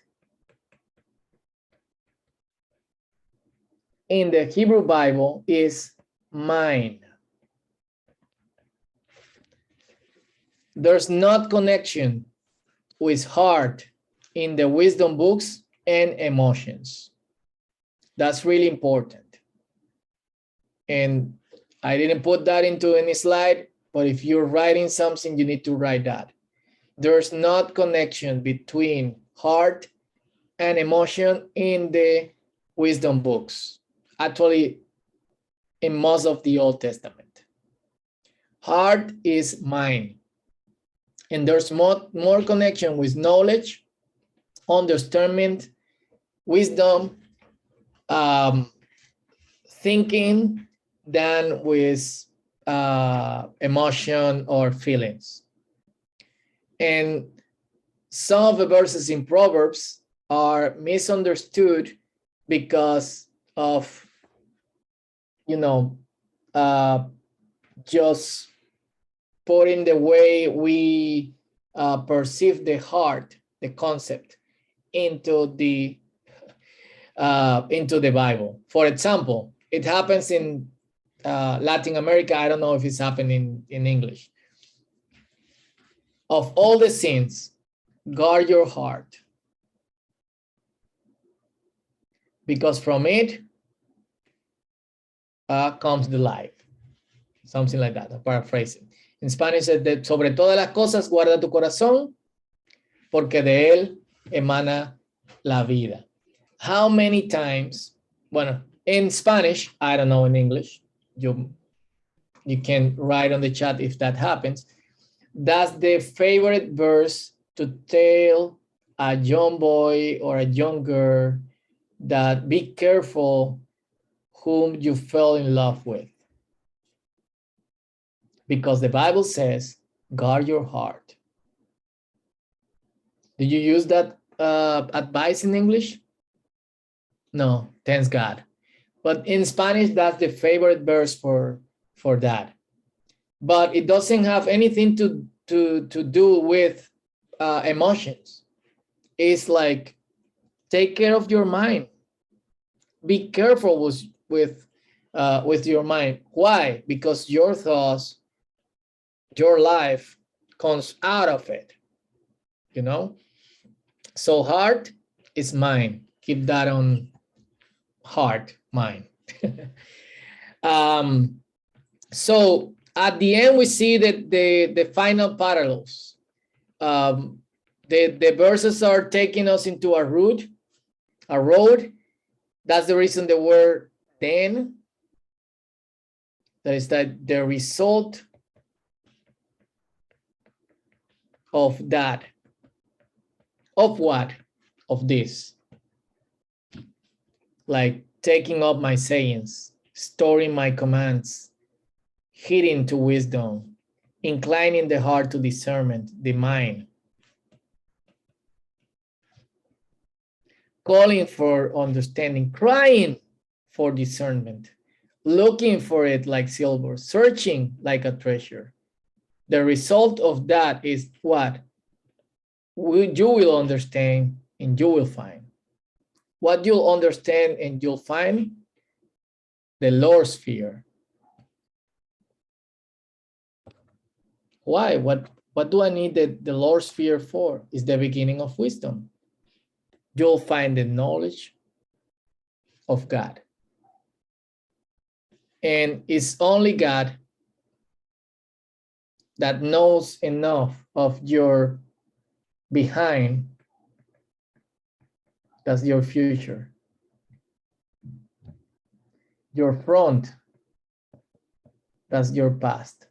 in the Hebrew Bible is mind. There's not connection with heart in the wisdom books and emotions. That's really important. And I didn't put that into any slide, but if you're writing something, you need to write that. There's not connection between heart and emotion in the wisdom books. Actually, in most of the Old Testament. Heart is mind. And there's more connection with knowledge, understanding, wisdom, thinking than with emotion or feelings. And some of the verses in Proverbs are misunderstood because of, you know, just putting the way we perceive the heart, the concept, into the Bible. For example, it happens in Latin America. I don't know if it's happening in English. Of all the sins, guard your heart, because from it comes the life. Something like that, I'm paraphrasing. In Spanish, sobre todas las cosas, guarda tu corazón, porque de él emana la vida. How many times, bueno, in Spanish, I don't know in English, you can write on the chat if that happens. That's the favorite verse to tell a young boy or a young girl that be careful whom you fell in love with. Because the Bible says, guard your heart. Do you use that advice in English? No, thanks God. But in Spanish, that's the favorite verse for that. But it doesn't have anything to do with emotions. It's like, take care of your mind. Be careful with your mind. Why? Because your thoughts, your life comes out of it, you know? So heart is mind. Keep that on heart, mind. So at the end, we see that the final parallels. The verses are taking us into a road. That's the reason the word then, that is that the result of that. Of what? Of this. Like taking up my sayings, storing my commands, heeding to wisdom, inclining the heart to discernment, the mind, calling for understanding, crying for discernment, looking for it like silver, searching like a treasure. The result of that is what? You will understand and you will find. What you'll understand and you'll find? The Lord's fear. Why? What do I need the Lord's fear for? It's the beginning of wisdom. You'll find the knowledge of God. And it's only God that knows enough of your behind. That's your future. Your front. That's your past.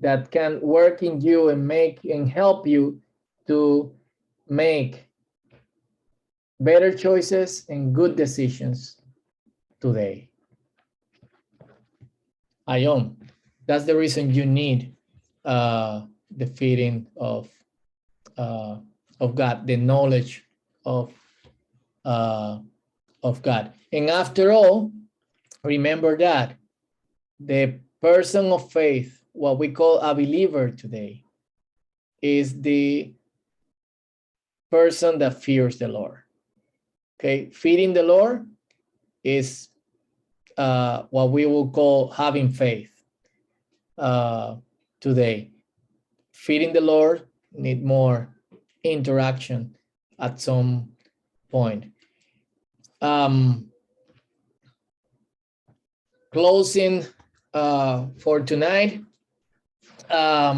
That can work in you and make and help you to make better choices and good decisions today. Ayom, that's the reason you need the feeding of God, the knowledge of God. And after all, remember that the person of faith, what we call a believer today, is the person that fears the Lord. Okay, feeding the Lord is what we will call having faith today. Feeding the Lord need more interaction at some point. Closing for tonight. I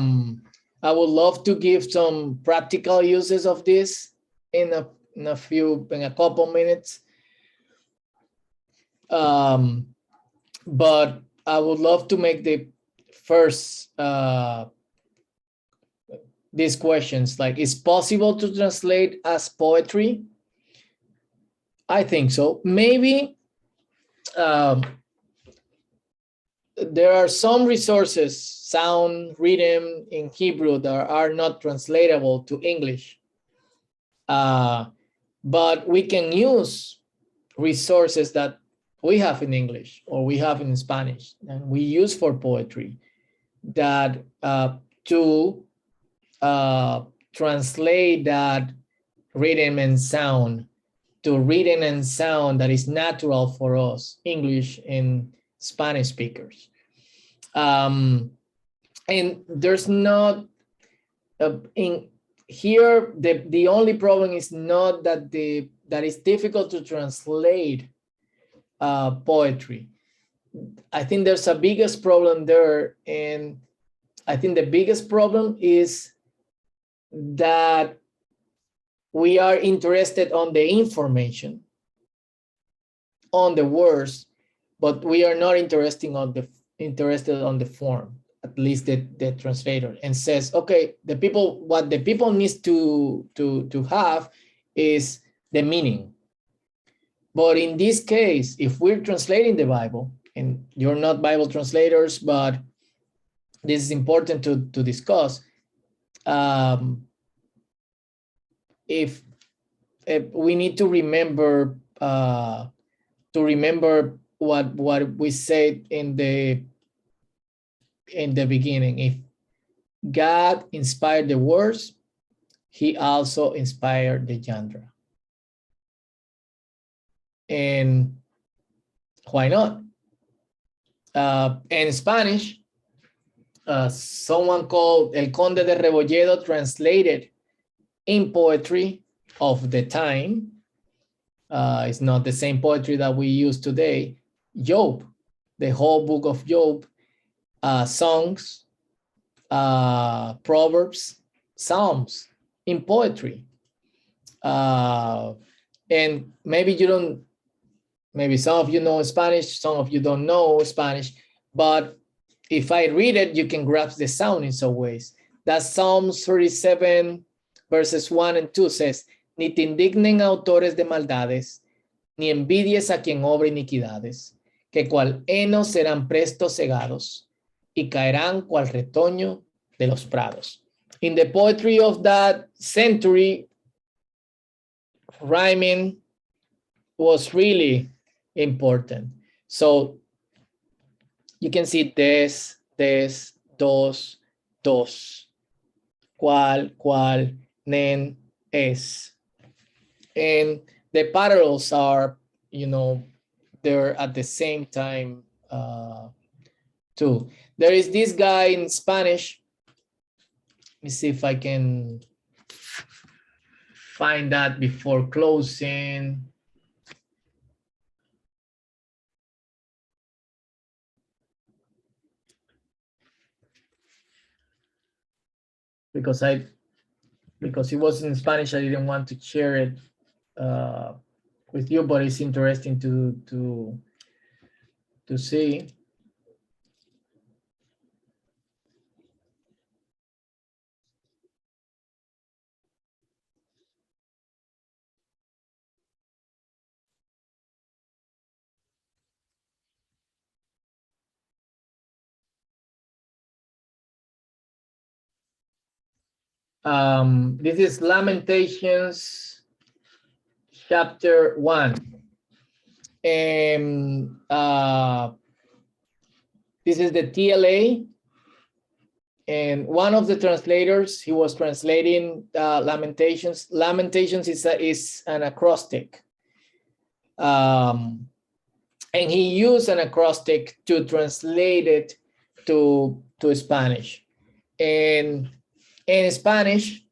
would love to give some practical uses of this in a couple minutes. But I would love to make the first these questions, like, is possible to translate as poetry? I think so. Maybe there are some resources, sound, rhythm in Hebrew that are not translatable to English. But we can use resources that we have in English or we have in Spanish and we use for poetry that to translate that rhythm and sound to rhythm and sound that is natural for us, English and Spanish speakers. And there's not, in here, the only problem is not that that it's difficult to translate poetry. I think there's a biggest problem there, and I think the biggest problem is that we are interested on the information, on the words, but we are not interested on the form. At least the translator, and says, okay, what the people needs to have is the meaning. But in this case, if we're translating the Bible, and you're not Bible translators, but this is important to discuss. If we need to remember what we said in the beginning. If God inspired the words, he also inspired the genre. And why not? In Spanish, someone called El Conde de Rebolledo translated in poetry of the time. It's not the same poetry that we use today. Job, the whole book of Job, songs, Proverbs, Psalms in poetry. And maybe some of you know Spanish, some of you don't know Spanish, but if I read it, you can grasp the sound in some ways. That Psalms 37 verses 1 and 2 says, ni te indignen autores de maldades, ni envidies a quien obra iniquidades, que cual heno serán presto cegados, y caerán cual retoño de los prados. In the poetry of that century, rhyming was really important. So you can see des, dos, cual, nen, es. And the parallels are, they're at the same time too. There is this guy in Spanish. Let me see if I can find that before closing. Because it was in Spanish, I didn't want to share it with you, but it's interesting to see. This is Lamentations chapter 1. And this is the TLA. And one of the translators, he was translating Lamentations. Lamentations is an acrostic. And he used an acrostic to translate it to Spanish. And in Spanish,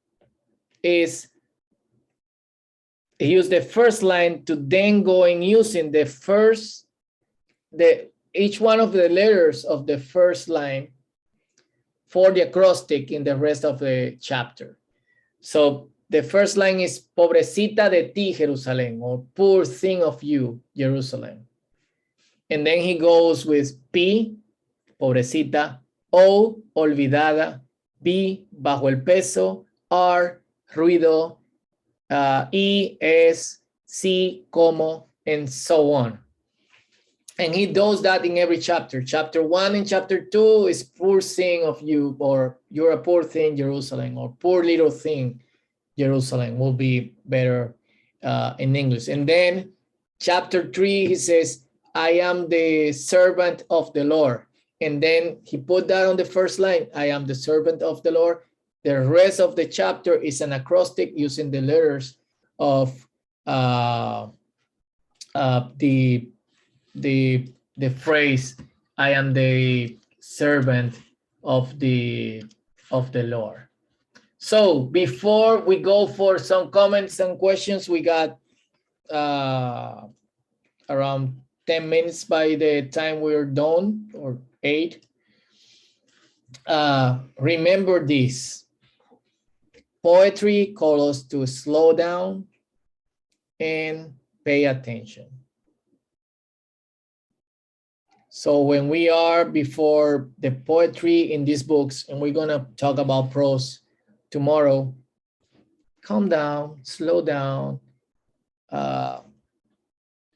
he used the first line to then go and using each one of the letters of the first line for the acrostic in the rest of the chapter. So the first line is pobrecita de ti, Jerusalén, or poor thing of you, Jerusalem. And then he goes with P, pobrecita, O, olvidada, B, bajo el peso, R, ruido, E, es, C, como, and so on. And he does that in every chapter. Chapter 1 and chapter 2 is poor thing of you, or you're a poor thing, Jerusalem, or poor little thing, Jerusalem will be better in English. And then chapter 3, he says, I am the servant of the Lord. And then he put that on the first line, I am the servant of the Lord. The rest of the chapter is an acrostic using the letters of the phrase, I am the servant of the Lord. So before we go for some comments and questions, we got around 10 minutes by the time we're done, or 8. Remember this. Poetry calls us to slow down and pay attention. So when we are before the poetry in these books, and we're gonna talk about prose tomorrow, calm down, slow down.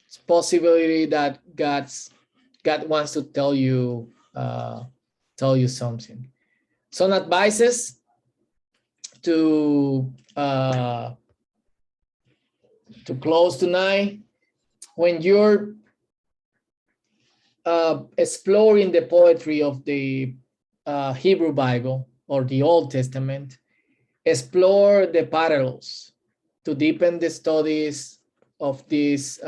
It's possibility that God wants to tell you something. Some advices to close tonight. When you're exploring the poetry of the Hebrew Bible or the Old Testament, explore the parallels to deepen the studies of these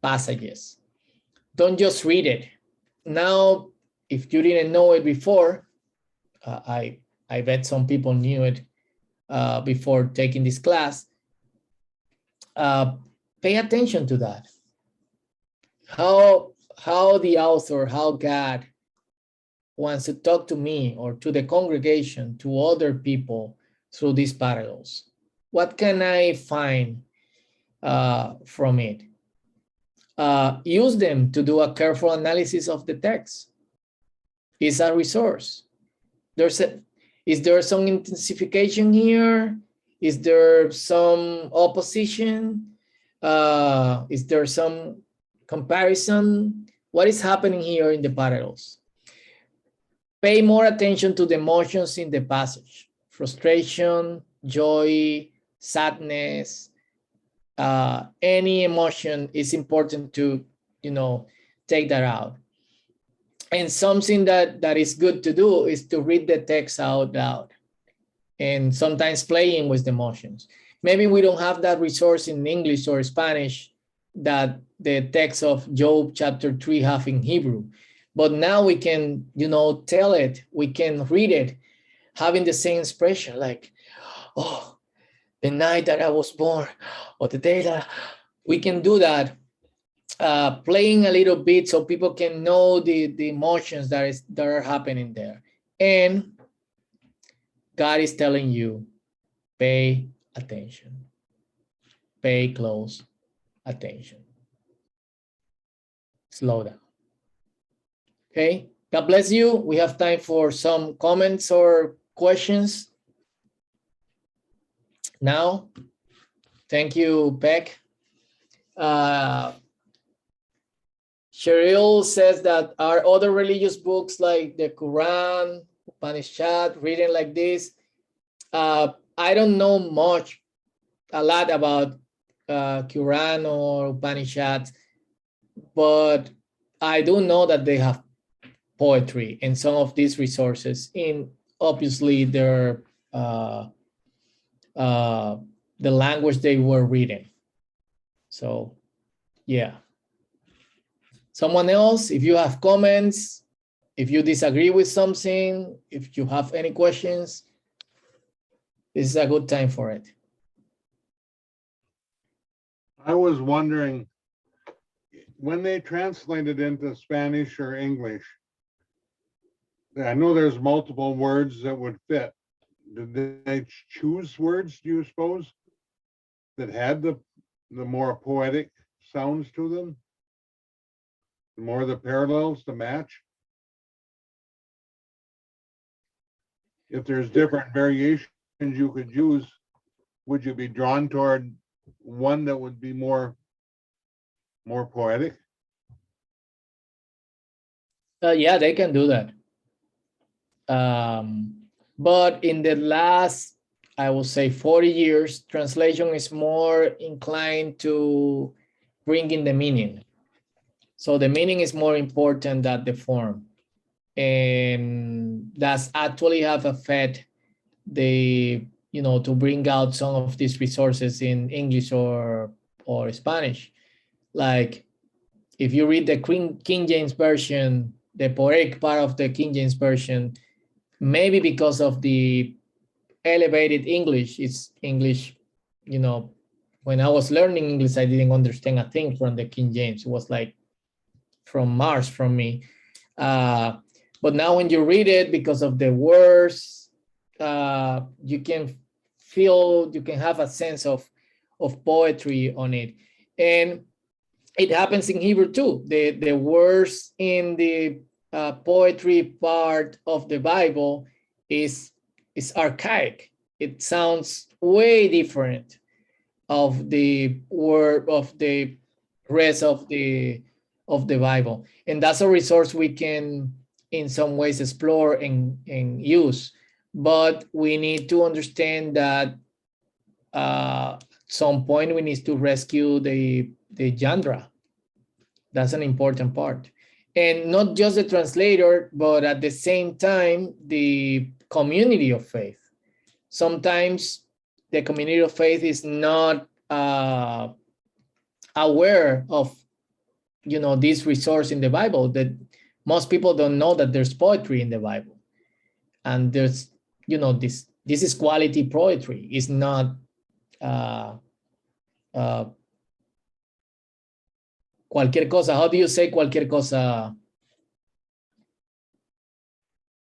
passages. Don't just read it. Now, if you didn't know it before, I bet some people knew it before taking this class. Pay attention to that. How the author, how God wants to talk to me or to the congregation, to other people through these parallels. What can I find from it? Use them to do a careful analysis of the text. It's a resource. Is there some intensification here? Is there some opposition? Is there some comparison? What is happening here in the parallels? Pay more attention to the emotions in the passage. Frustration, joy, sadness, any emotion is important to, take that out. And something that is good to do is to read the text out loud and sometimes playing with the emotions. Maybe we don't have that resource in English or Spanish that the text of Job chapter 3 have in Hebrew. But now we can, tell it, we can read it, having the same expression like, oh, the night that I was born, or the day that we can do that, playing a little bit so people can know the emotions that are happening there. And God is telling you, pay attention, pay close attention. Slow down. Okay, God bless you. We have time for some comments or questions now. Thank you, Beck. Cheryl says that are other religious books like the Quran, Upanishad, reading like this. I don't know a lot about Quran or Upanishad, but I do know that they have poetry and some of these resources in obviously their the language they were reading. So yeah. Someone else, if you have comments, if you disagree with something, if you have any questions, this is a good time for it. I was wondering, when they translated into Spanish or English, I know there's multiple words that would fit. Did they choose words, do you suppose, that had the more poetic sounds to them? The more the parallels to match? If there's different variations you could use, would you be drawn toward one that would be more poetic? Yeah, they can do that. But in the last, I would say 40 years, translation is more inclined to bring in the meaning. So the meaning is more important than the form. And that's actually have affect the, to bring out some of these resources in English or Spanish. Like if you read the King James Version, the poetic part of the King James Version, maybe because of the elevated English, it's English, when I was learning English, I didn't understand a thing from the King James. It was like from Mars from me. But now when you read it, because of the words, you can feel, you can have a sense of poetry on it. And it happens in Hebrew too. The words in the poetry part of the Bible is archaic. It sounds way different of the word of the rest of the Bible. And that's a resource we can in some ways explore and use. But we need to understand that at some point we need to rescue the genre. That's an important part. And not just the translator, but at the same time, the community of faith. Sometimes the community of faith is not aware of, this resource in the Bible, that most people don't know that there's poetry in the Bible. And there's, this is quality poetry. It's not cualquier cosa. How do you say cualquier cosa,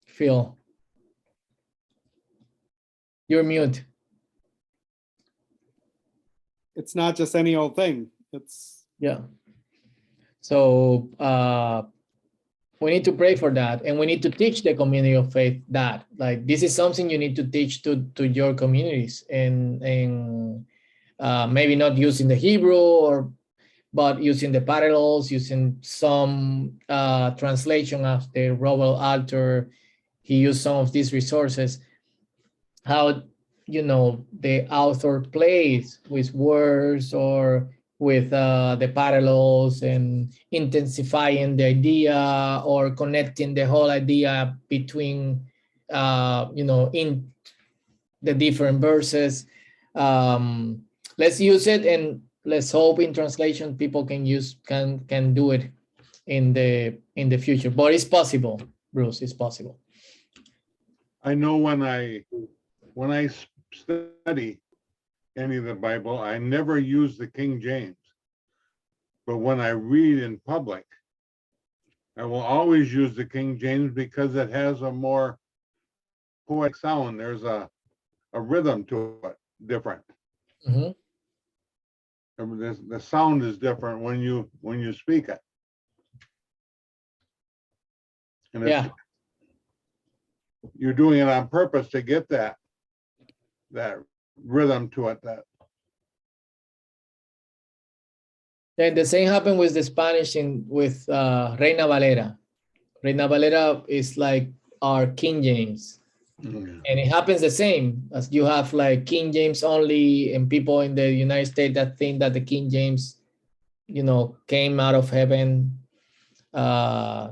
Phil? You're mute. It's not just any old thing. It's Yeah. So we need to pray for that, and we need to teach the community of faith that, like, this is something you need to teach to your communities, and maybe not using the Hebrew but using the parallels, using some translation of the Robert Alter. He used some of these resources. How, the author plays with words or with the parallels and intensifying the idea or connecting the whole idea between, in the different verses. Let's use it, and let's hope in translation people can do it in the future. But it's possible, Bruce. It's possible. I know when I study any of the Bible, I never use the King James. But when I read in public, I will always use the King James because it has a more poetic sound. There's a rhythm to it, different. Mm-hmm. The sound is different when you speak it. And Yeah. You're doing it on purpose to get that rhythm to it. And the same happened with the Spanish with Reina Valera. Reina Valera is like our King James. Mm-hmm. And it happens the same as you have like King James only, and people in the United States that think that the King James, came out of heaven,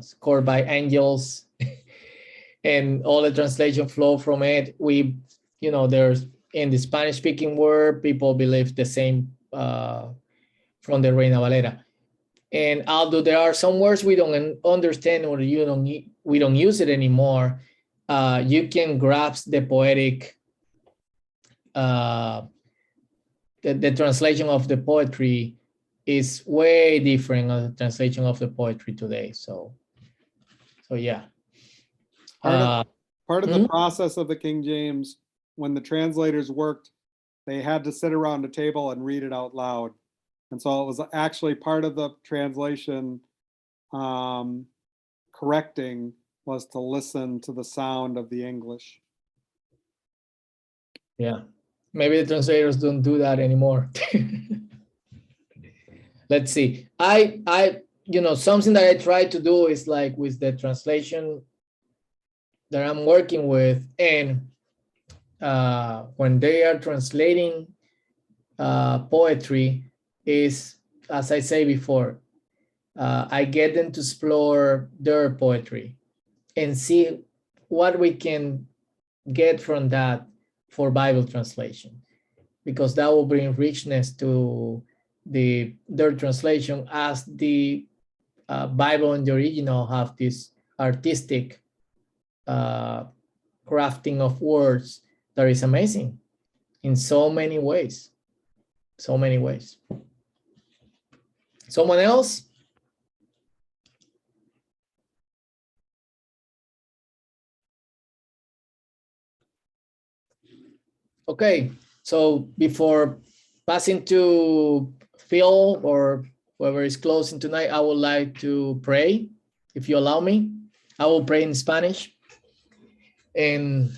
scored by angels, and all the translation flow from it. There's in the Spanish speaking world, people believe the same from the Reina Valera. And although there are some words we don't understand or we don't use it anymore, you can grasp the poetic, the translation of the poetry is way different than the translation of the poetry today. So yeah. part of the process of the King James, when the translators worked, they had to sit around a table and read it out loud. And so it was actually part of the translation correcting was to listen to the sound of the English. Yeah, maybe the translators don't do that anymore. Let's see. Something that I try to do is like with the translation that I'm working with, and when they are translating poetry, is, as I say before, I get them to explore their poetry and see what we can get from that for Bible translation, because that will bring richness to their translation, as the Bible and the original have this artistic crafting of words that is amazing in so many ways. So many ways. Someone else? Okay, so before passing to Phil or whoever is closing tonight, I would like to pray, if you allow me. I will pray in Spanish. And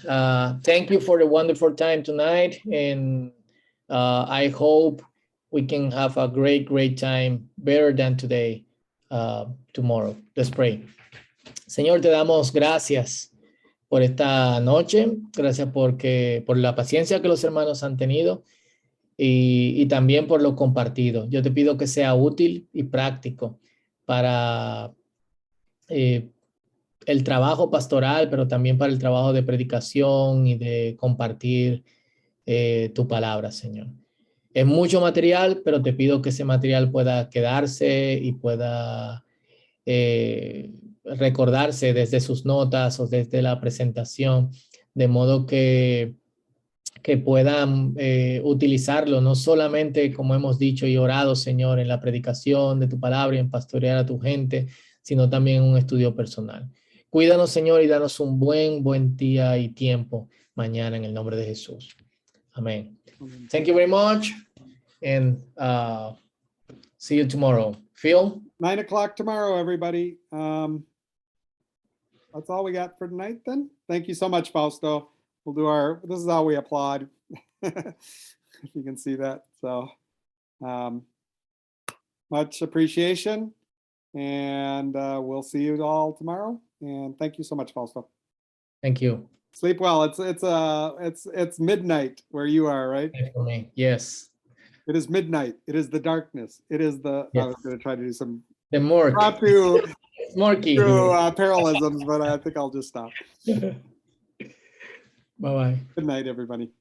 thank you for the wonderful time tonight. And I hope we can have a great, great time, better than today, tomorrow. Let's pray. Señor, te damos gracias por esta noche. Gracias por la paciencia que los hermanos han tenido y también por lo compartido. Yo te pido que sea útil y práctico para el trabajo pastoral, pero también para el trabajo de predicación y de compartir tu palabra, Señor. Es mucho material, pero te pido que ese material pueda quedarse y pueda recordarse desde sus notas o desde la presentación, de modo que puedan utilizarlo, no solamente como hemos dicho y orado, Señor, en la predicación de tu palabra y en pastorear a tu gente, sino también en un estudio personal. Cuídanos, Señor, y danos un buen día y tiempo mañana en el nombre de Jesús. Amén. Thank you very much, and see you tomorrow. Phil? 9 o'clock tomorrow, everybody. That's all we got for tonight then. Thank you so much, Fausto. We'll do this is how we applaud. If you can see that. So much appreciation. And we'll see you all tomorrow. And thank you so much, Fausto. Thank you. Sleep well. It's midnight where you are, right? For me, yes. It is midnight. It is the darkness. It is the. Yes. I was going to try to do some. The morgue. Not through Morky. parallelisms, but I think I'll just stop. Bye-bye. Good night, everybody.